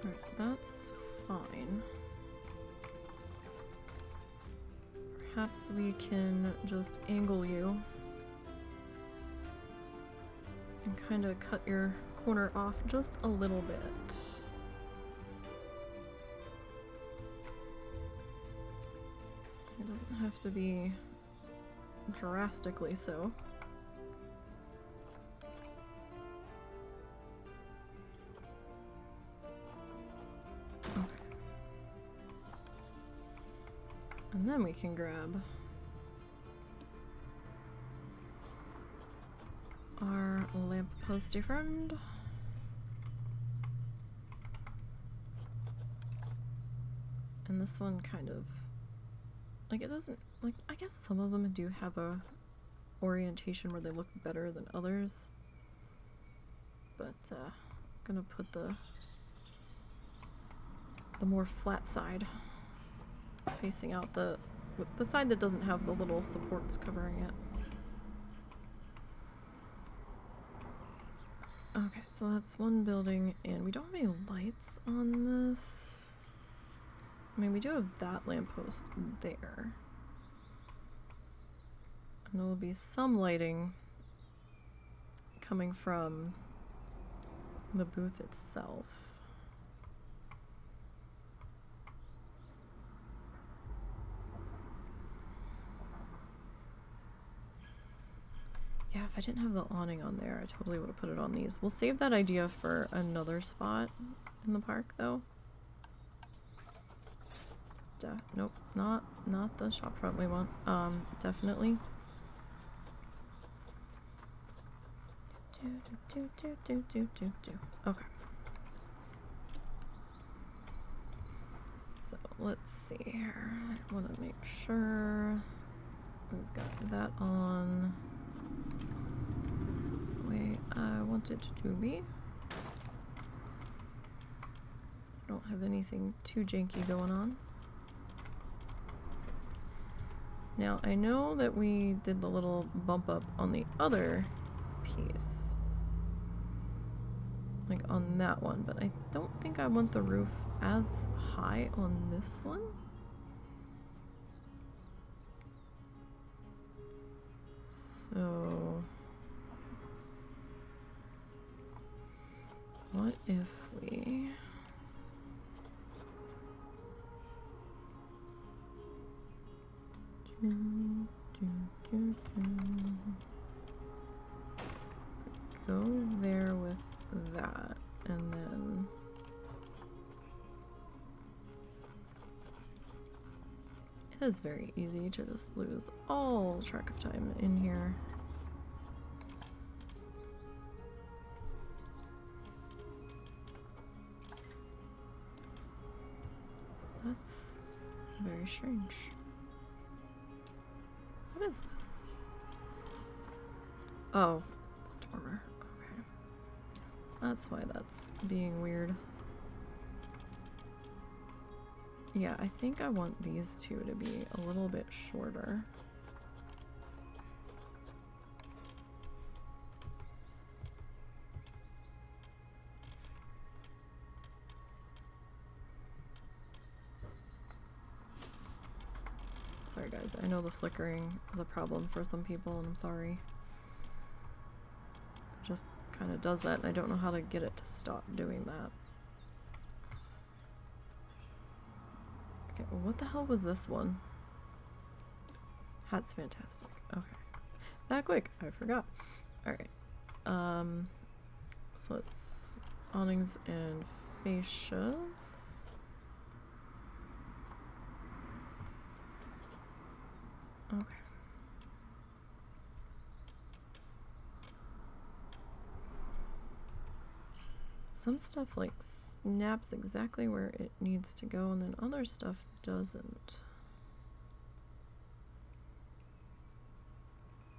Alright, that's fine. Perhaps we can just angle you and kind of cut your corner off just a little bit. It doesn't have to be drastically so. Okay. And then we can grab our lampposty friend. And this one kind of, like, it doesn't, like, I guess some of them do have a orientation where they look better than others. But, I'm gonna put the more flat side facing out the side that doesn't have the little supports covering it. Okay, so that's one building, and we don't have any lights on this. I mean, we do have that lamppost there. And there will be some lighting coming from the booth itself. Yeah, if I didn't have the awning on there, I totally would have put it on these. We'll save that idea for another spot in the park, though. Nope, not the shop front we want. Definitely. Okay. So let's see here. I want to make sure we've got that on the way I want it to be. I don't have anything too janky going on. Now, I know that we did the little bump up on the other piece. Like on that one, but I don't think I want the roof as high on this one. So, what if we... go there with that, and then it is very easy to just lose all track of time in here. That's very strange. What is this? Oh, the dormer. Okay. That's why that's being weird. Yeah, I think I want these two to be a little bit shorter. Sorry guys, I know the flickering is a problem for some people and I'm sorry. It just kind of does that and I don't know how to get it to stop doing that. Okay, what the hell was this one? That's fantastic. Okay. That quick, I forgot. Alright. So it's awnings and fascias. Okay. Some stuff like snaps exactly where it needs to go and then other stuff doesn't.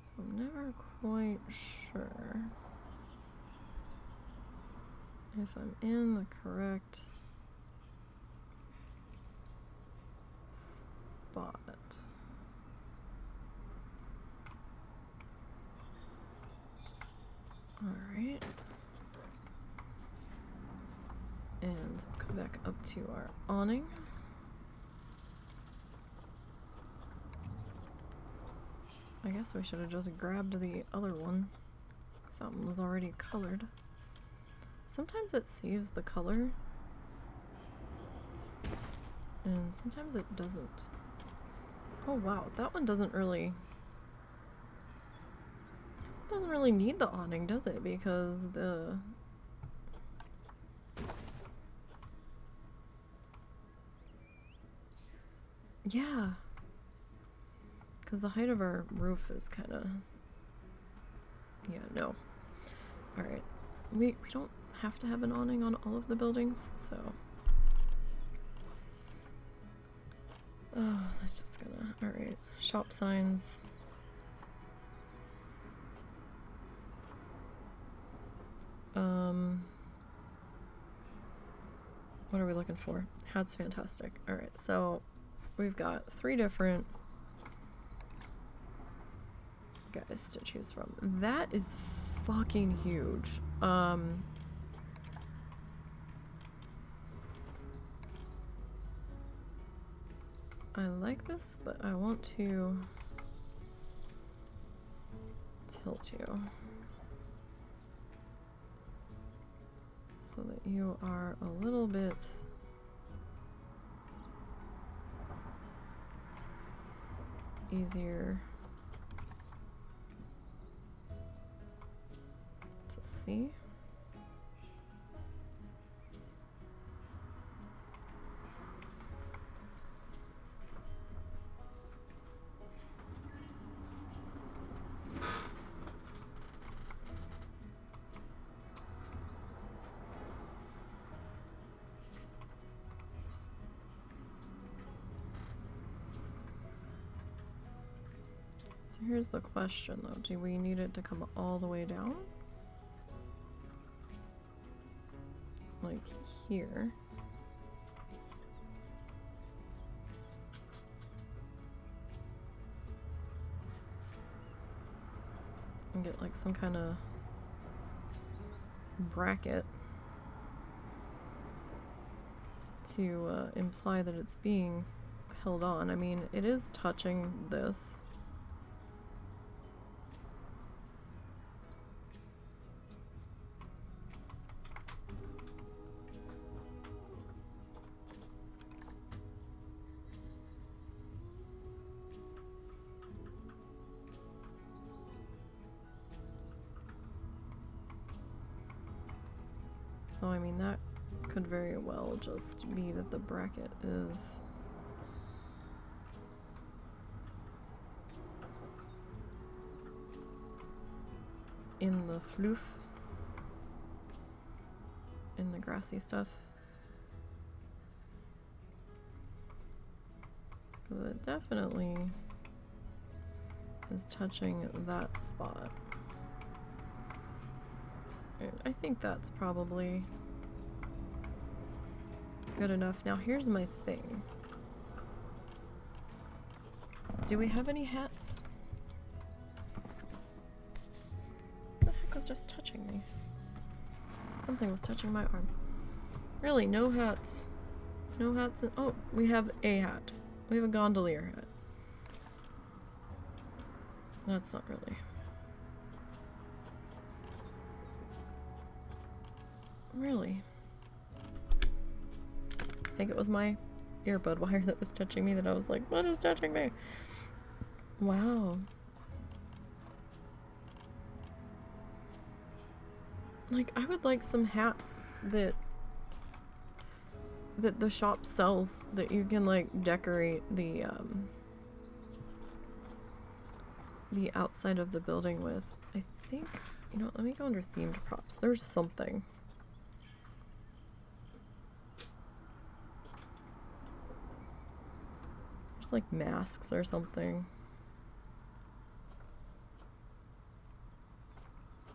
So I'm never quite sure if I'm in the correct spot. Alright. And come back up to our awning. I guess we should have just grabbed the other one. Something was already colored. Sometimes it saves the color. And sometimes it doesn't. Oh wow, that one doesn't really need the awning, does it? Because the yeah, because the height of our roof is kind of no. All right, we don't have to have an awning on all of the buildings, so that's just gonna all right. Shop signs. What are we looking for? That's fantastic. All right, so we've got 3 different guys to choose from. That is fucking huge. I like this, but I want to tilt you so that you are a little bit easier to see. So here's the question though, do we need it to come all the way down? Like here? and get like some kind of bracket to imply that it's being held on. I mean, it is touching this. So, I mean, that could very well just be that the bracket is in the floof, in the grassy stuff. Because it definitely is touching that spot. I think that's probably good enough. Now here's my thing. Do we have any hats? What the heck was just touching me? Something was touching my arm. Really, no hats. No hats. Oh, we have a hat. We have a gondolier hat. That's not really. Really? I think it was my earbud wire that was touching me that I was like, what is touching me? Wow. Like, I would like some hats that the shop sells that you can like decorate the outside of the building with. I think, you know, let me go under themed props. There's something. There's like masks or something.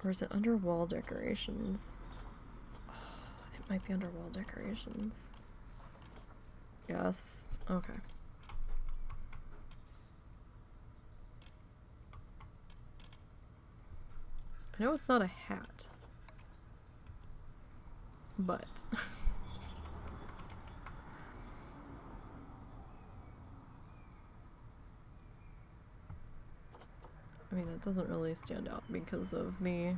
Or is it under wall decorations? Oh, it might be under wall decorations. Yes. Okay. I know it's not a hat. But I mean, it doesn't really stand out because of the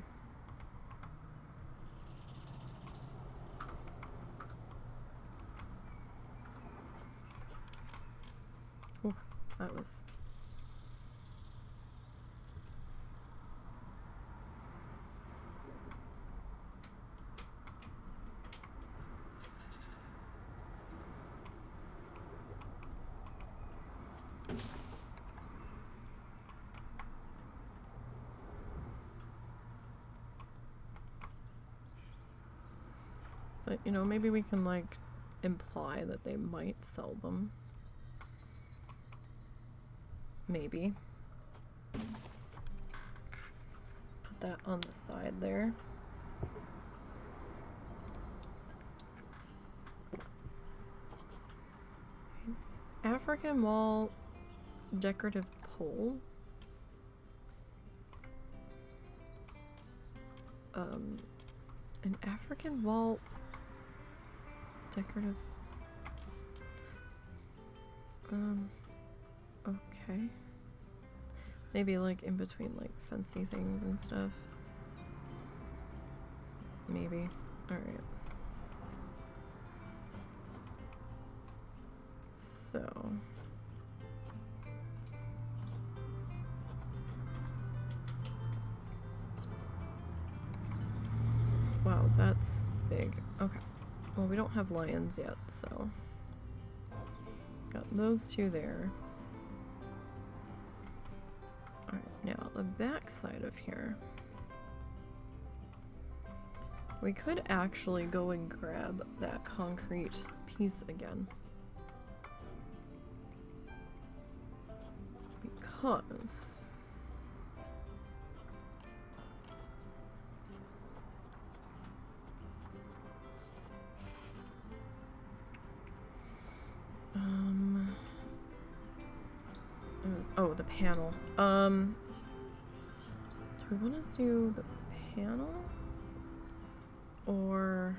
oh, that was but, you know, maybe we can, like, imply that they might sell them. Maybe. Put that on the side there. African wall decorative pole. An African wall decorative. Okay. Maybe like in between like fancy things and stuff. Maybe. Alright. So. Wow, that's big. Okay. Well, we don't have lions yet, so. Got those two there. Alright, now the back side of here. We could actually go and grab that concrete piece again. Because oh, the panel. Do we want to do the panel? Or...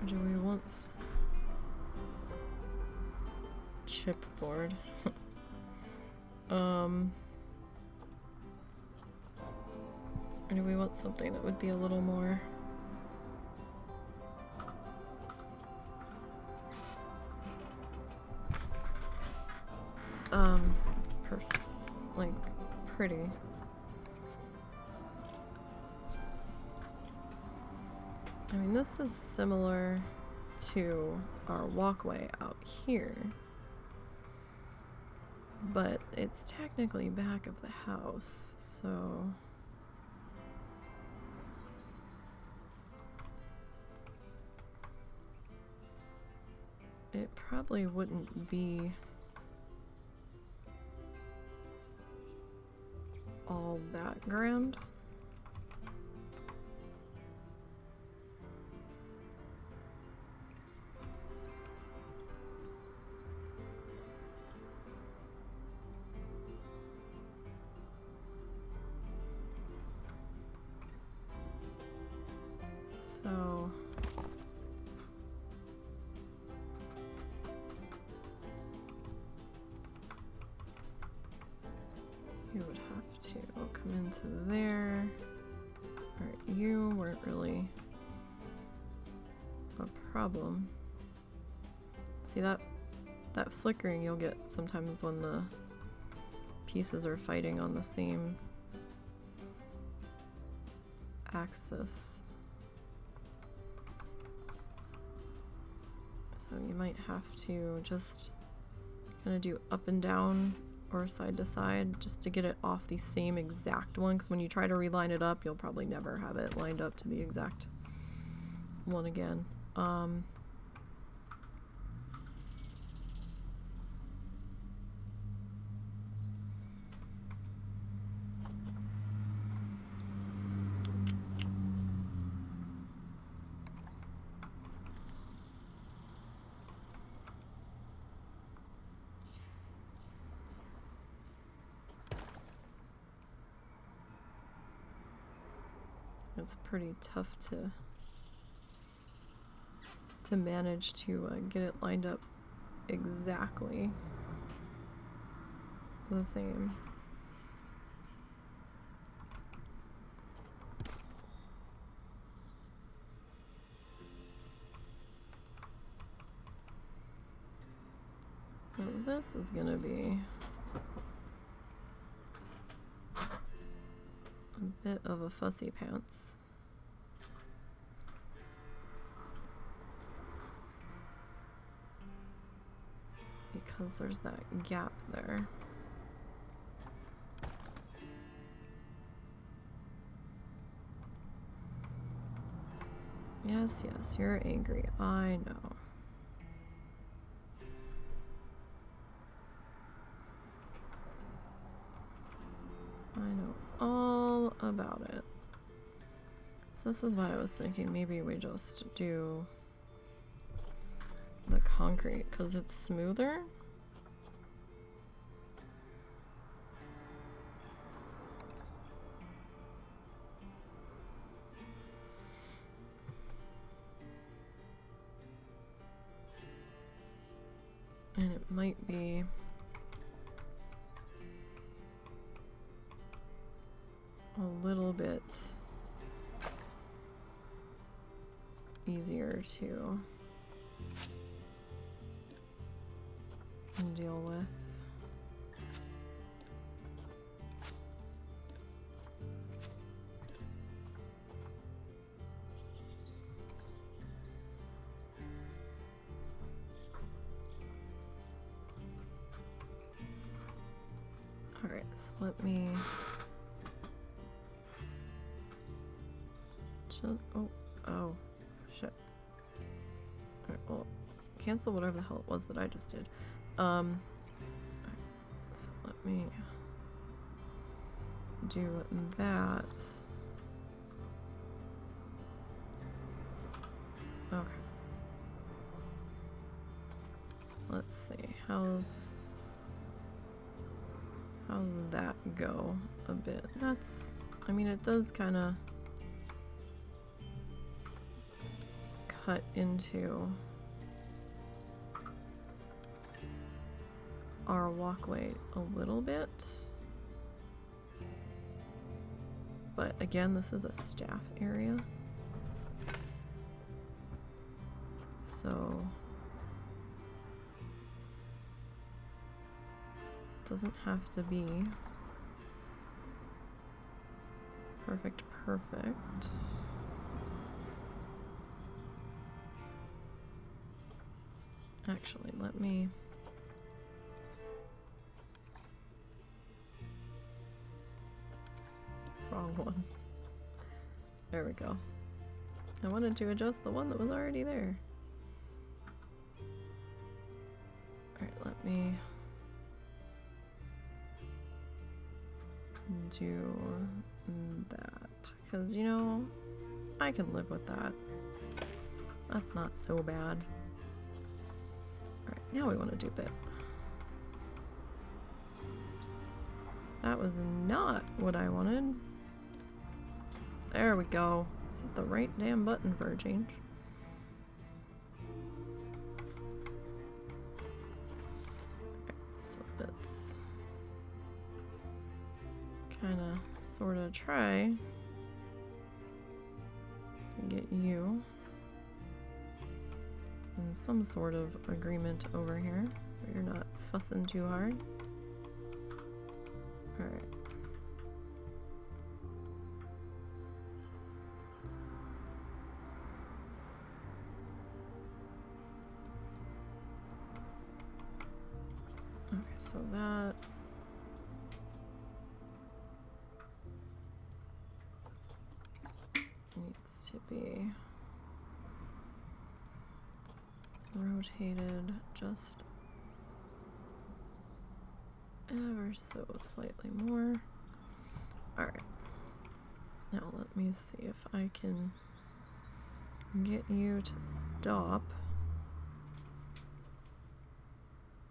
Do we want chipboard? Or do we want something that would be a little more like pretty? I mean, this is similar to our walkway out here, but it's technically back of the house, so it probably wouldn't be all that grand. So you would have to come into there. Alright, you weren't really a problem. See that flickering you'll get sometimes when the pieces are fighting on the same axis. So you might have to just kind of do up and down or side to side just to get it off the same exact one, because when you try to reline it up, you'll probably never have it lined up to the exact one again. It's pretty tough to manage to get it lined up exactly the same. Now this is gonna be a bit of a fussy pants. Because there's that gap there. Yes, yes, you're angry. I know. I know all about it. So this is why I was thinking maybe we just do the concrete because it's smoother. And it might be a little bit easier to deal with. All right, so let me just, oh, shit. All right, well, cancel whatever the hell it was that I just did. All right, so let me do that. Okay. Let's see. How's that go a bit? That's, I mean, it does kind of cut into our walkway a little bit. But again, this is a staff area. So it doesn't have to be perfect. Actually, let me wrong one. There we go. I wanted to adjust the one that was already there. Alright, let me do that. Because, you know, I can live with that. That's not so bad. Alright, now we want to do bit. That was not what I wanted. There we go. Hit the right damn button for a change. So let's kind of sort of try to get you in some sort of agreement over here where you're not fussing too hard. Alright. Okay, so that needs to be rotated just ever so slightly more. Alright. Now let me see if I can get you to stop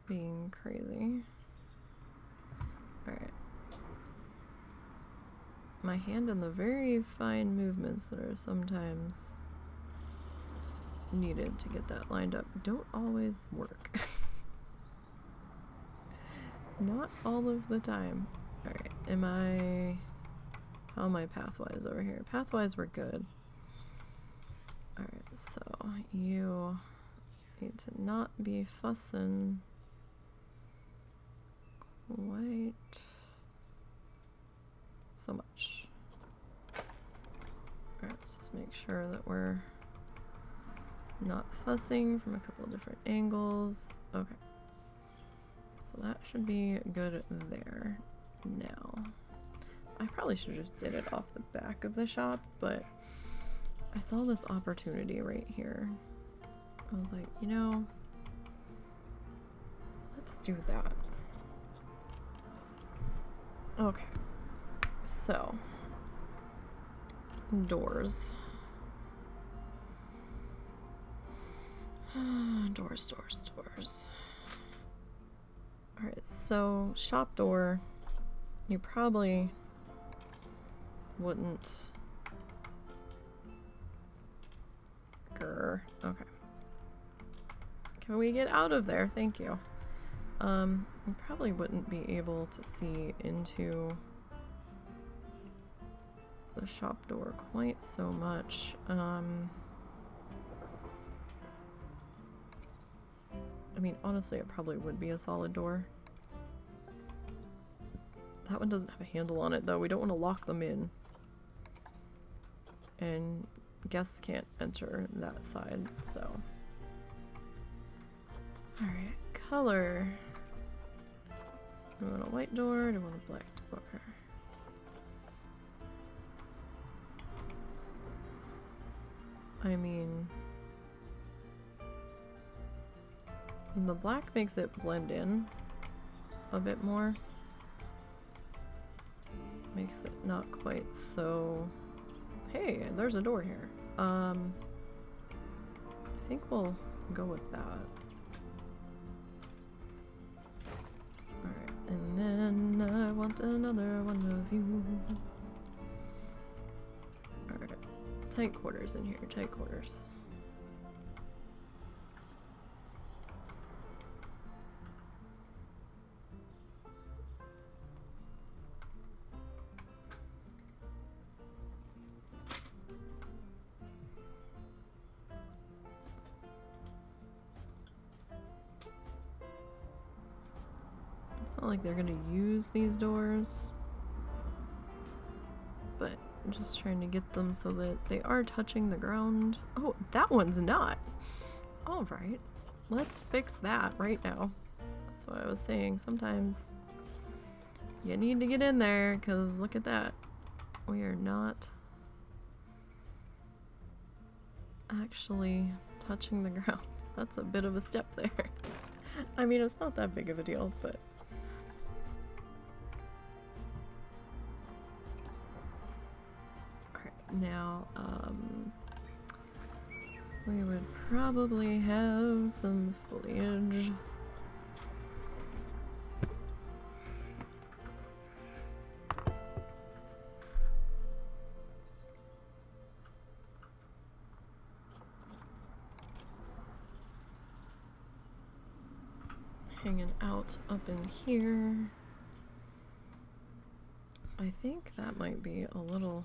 being crazy. Alright. My hand and the very fine movements that are sometimes needed to get that lined up don't always work. Not all of the time. Alright, how am I pathwise over here? Pathwise, we're good. Alright, so you need to not be fussing quite so much. Alright, let's just make sure that we're not fussing from a couple of different angles. Okay. So that should be good there. Now, I probably should have just did it off the back of the shop, but I saw this opportunity right here. I was like, you know, let's do that. Okay. So, doors. Doors. Alright, so shop door, you probably wouldn't. Okay. Can we get out of there? Thank you. You probably wouldn't be able to see into the shop door quite so much. I mean, honestly, it probably would be a solid door. That one doesn't have a handle on it, though. We don't want to lock them in. And guests can't enter that side, so. Alright, color. Do we want a white door? Do we want a black door? I mean, the black makes it blend in a bit more. Makes it not quite so... Hey, there's a door here. think we'll go with that. Alright, and then I want another one of you. Alright, tight quarters in here, tight quarters. It's not like they're gonna use these doors, but I'm just trying to get them so that they are touching the ground. Oh, that one's not. All right, let's fix that right now. That's what I was saying. Sometimes you need to get in there, because look at that. We are not actually touching the ground. That's a bit of a step there. I mean, it's not that big of a deal, but... Alright, now, we would probably have some foliage. Hanging out up in here. I think that might be a little...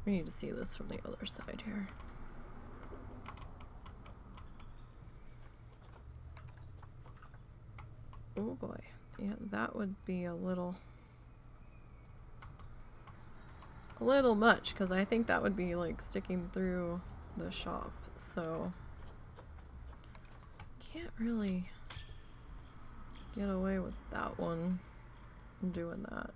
We need to see this from the other side here. Oh boy. Yeah, that would be a little much, because I think that would be like sticking through the shop, so can't really get away with that one doing that.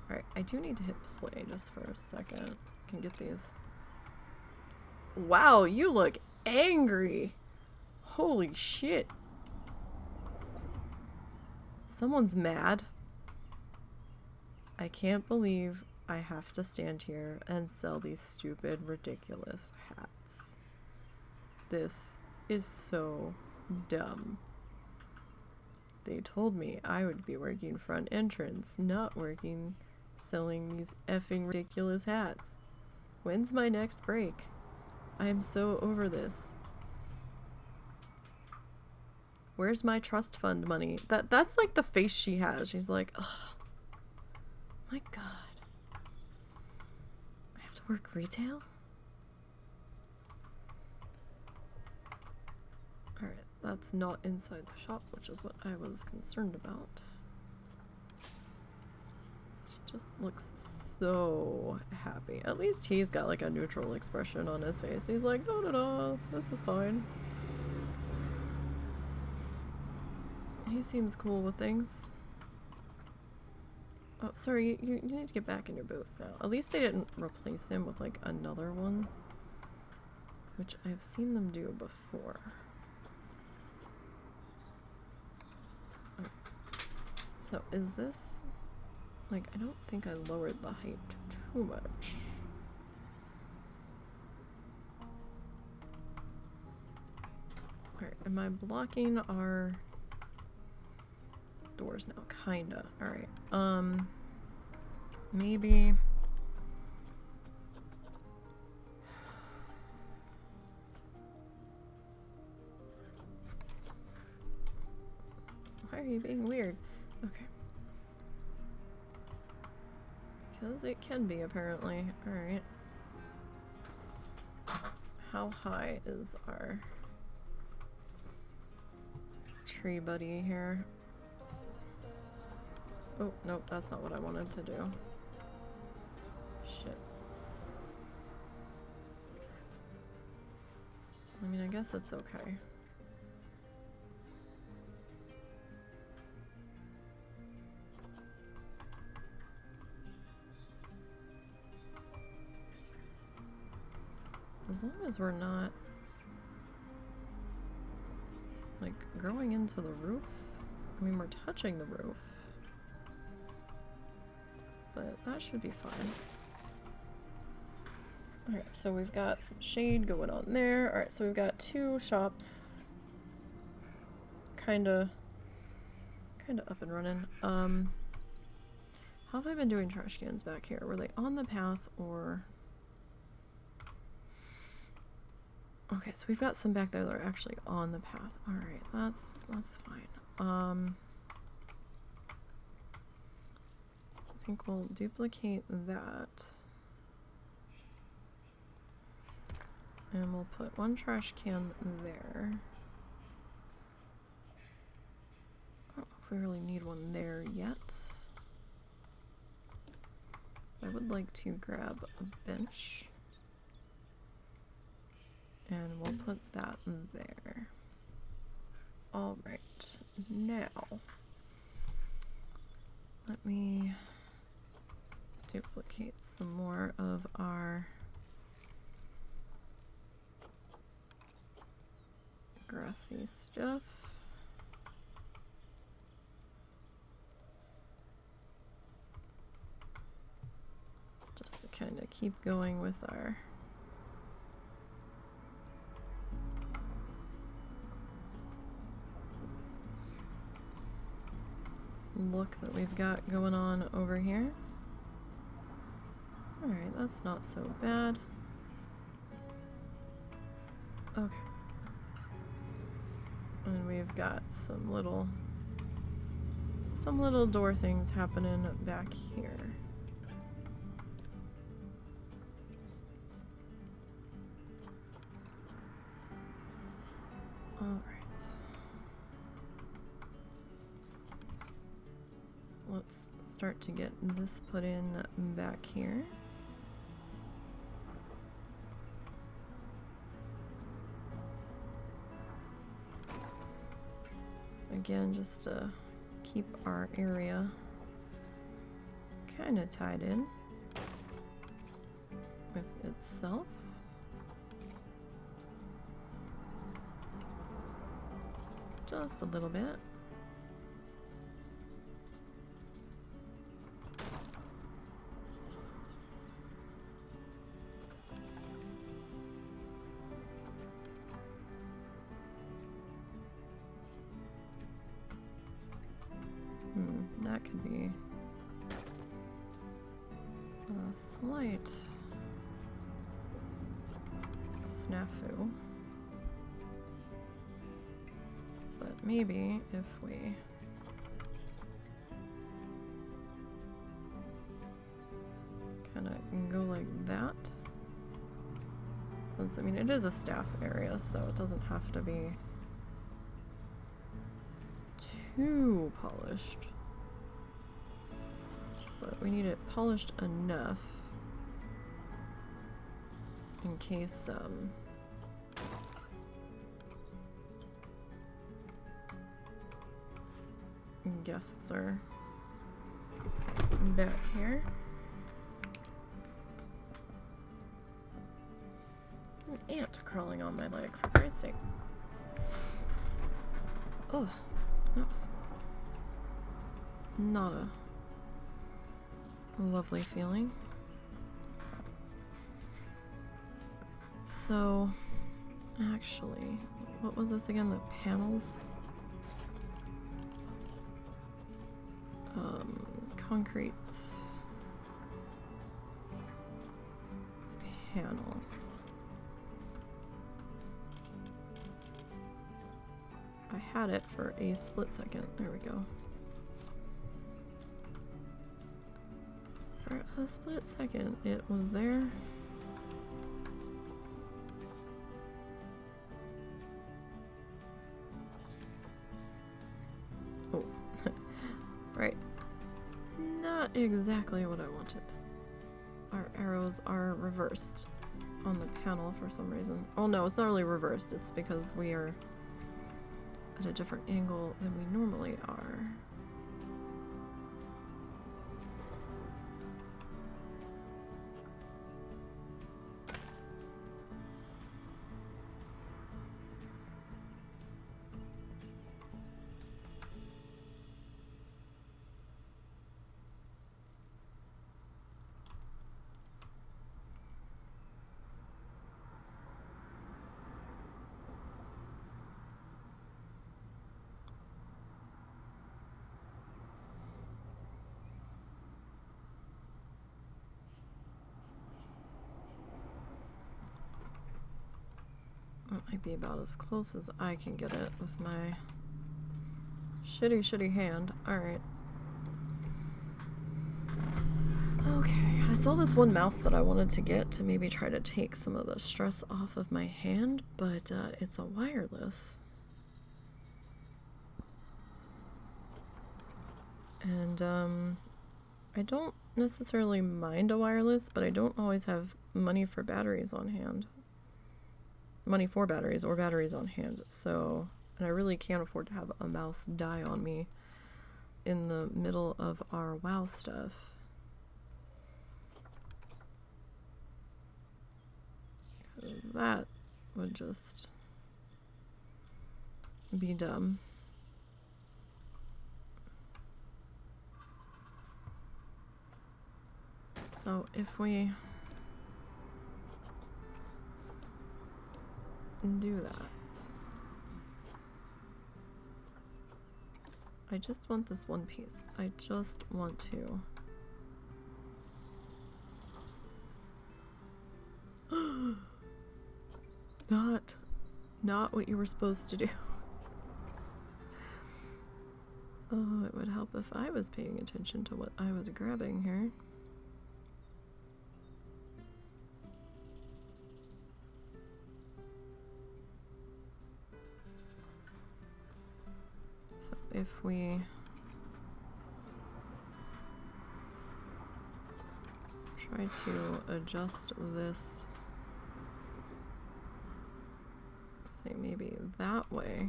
Alright, I do need to hit play just for a second. Can get these. Wow, you look angry. Holy shit. Someone's mad. I can't believe I have to stand here and sell these stupid, ridiculous hats. This is so dumb. They told me I would be working front entrance, not working selling these effing ridiculous hats. When's my next break? I am so over this. Where's my trust fund money? That's like the face she has. She's like, ugh. My God. I have to work retail? Alright, that's not inside the shop, which is what I was concerned about. She just looks so happy. At least he's got like a neutral expression on his face. He's like, no, this is fine. He seems cool with things. Oh, sorry, you need to get back in your booth now. At least they didn't replace him with like another one, which I've seen them do before. Okay. So is this, like, I don't think I lowered the height too much. Alright, am I blocking our doors now? Kinda. Alright. Maybe... Why are you being weird? Okay. Because it can be, apparently. Alright. How high is our tree buddy here? Oh, nope, that's not what I wanted to do. Shit. I mean, I guess it's okay. As long as we're not... like growing into the roof. I mean, we're touching the roof, but that should be fine. Alright, so we've got some shade going on there. Alright, so we've got 2 shops kinda up and running. How have I been doing trash cans back here? Were they on the path or... Okay, so we've got some back there that are actually on the path. Alright, that's fine. I think we'll duplicate that. And we'll put 1 trash can there. I don't know if we really need one there yet. I would like to grab a bench. And we'll put that there. Alright, now let me duplicate some more of our grassy stuff. Just to kind of keep going with our look that we've got going on over here. Alright, that's not so bad. Okay. And we've got some little door things happening back here. Alright. Let's start to get this put in back here. Again, just to keep our area kind of tied in with itself. Just a little bit. That could be a slight snafu. But maybe if we kind of go like that, since I mean it is a staff area, so it doesn't have to be too polished. But we need it polished enough in case guests are back here. An ant crawling on my leg, for Christ's sake. Oh, that was not a lovely feeling. So, actually, what was this again? The panels? Concrete panel. I had it for a split second. There we go. For a split second, it was there. Oh, right. Not exactly what I wanted. Our arrows are reversed on the panel for some reason. Oh no, it's not really reversed. It's because we are at a different angle than we normally are. That might be about as close as I can get it with my shitty hand. Alright. Okay, I saw this one mouse that I wanted to get to maybe try to take some of the stress off of my hand, but it's a wireless. And I don't necessarily mind a wireless, but I don't always have money for batteries on hand. Money for batteries or batteries on hand. So, and I really can't afford to have a mouse die on me in the middle of our WoW stuff. That would just be dumb. So if we do that, I just want this one piece. I just want to not what you were supposed to do. Oh, it would help if I was paying attention to what I was grabbing here. So if we try to adjust this, say maybe that way.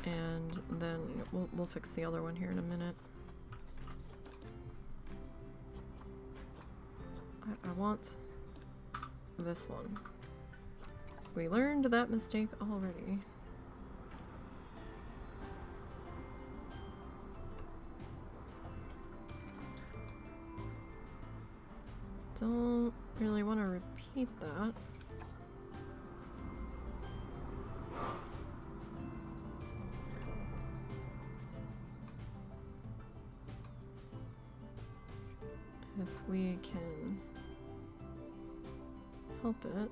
And then we'll fix the other one here in a minute. I want this one. We learned that mistake already. Don't really want to repeat that. If we can help it.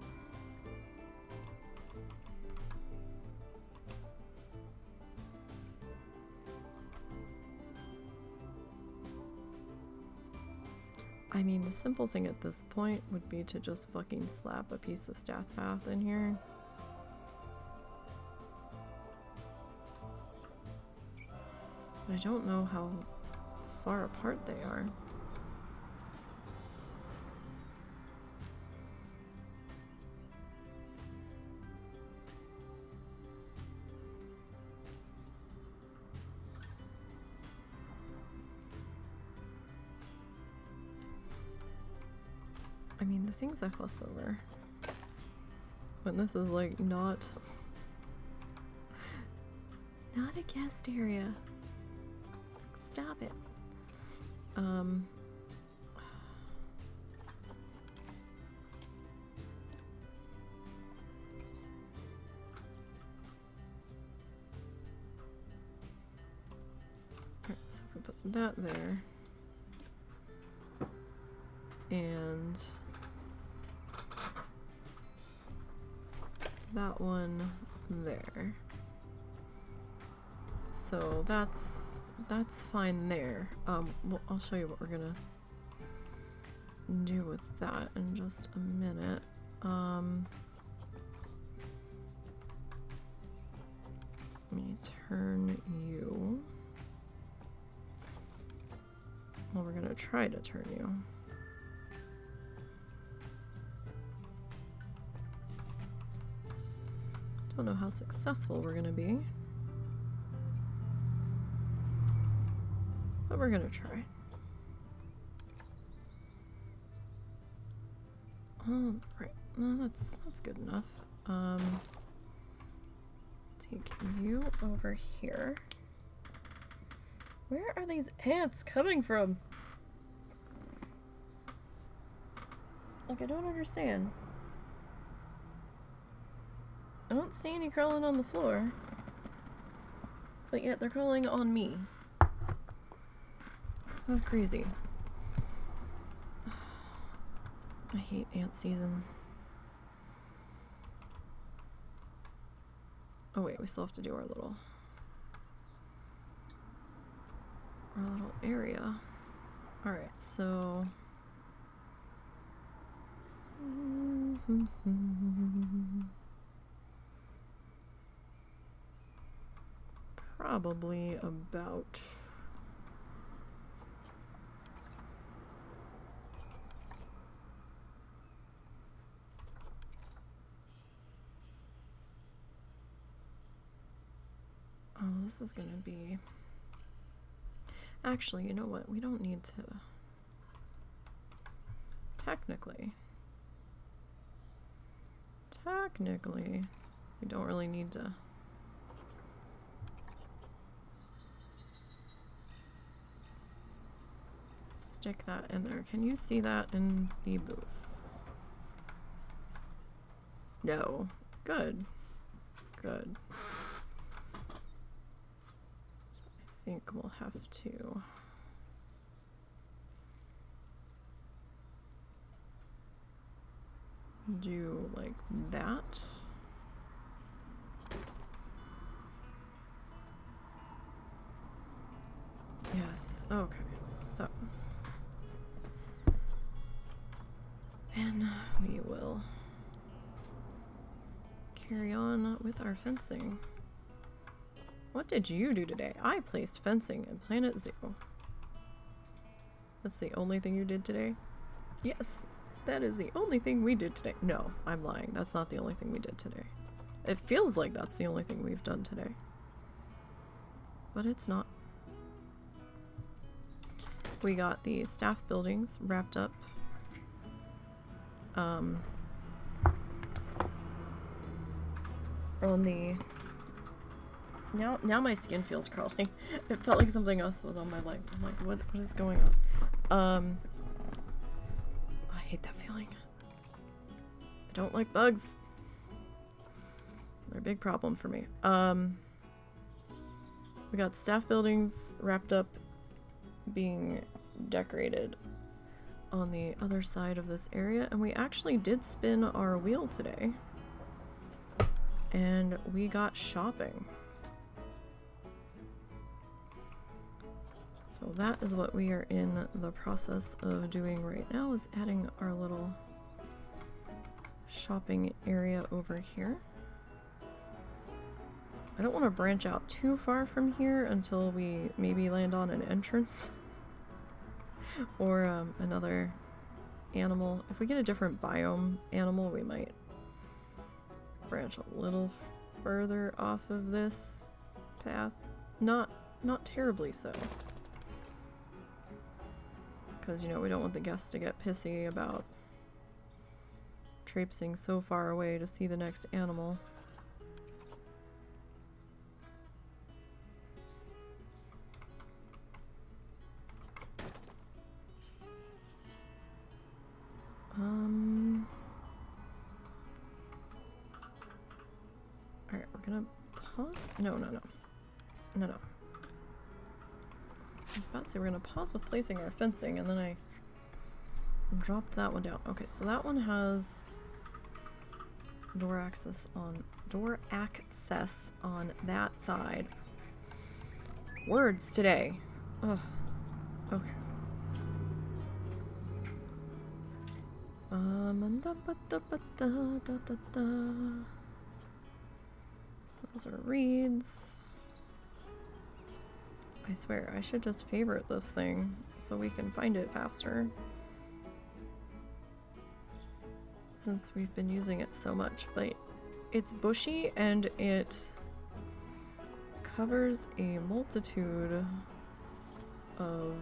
I mean, the simple thing at this point would be to just fucking slap a piece of staff path in here. But I don't know how far apart they are. I mean, the things I fuss over when this is like not, it's not a guest area. Stop it. Alright, so if we put that there and that one there. So that's fine there. Well, I'll show you what we're gonna do with that in just a minute. Let me turn you. Well, we're gonna try to turn you. Don't know how successful we're gonna be, but we're gonna try. All right, well, that's good enough. Take you over here. Where are these ants coming from? Like, I don't understand. I don't see any crawling on the floor. But yet they're crawling on me. That's crazy. I hate ant season. Oh wait, we still have to do our little area. Alright, so probably about this is gonna be actually, you know what, we don't need to technically we don't really need to stick that in there. Can you see that in the booth? No. Good. Good. I think we'll have to do like that. Yes, okay, so and we will carry on with our fencing. What did you do today? I placed fencing in Planet Zoo. That's the only thing you did today? Yes, that is the only thing we did today. No, I'm lying. That's not the only thing we did today. It feels like that's the only thing we've done today. But it's not. We got the staff buildings wrapped up. On the now my skin feels crawling. It felt like something else was on my leg. I'm like, what is going on? I hate that feeling. I don't like bugs. They're a big problem for me. We got staff buildings wrapped up, being decorated on the other side of this area, and we actually did spin our wheel today and we got shopping. So that is what we are in the process of doing right now, is adding our little shopping area over here. I don't want to branch out too far from here until we maybe land on an entrance or another animal. If we get a different biome animal, we might branch a little further off of this path. Not terribly so. Because, you know, we don't want the guests to get pissy about traipsing so far away to see the next animal. Alright, we're gonna pause. No. I was about to say we're gonna pause with placing our fencing, and then I dropped that one down. Okay, so that one has door access on that side. Words today. Ugh. Okay. Those are reeds. I swear, I should just favorite this thing so we can find it faster, since we've been using it so much. But it's bushy and it covers a multitude of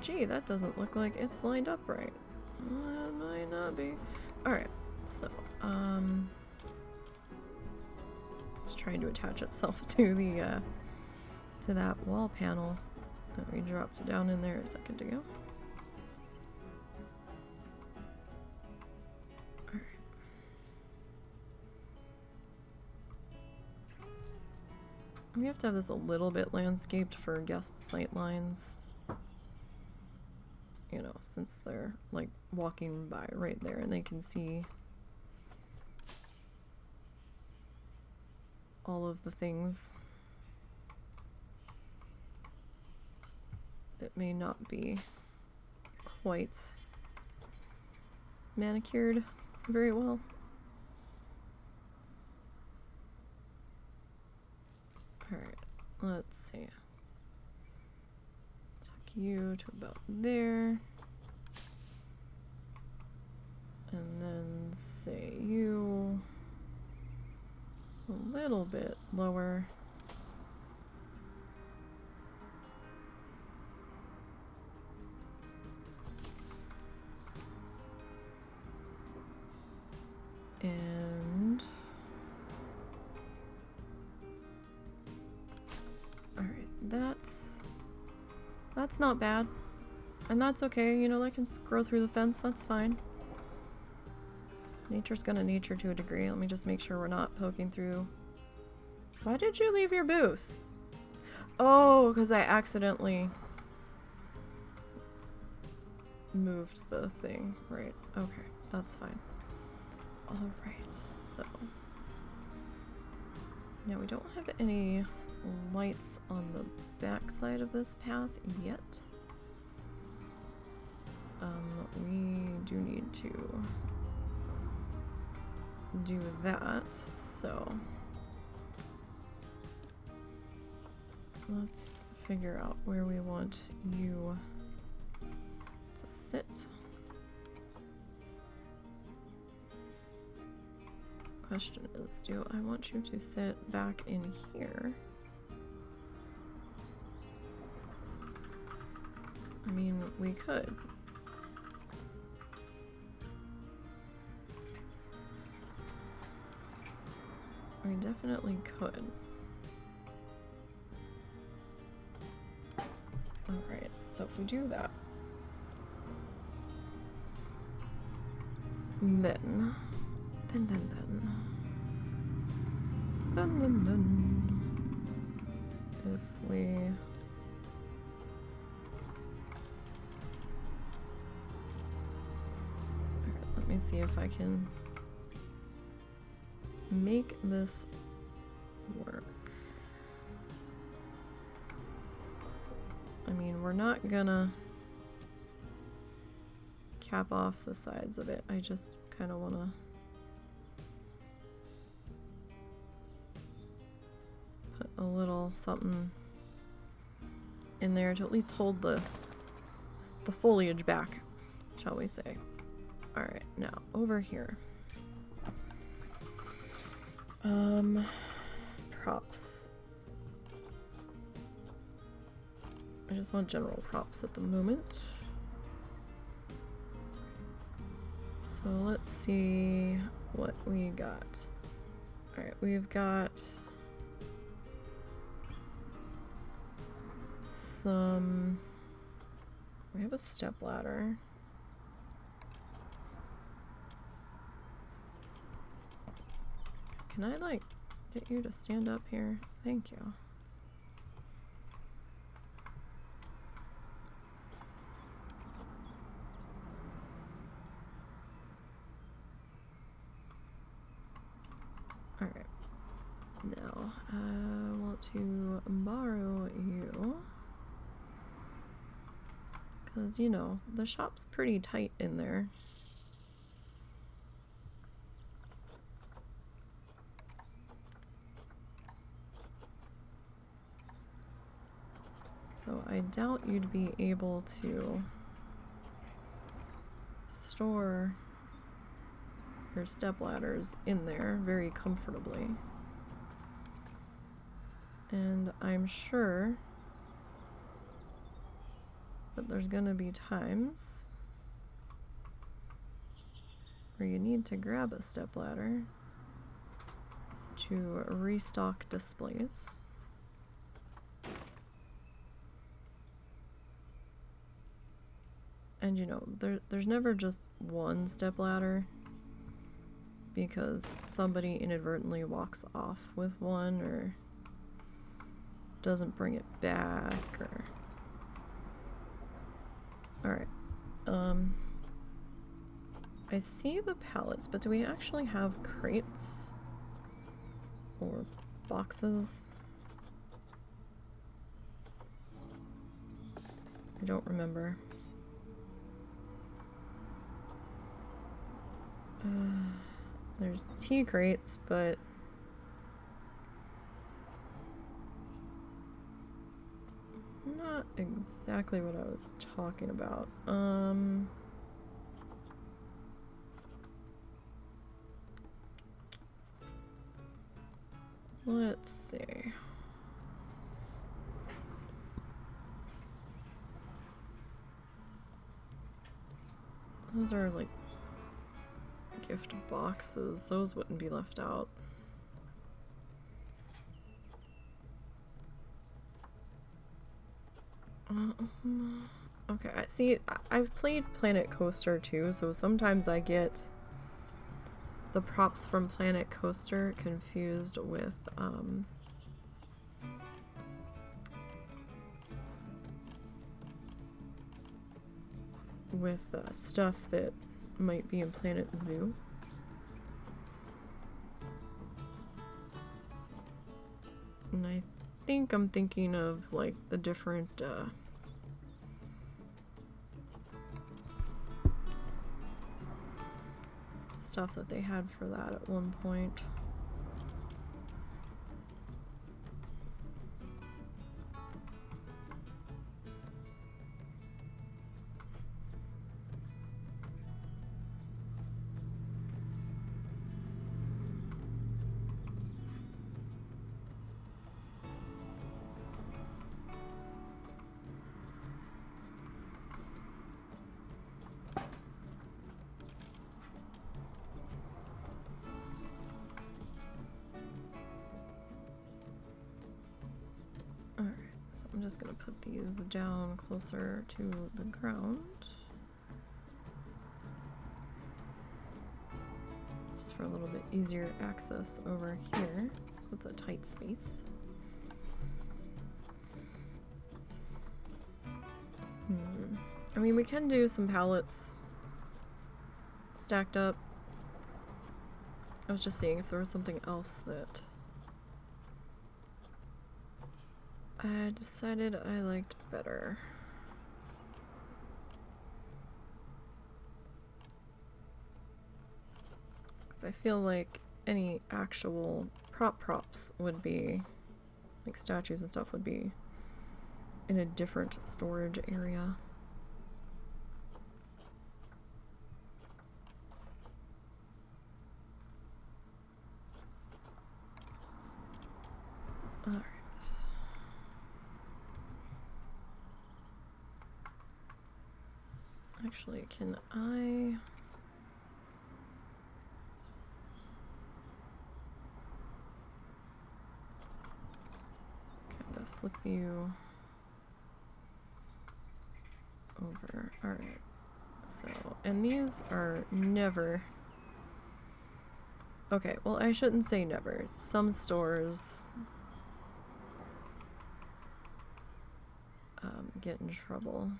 gee, that doesn't look like it's lined up right. That might not be. Alright, so it's trying to attach itself to the to that wall panel that we dropped down in there a second ago. We have to have this a little bit landscaped for guest sight lines. You know, since they're like walking by right there and they can see all of the things. It may not be quite manicured very well. Alright, let's see. Tuck you to about there. And then say you a little bit lower. And all right, that's not bad, and that's okay. You know, that can grow through the fence. That's fine. Nature's gonna nature to a degree. Let me just make sure we're not poking through. Why did you leave your booth? Oh, because I accidentally moved the thing. Right. Okay, that's fine. Alright, so now we don't have any lights on the back side of this path yet. We do need to do that, so let's figure out where we want you to sit. Question is, do I want you to sit back in here? I mean, we could. We definitely could. Alright, so if we do that, then if we let me see if I can make this work. I mean, we're not gonna cap off the sides of it. I just kind of want to put a little something in there to at least hold the foliage back, shall we say. Alright, now over here. Props. I just want general props at the moment. So let's see what we got. Alright, we've got some... We have a stepladder. Can I, like, get you to stand up here? Thank you. Alright. Now, I want to borrow you. Because, you know, the shop's pretty tight in there. So I doubt you'd be able to store your stepladders in there very comfortably. And I'm sure that there's gonna be times where you need to grab a stepladder to restock displays. And you know, there's never just one stepladder, because somebody inadvertently walks off with one, or doesn't bring it back, or... Alright. I see the pallets, but do we actually have crates? Or boxes? I don't remember. There's tea crates, but... not exactly what I was talking about. Let's see. Those are like gift boxes. Those wouldn't be left out. Okay, see, I've played Planet Coaster too, so sometimes I get the props from Planet Coaster confused with stuff that might be in Planet Zoo. And I think I'm thinking of like the different stuff that they had for that at one point. I'm just gonna put these down closer to the ground. Just for a little bit easier access over here. It's a tight space. I mean, we can do some pallets stacked up. I was just seeing if there was something else that I decided I liked better. Because I feel like any actual props would be, like statues and stuff, would be in a different storage area. Alright. Actually, can I... kind of flip you over? Alright. So, and these are never... Okay, well, I shouldn't say never. Some stores get in trouble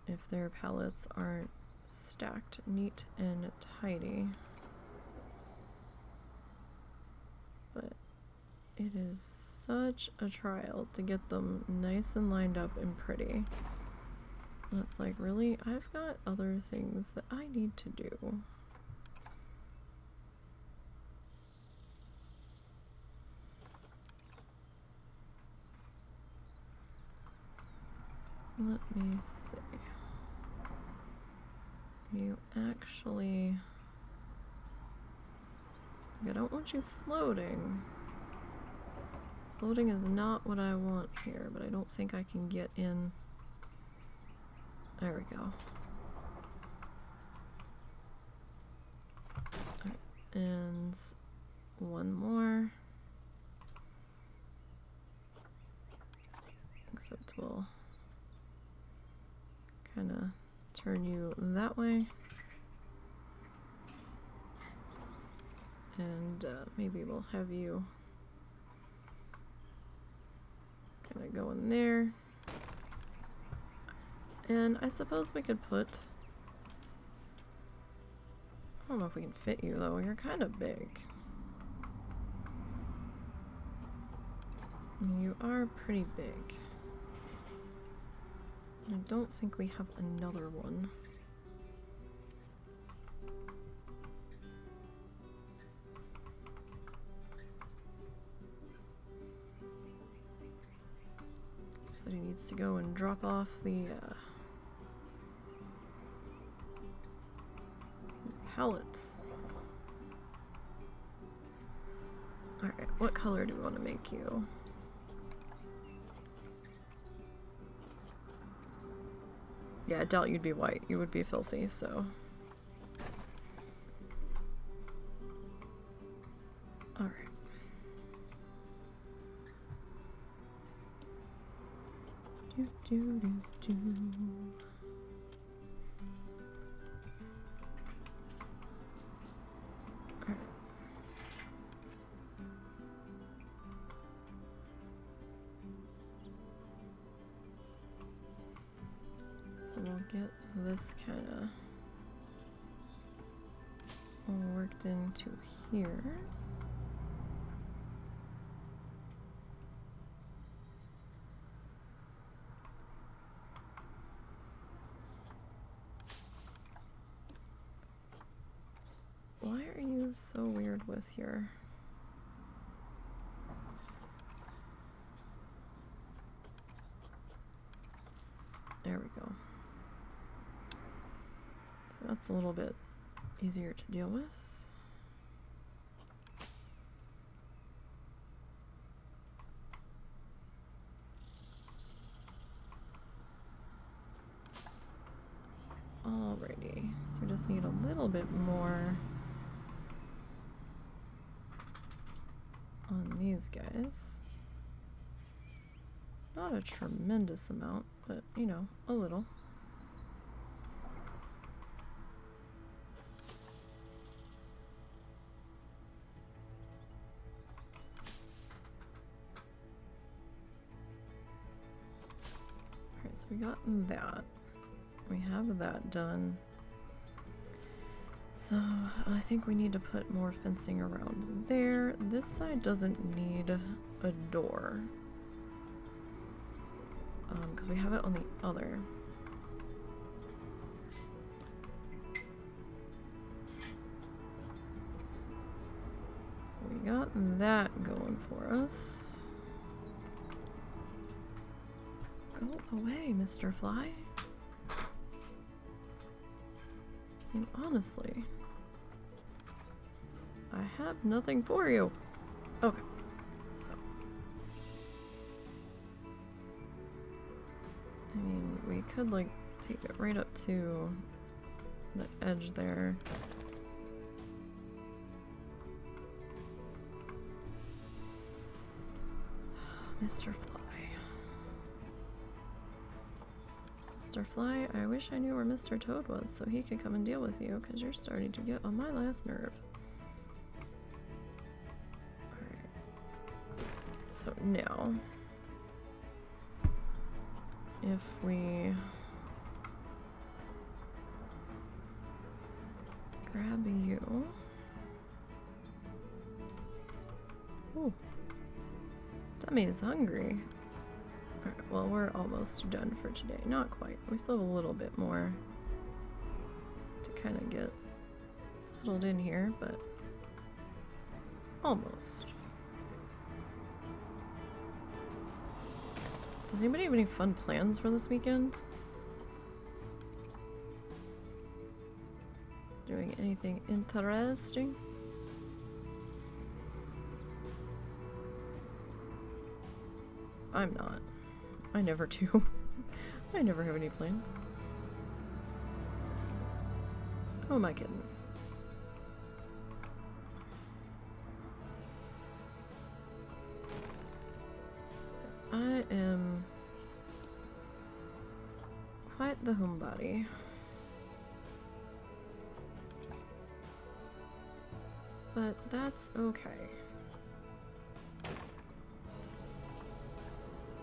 if their pallets aren't stacked neat and tidy. But it is such a trial to get them nice and lined up and pretty. And it's like, really? I've got other things that I need to do. Let me see. You actually... I don't want you floating. Floating is not what I want here, but I don't think I can get in. There we go. Right. And one more. Except we'll kind of turn you that way. And maybe we'll have you going there. And I suppose we could put... I don't know if we can fit you though, you're kind of big. You are pretty big. I don't think we have another one. Somebody needs to go and drop off the pallets. Alright, what color do we want to make you? Yeah, I doubt you'd be white. You would be filthy, so... Alright. Do do do do. Alright. So we'll get this kind of worked into here. Why are you so weird with your... There we go. So that's a little bit easier to deal with. Alrighty, so we just need a little bit more on these guys. Not a tremendous amount, but you know, a little. Alright, so we got that. We have that done. So I think we need to put more fencing around there. This side doesn't need a door. Because we have it on the other. So we got that going for us. Go away, Mr. Fly. I mean, honestly, I have nothing for you. Okay, so. I mean, we could, like, take it right up to the edge there. Mr. Fly. Mr. Fly, I wish I knew where Mr. Toad was so he could come and deal with you, because you're starting to get on my last nerve. Alright. So now, if we grab you. Ooh. Dummy is hungry. Alright, well, we're almost done for today. Not quite. We still have a little bit more to kind of get settled in here, but almost. So does anybody have any fun plans for this weekend? Doing anything interesting? I'm not. I never do. I never have any plans. Who am I kidding? I am quite the homebody. But that's okay.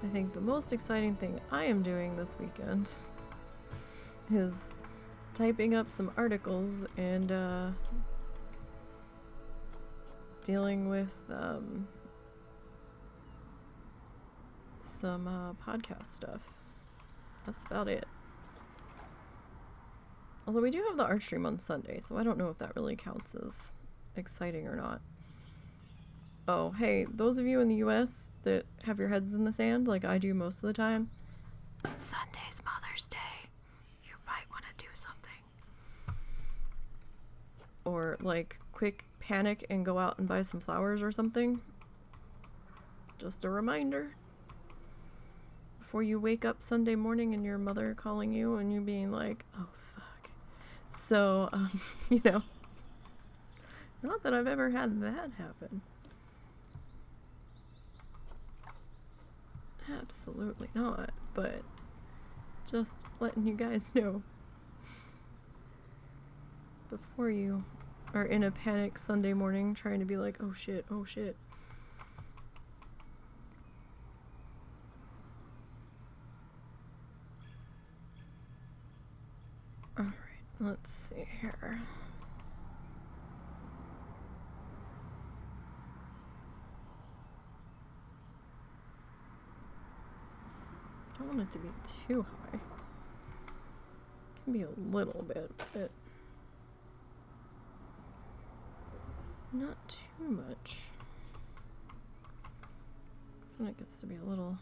I think the most exciting thing I am doing this weekend is typing up some articles and dealing with some podcast stuff. That's about it. Although we do have the art stream on Sunday, so I don't know if that really counts as exciting or not. Oh, hey, those of you in the US that have your heads in the sand, like I do most of the time, Sunday's Mother's Day. You might want to do something. Or, like, quick panic and go out and buy some flowers or something. Just a reminder. Before you wake up Sunday morning and your mother calling you and you being like, oh, fuck. So, you know, not that I've ever had that happen. Absolutely not, but just letting you guys know before you are in a panic Sunday morning trying to be like, oh shit, oh shit. Alright, let's see here. I don't want it to be too high. It can be a little bit, but not too much. Then it gets to be a little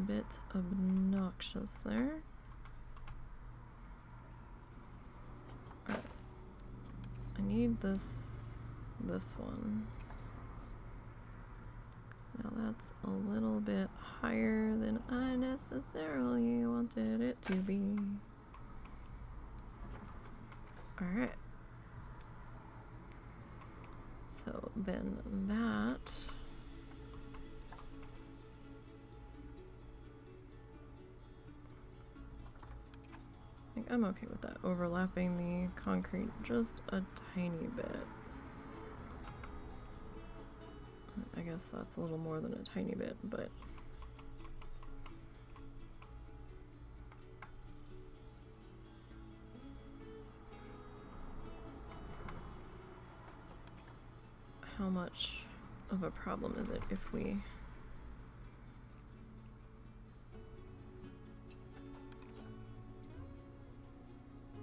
bit obnoxious there. Alright. I need this one. Now that's a little bit higher than I necessarily wanted it to be. Alright. So then that... I think I'm okay with that. Overlapping the concrete just a tiny bit. I guess that's a little more than a tiny bit, but how much of a problem is it if we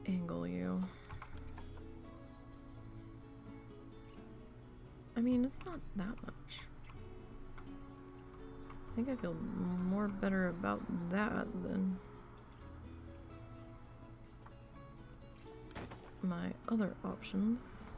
angle you? I mean, it's not that much. I think I feel more better about that than my other options.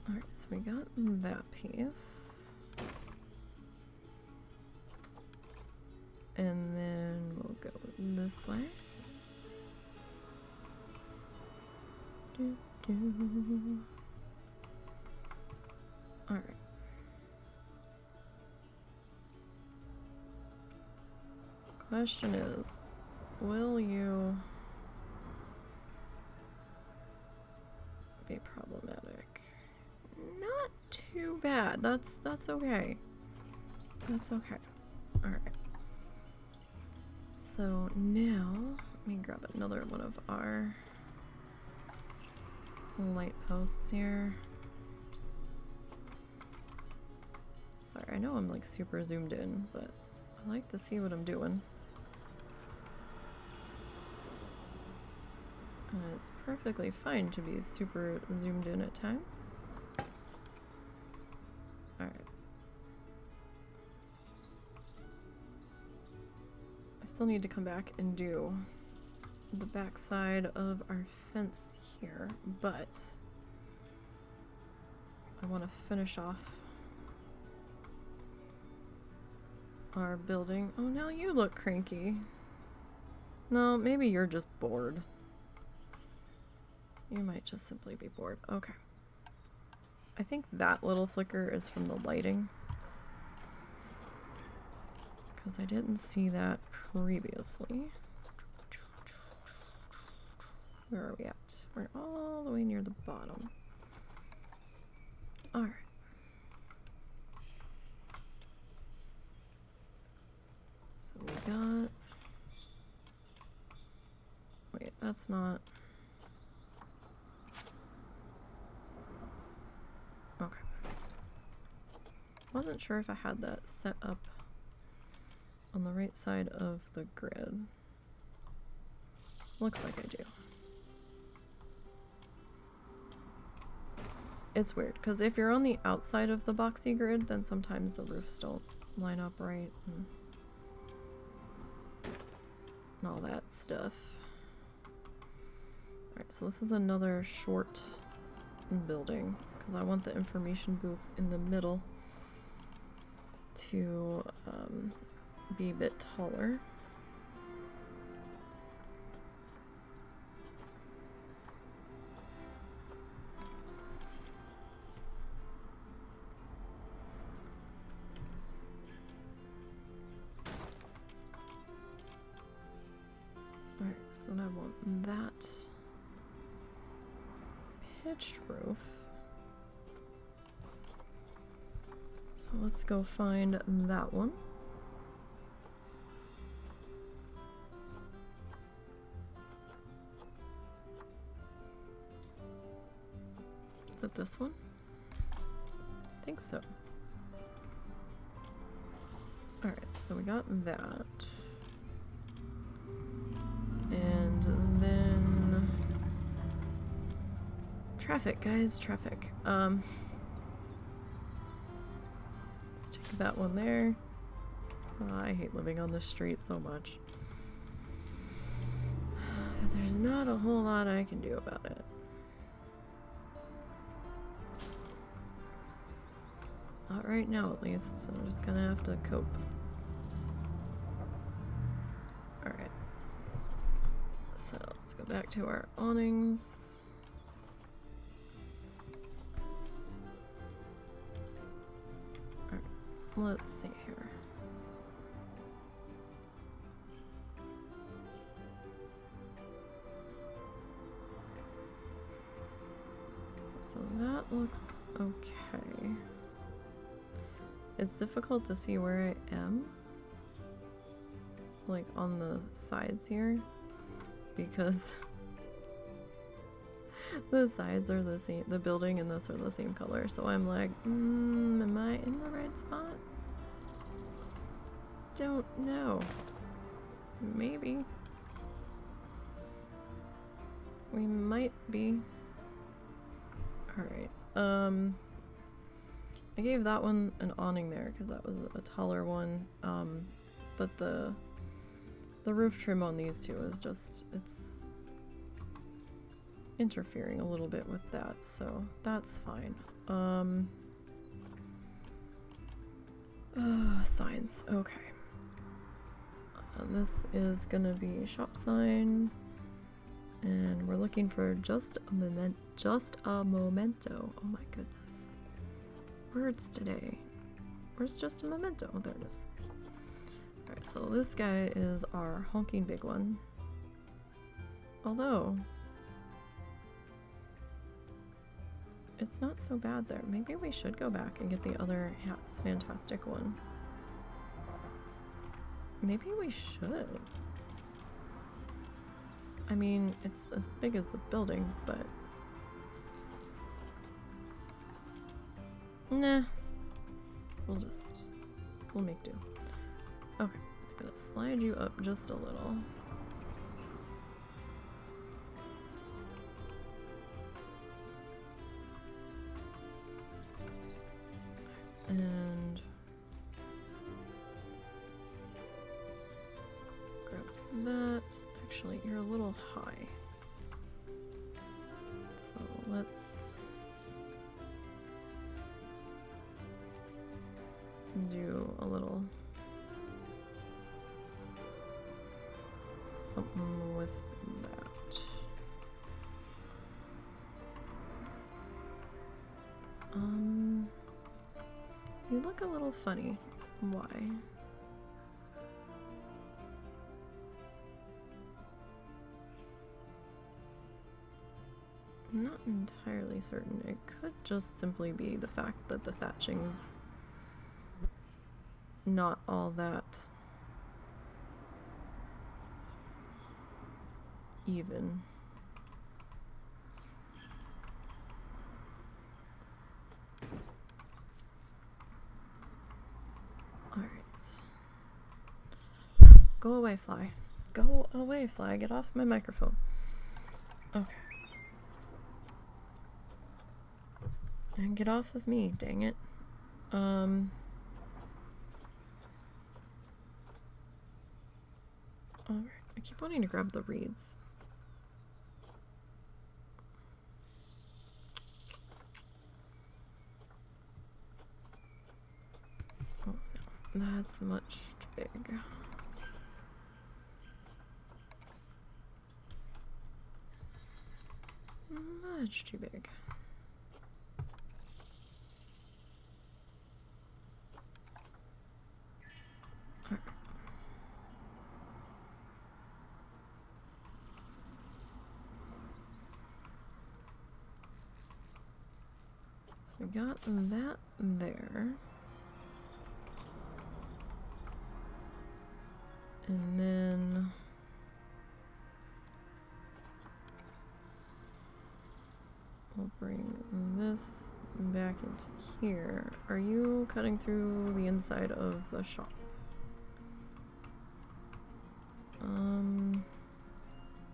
Alright, so we got that piece. And then we'll go this way. Alright. Question is, will you be problematic? Not too bad. That's okay. That's okay. Alright. So now, let me grab another one of our light posts here. Sorry, I know I'm like super zoomed in, but I like to see what I'm doing. And it's perfectly fine to be super zoomed in at times. Alright. Still need to come back and do the back side of our fence here, but I want to finish off our building. Oh, now you look cranky. No, maybe you're just bored. You might just simply be bored. Okay. I think that little flicker is from the lighting. because I didn't see that previously. Where are we at? We're all the way near the bottom. Alright. So we got... Wait, that's not... Okay. Wasn't sure if I had that set up on the right side of the grid. Looks like I do. It's weird, because if you're on the outside of the boxy grid, then sometimes the roofs don't line up right and all that stuff. Alright, so this is another short building, because I want the information booth in the middle to be a bit taller. Alright, so then I want that pitched roof. So let's go find that one. Is it this one? I think so. Alright, so we got that. And then traffic, guys, traffic. Let's take that one there. Oh, I hate living on the street so much. But there's not a whole lot I can do about it. Not right now, at least, so I'm just gonna have to cope. Alright. So let's go back to our awnings. Alright, let's see here. So that looks okay. It's difficult to see where I am, like on the sides here, because the sides are the same, the building and this are the same color, so I'm like, am I in the right spot? Don't know. Maybe. We might be. Alright, I gave that one an awning there because that was a taller one, but the roof trim on these two is just, it's interfering a little bit with that, so that's fine. Signs, okay. This is gonna be a shop sign, and we're looking for just a memento. Oh my goodness. Words today. Where's just a memento? Oh, there it is. Alright, so this guy is our honking big one. Although, it's not so bad there. Maybe we should go back and get the other Hat's Fantastic one. Maybe we should. I mean, it's as big as the building, but... Nah. We'll make do. Okay, I'm gonna slide you up just a little. And grab that. Actually, you're a little high. So let's do a little something with that. You look a little funny. Why? entirely certain. It could just simply be the fact that the thatching's not all that even. Alright. Go away, fly. Go away, fly. Get off my microphone. Okay. And get off of me, dang it. Alright. I keep wanting to grab the reeds. Oh no, that's much too big. Much too big. Alright. So we got that there. And then we'll bring this back into here. Are you cutting through the inside of the shop?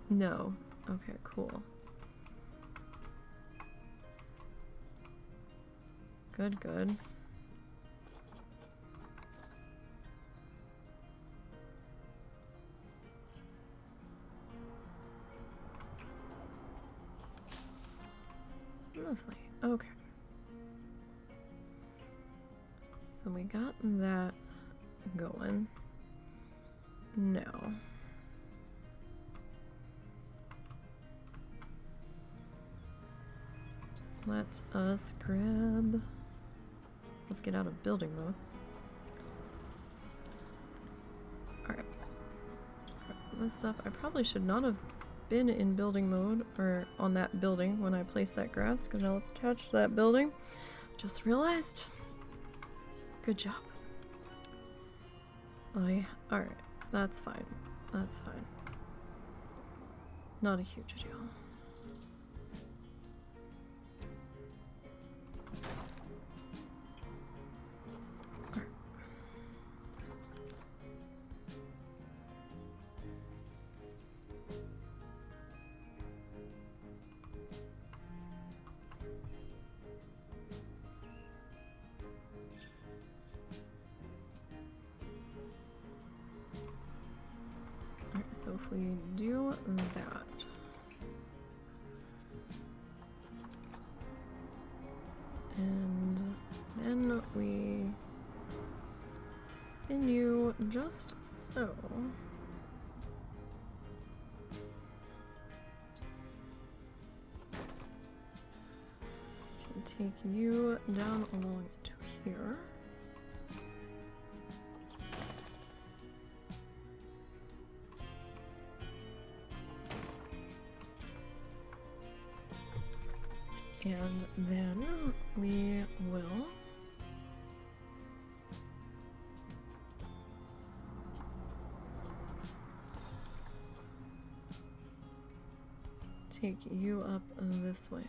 No. Okay, cool. Good, good. Lovely. Okay. So we got that going. Now. Let us grab... Let's get out of building mode. Alright. This stuff, I probably should not have been in building mode, or on that building when I placed that grass, because now it's attached to that building. Just realized. Good job. Oh yeah, alright. That's fine. That's fine. Not a huge deal. So if we do that, and then we spin you just so, can take you down along to here. And then we will take you up this way.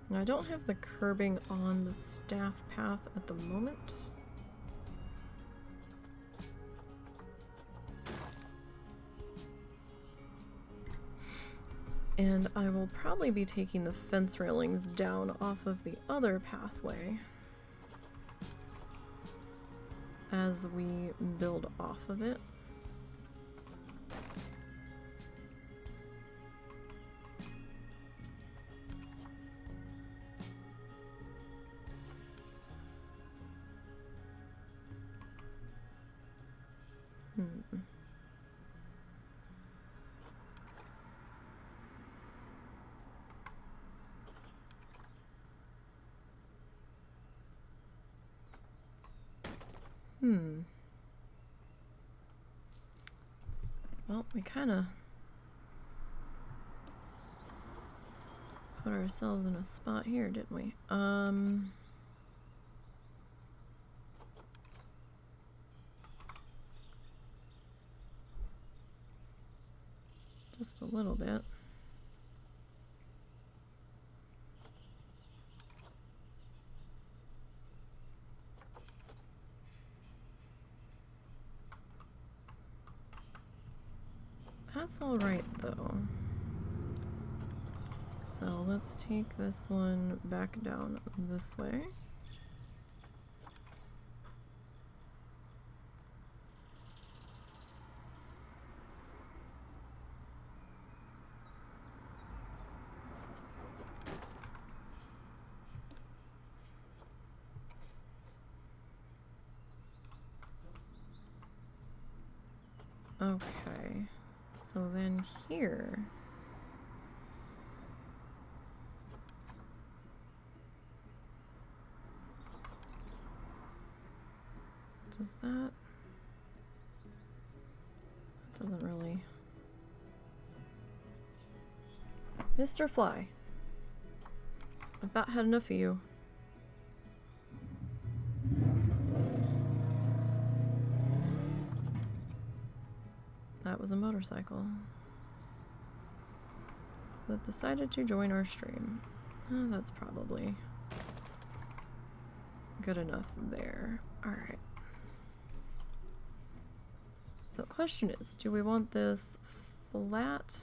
Now I don't have the curbing on the staff path at the moment. And I will probably be taking the fence railings down off of the other pathway as we build off of it. Well, we kind of put ourselves in a spot here, didn't we? Just a little bit. That's all right, though. So let's take this one back down this way. Okay, so then here, does that doesn't really. Mr. Fly, I've about had enough of you. That was a motorcycle that decided to join our stream. That's probably good enough there. Alright. So the question is, do we want this flat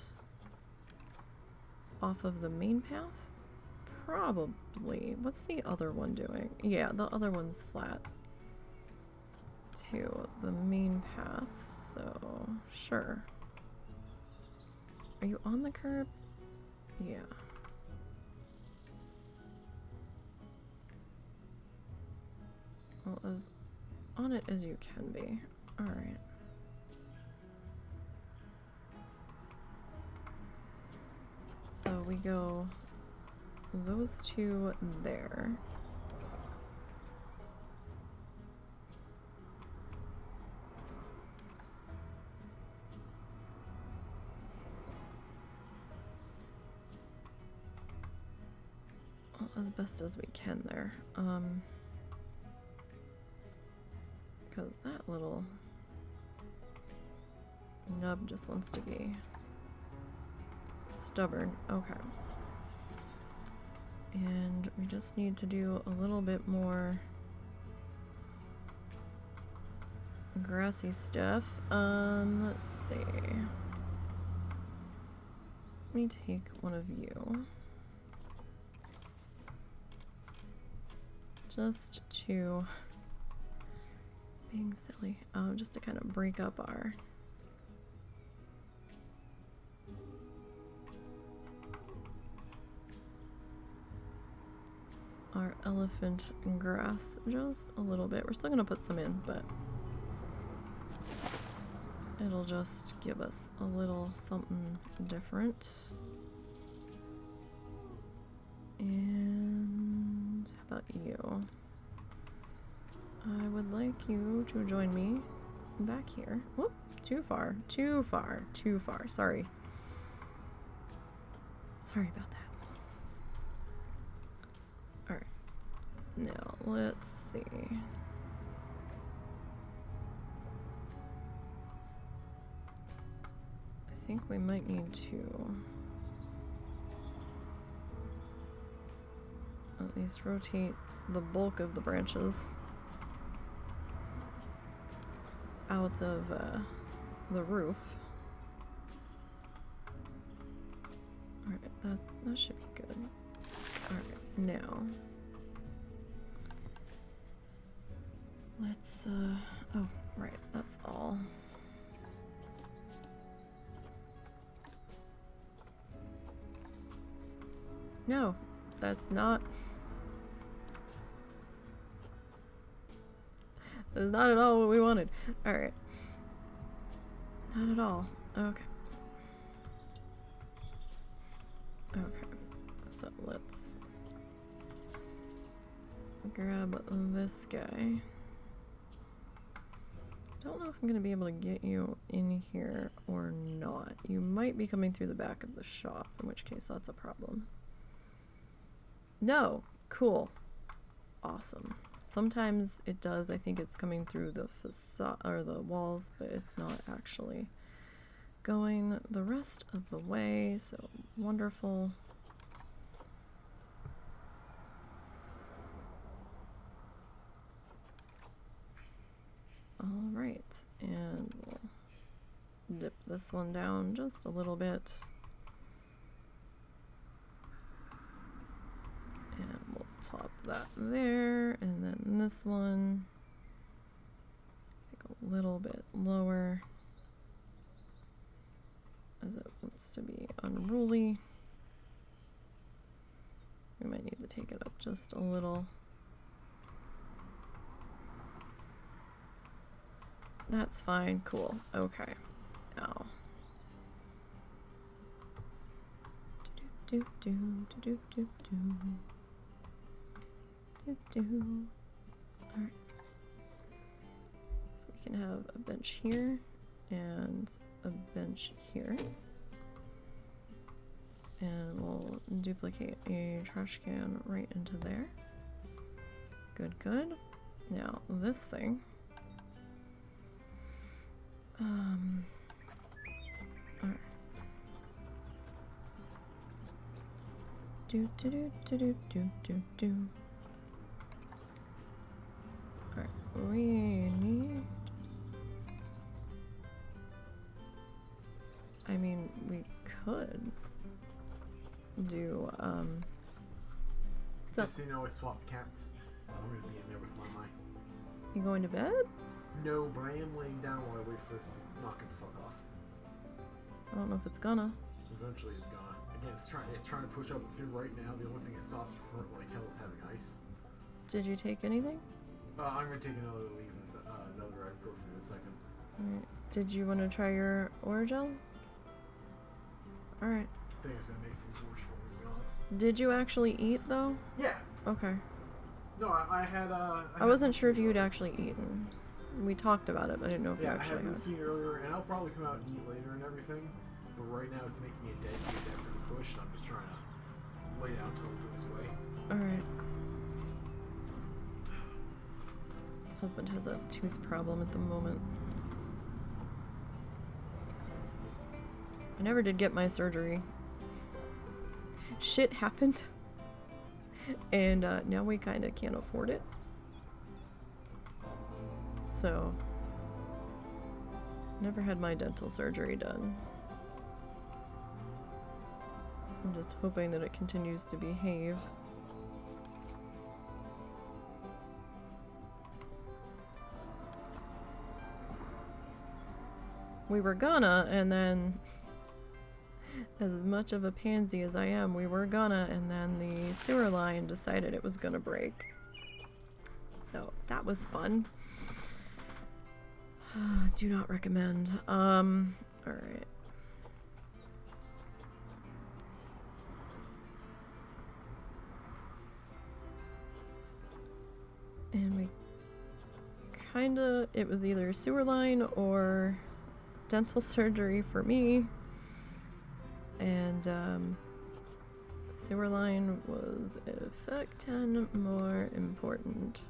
off of the main path? Probably. What's the other one doing? Yeah, the other one's flat to the main path, so sure. Are you on the curb? Yeah. Well, as on it as you can be. Alright. So we go those two there. As best as we can there, because that little nub just wants to be stubborn. Okay, and we just need to do a little bit more grassy stuff. Let's see, let me take one of you. Just to, it's being silly, just to kind of break up our elephant grass just a little bit. We're still gonna put some in, but it'll just give us a little something different. And how about you? I would like you to join me back here. Whoop, too far, too far, too far. Sorry. Sorry about that. Alright. Now, let's see. I think we might need to at least rotate the bulk of the branches out of the roof. Alright, that should be good. Alright, now let's oh, right, that's all. No, that's not. That's not at all what we wanted. Alright. Not at all. Okay. Okay. So let's grab this guy. Don't know if I'm gonna be able to get you in here or not. You might be coming through the back of the shop, in which case that's a problem. No. Cool. Awesome. Sometimes it does. I think it's coming through the facade or the walls, but it's not actually going the rest of the way. So wonderful. All right, and we'll dip this one down just a little bit. And we'll plop that there, and then this one, take a little bit lower, as it wants to be unruly. We might need to take it up just a little. That's fine, cool, okay. Now. Do do do do do do do do. Alright. So we can have a bench here and a bench here. And we'll duplicate a trash can right into there. Good, good. Now this thing. Alright. Do do do do do do do do. Alright, we need. I mean, we could do Just so you know, I swapped cats. I'm gonna be in there with my mic. You going to bed? No, but I am laying down while I wait for this to knock it the fuck off. I don't know if it's gonna. Eventually it's gonna. Again, it's trying to push up through right now. The only thing it stops for like hell is having ice. Did you take anything? I'm gonna take another leave in another ibuprofen in a second. Alright. Did you want to try your Oragel? Alright. I think it's gonna make things worse for me, to be honest. Did you actually eat though? Yeah. Okay. No, I had I wasn't sure if you had actually eaten. We talked about it, but I didn't know if you actually I had this meeting earlier, and I'll probably come out and eat later and everything. But right now it's making it dead for the push, and I'm just trying to lay down until it goes away. Alright. Husband has a tooth problem at the moment. I never did get my surgery. Shit happened. And now we kind of can't afford it. So, never had my dental surgery done. I'm just hoping that it continues to behave. We were gonna, and then, as much of a pansy as I am, we were gonna, and then the sewer line decided it was gonna break. So, that was fun. Do not recommend. Alright. And we kinda, it was either sewer line or dental surgery for me. And, sewer line was a fuck ton more important.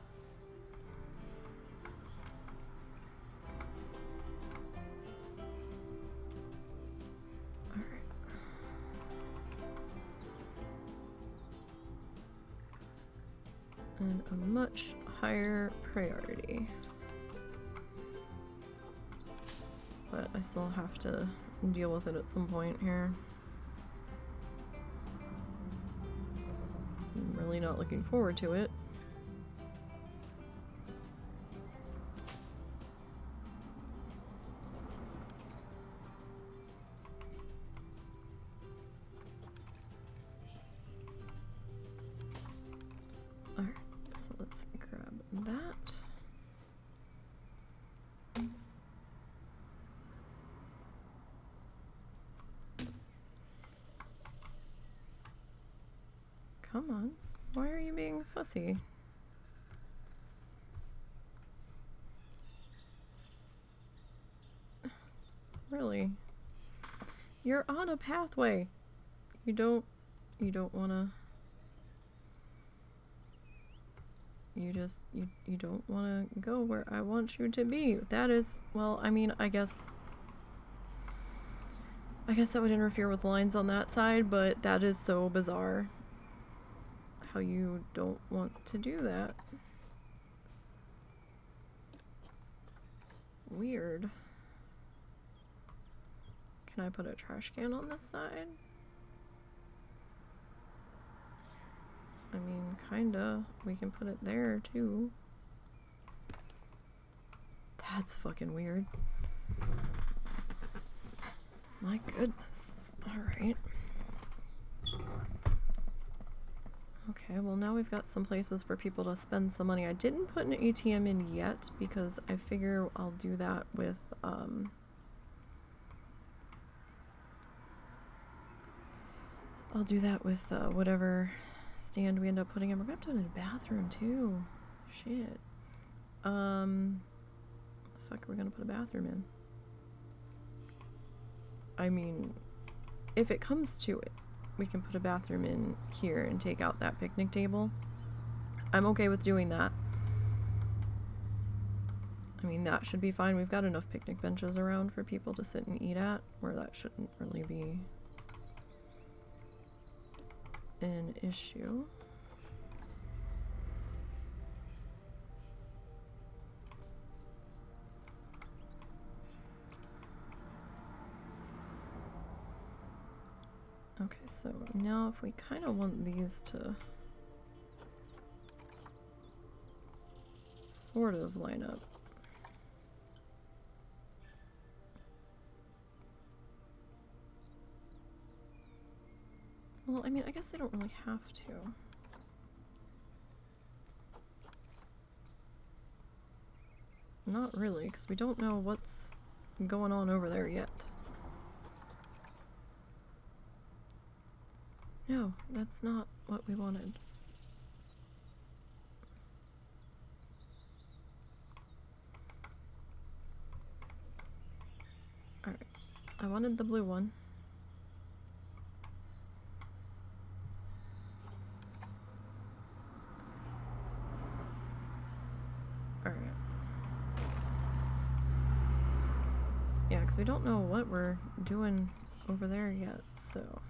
And a much higher priority. But I still have to deal with it at some point here. I'm really not looking forward to it. Alright. So let's grab that. Come on. Why are you being fussy? Really? You're on a pathway. You don't wanna... You just, you don't want to go where I want you to be. That is, well, I mean, I guess that would interfere with lines on that side, but that is so bizarre. How you don't want to do that. Weird. Can I put a trash can on this side? I mean, kinda. We can put it there, too. That's fucking weird. My goodness. Alright. Okay, well now we've got some places for people to spend some money. I didn't put an ATM in yet because I figure I'll do that with, whatever stand we end up putting in. We're gonna have to put in a bathroom too. Shit. What the fuck are we gonna put a bathroom in? I mean, if it comes to it, we can put a bathroom in here and take out that picnic table. I'm okay with doing that. I mean, that should be fine. We've got enough picnic benches around for people to sit and eat at, where that shouldn't really be an issue. Okay, so now if we kind of want these to sort of line up. Well, I mean, I guess they don't really have to. Not really, because we don't know what's going on over there yet. No, that's not what we wanted. Alright, I wanted the blue one. Alright. Yeah, because we don't know what we're doing over there yet, so...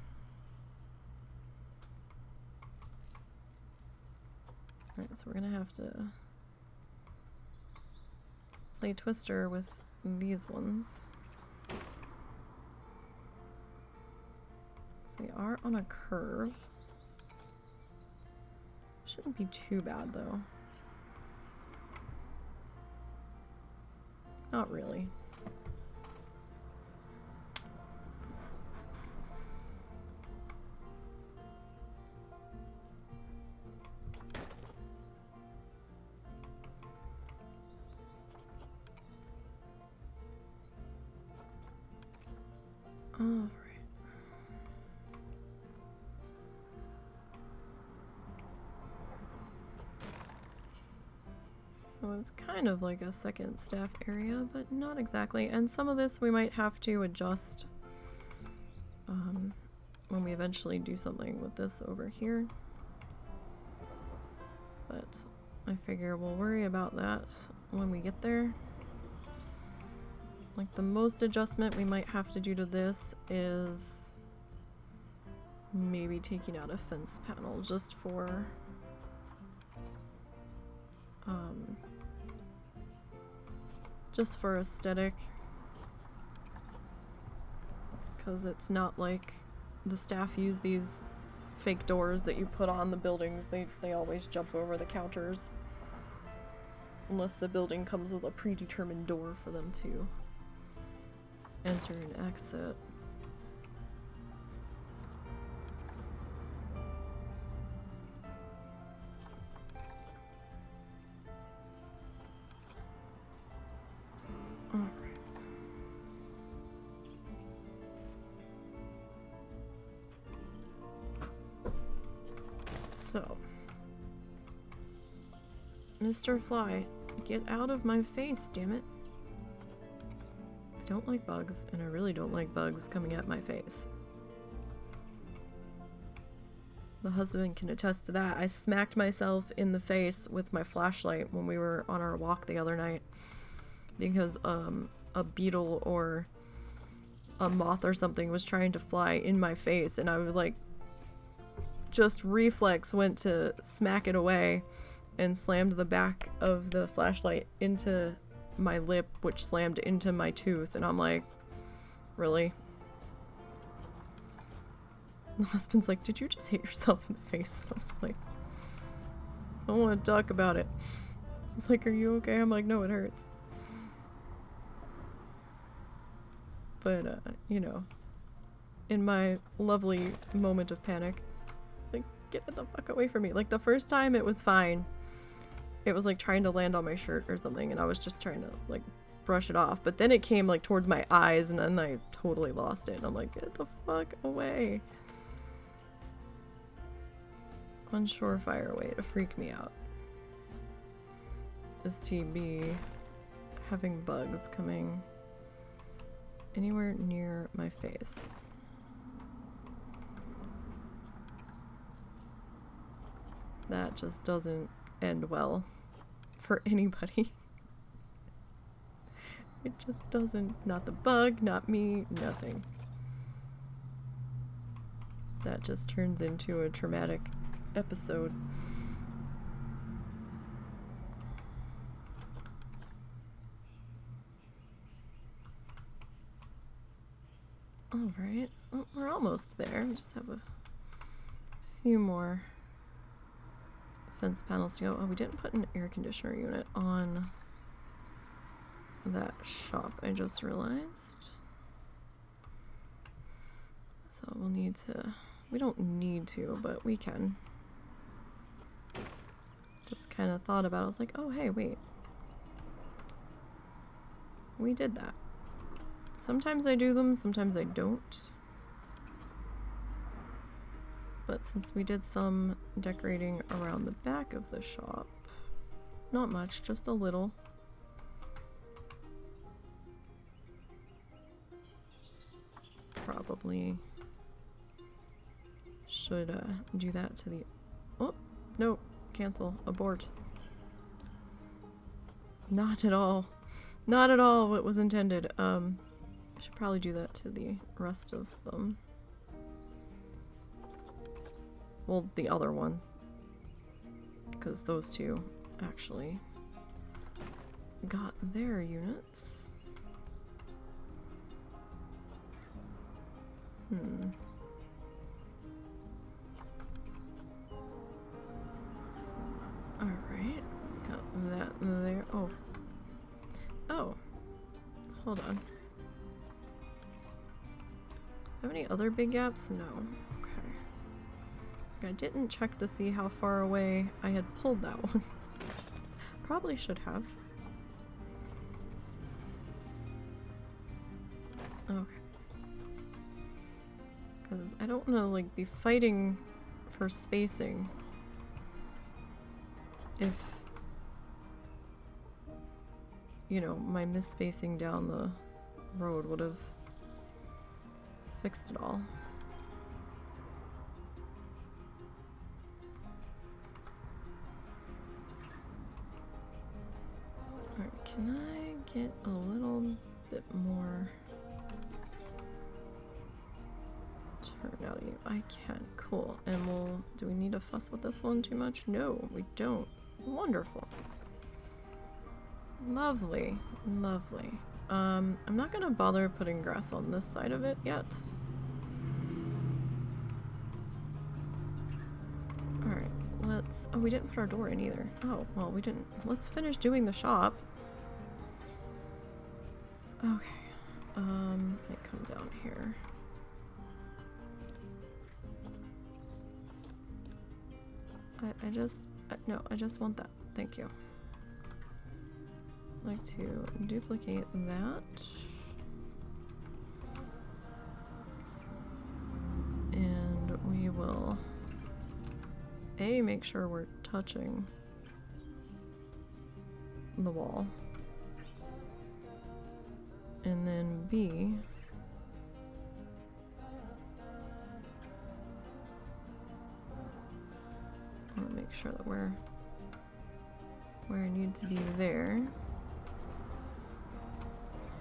Alright, so we're gonna have to play Twister with these ones. So we are on a curve. Shouldn't be too bad though. Not really. Alright. So it's kind of like a second staff area, but not exactly. And some of this we might have to adjust when we eventually do something with this over here. But I figure we'll worry about that when we get there. Like, the most adjustment we might have to do to this is maybe taking out a fence panel just for aesthetic, because it's not like the staff use these fake doors that you put on the buildings. They always jump over the counters unless the building comes with a predetermined door for them to enter and exit. Alright. So, Mr. Fly, get out of my face, damn it. I don't like bugs, and I really don't like bugs coming at my face. the husband can attest to that. I smacked myself in the face with my flashlight when we were on our walk the other night because a beetle or a moth or something was trying to fly in my face, and I was like, just reflex went to smack it away and slammed the back of the flashlight into my lip, which slammed into my tooth, and I'm like, really? The husband's like, did you just hit yourself in the face? I was like, I don't want to talk about it. He's like, are you okay? I'm like, no, it hurts. But, you know, in my lovely moment of panic, it's like, get the fuck away from me. Like, the first time it was fine. It was like trying to land on my shirt or something, and I was just trying to, like, brush it off. But then it came, like, towards my eyes, and then I totally lost it. And I'm like, get the fuck away. One surefire way to freak me out is to be having bugs coming anywhere near my face. That just doesn't end well for anybody. It just doesn't. Not the bug, not me, nothing. That just turns into a traumatic episode. Alright, well, we're almost there. We just have a few more fence panels to go. Oh, we didn't put an air conditioner unit on that shop, I just realized. So we'll need to, we don't need to, but we can. Just kind of thought about it. I was like, oh, hey, wait. We did that. Sometimes I do them, sometimes I don't. But since we did some decorating around the back of the shop, not much, just a little. Probably should do that to the... Oh, no, cancel, abort. Not at all. Not at all what was intended. I should probably do that to the rest of them. Well, the other one. Because those two actually got their units. Alright. Got that there. Oh. Oh. Hold on. Have any other big gaps? No. Okay. I didn't check to see how far away I had pulled that one. Probably should have. Okay. Because I don't want to, like, be fighting for spacing if, you know, my misspacing down the road would have fixed it all. Alright, can I get a little bit more turn out of you? I can. Cool. And we'll... do we need to fuss with this one too much? No, we don't. Wonderful. Lovely. Lovely. I'm not gonna bother putting grass on this side of it yet. Alright, let's... oh, we didn't put our door in either. Oh, well, we didn't. Let's finish doing the shop. Okay. Let me come down here. No, I just want that. Thank you. I'd like to duplicate that. And we will A, make sure we're touching the wall. And then B, make sure that we're where I need to be there.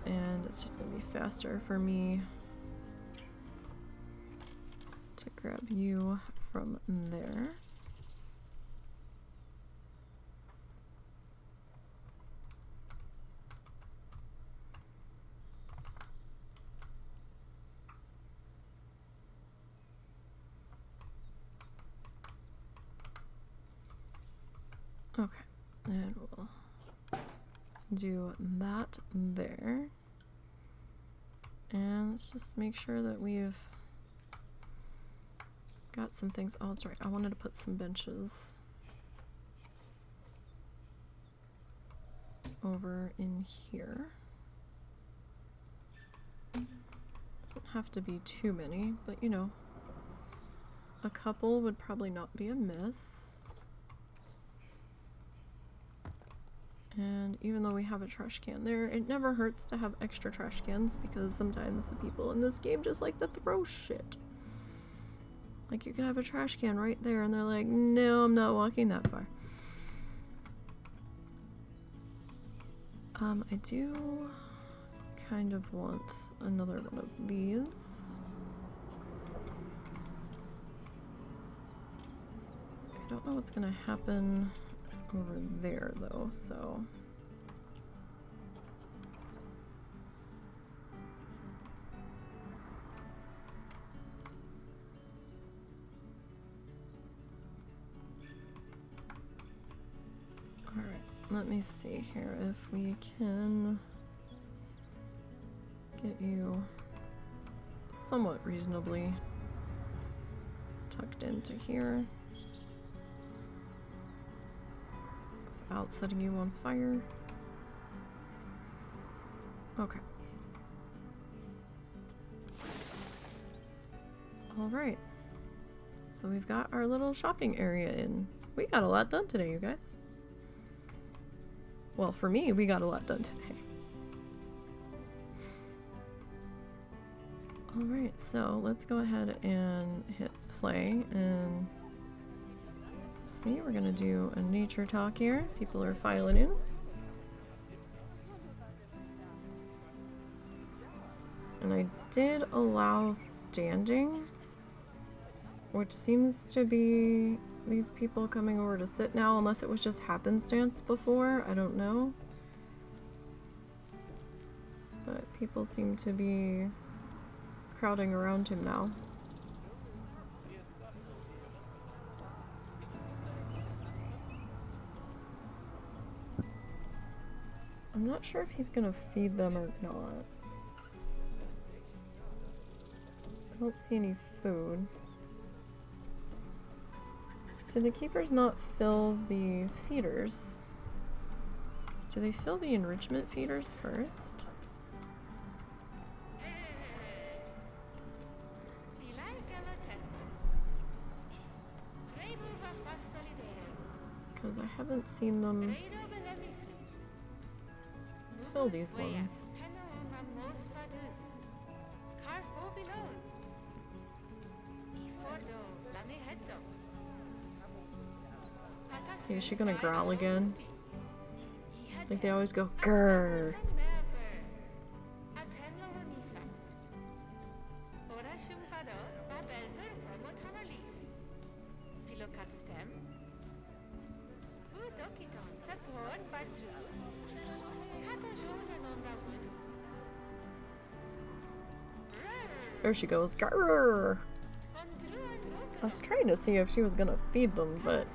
And it's just gonna be faster for me to grab you from there. Okay, and we'll do that there. And let's just make sure that we've got some things. Oh, that's right. I wanted to put some benches over in here. Doesn't have to be too many, but you know, a couple would probably not be amiss. And even though we have a trash can there, it never hurts to have extra trash cans because sometimes the people in this game just like to throw shit. Like, you can have a trash can right there and they're like, no, I'm not walking that far. I do kind of want another one of these. I don't know what's gonna happen over there though, so alright, let me see here if we can get you somewhat reasonably tucked into here. Without setting you on fire. Okay. Alright. So we've got our little shopping area in. We got a lot done today, you guys. Well, for me, we got a lot done today. Alright, so let's go ahead and hit play and see, we're gonna do a nature talk here. People are filing in. And I did allow standing, which seems to be these people coming over to sit now, unless it was just happenstance before. I don't know. But people seem to be crowding around him now. I'm not sure if he's gonna feed them or not. I don't see any food. Do the keepers not fill the feeders? Do they fill the enrichment feeders first? Because I haven't seen them fill these ones. See, is she gonna growl again? Like they always go grrr. There she goes. Grrr. I was trying to see if she was gonna feed them, but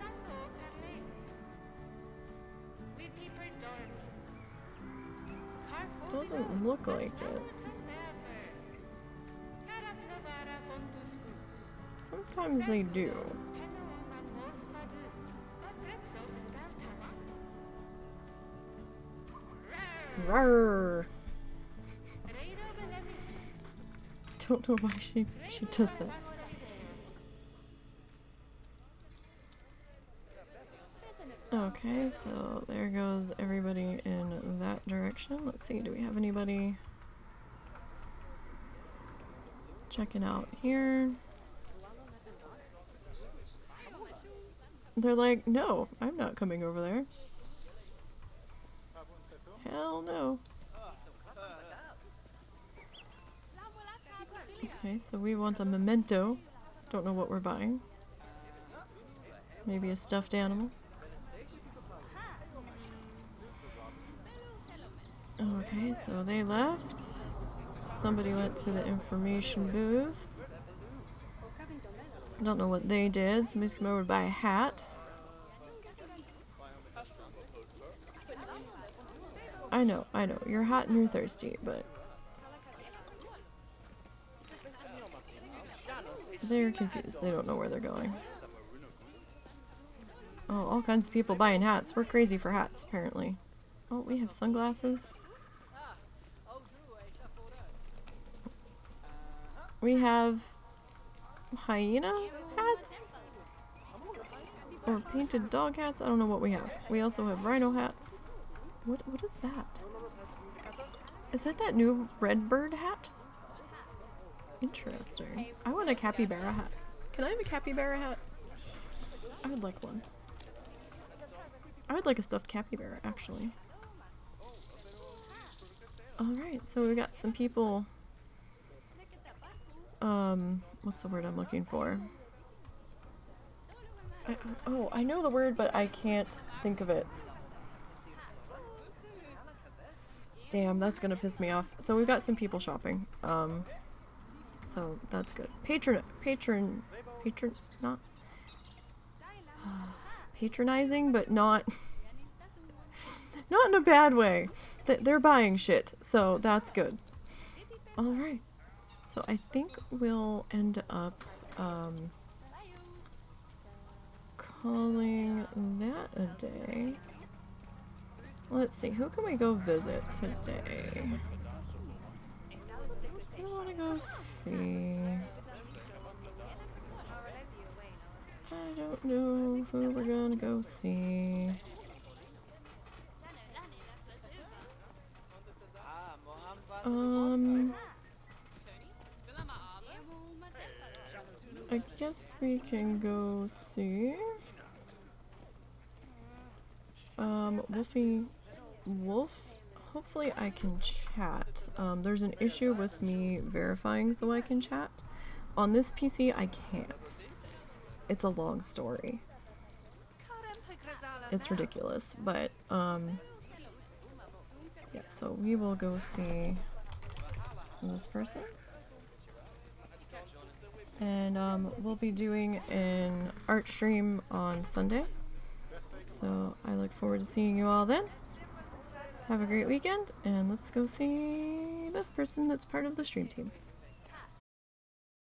doesn't look like it. Sometimes they do. Rawr. I don't know why she does that. Okay, so there goes everybody in that direction. Let's see, do we have anybody checking out here? They're like, no, I'm not coming over there. Hell no. Okay, so we want a memento. Don't know what we're buying. Maybe a stuffed animal. Okay, so they left. Somebody went to the information booth. I don't know what they did. Somebody's come over to buy a hat. I know. You're hot and you're thirsty, but they're confused. They don't know where they're going. Oh, all kinds of people buying hats. We're crazy for hats, apparently. Oh, we have sunglasses. We have hyena hats? Or painted dog hats? I don't know what we have. We also have rhino hats. What is that? Is that new red bird hat? Interesting. I want a capybara hat. Can I have a capybara hat? I would like one. I would like a stuffed capybara, actually. Alright, so we got some people... what's the word I'm looking for? I know the word, but I can't think of it. Damn, that's gonna piss me off. So we've got some people shopping. So that's good. Patronizing, but not in a bad way. They're buying shit, so that's good. Alright. So I think we'll end up calling that a day. Let's see, who can we go visit today? I want to go see. I don't know who we're gonna go see. I guess we can go see Wolf. Hopefully I can chat. There's an issue with me verifying so I can chat. On this PC I can't. It's a long story. It's ridiculous, but yeah, so we will go see this person. And we'll be doing an art stream on Sunday. So I look forward to seeing you all then. Have a great weekend, and let's go see this person that's part of the stream team.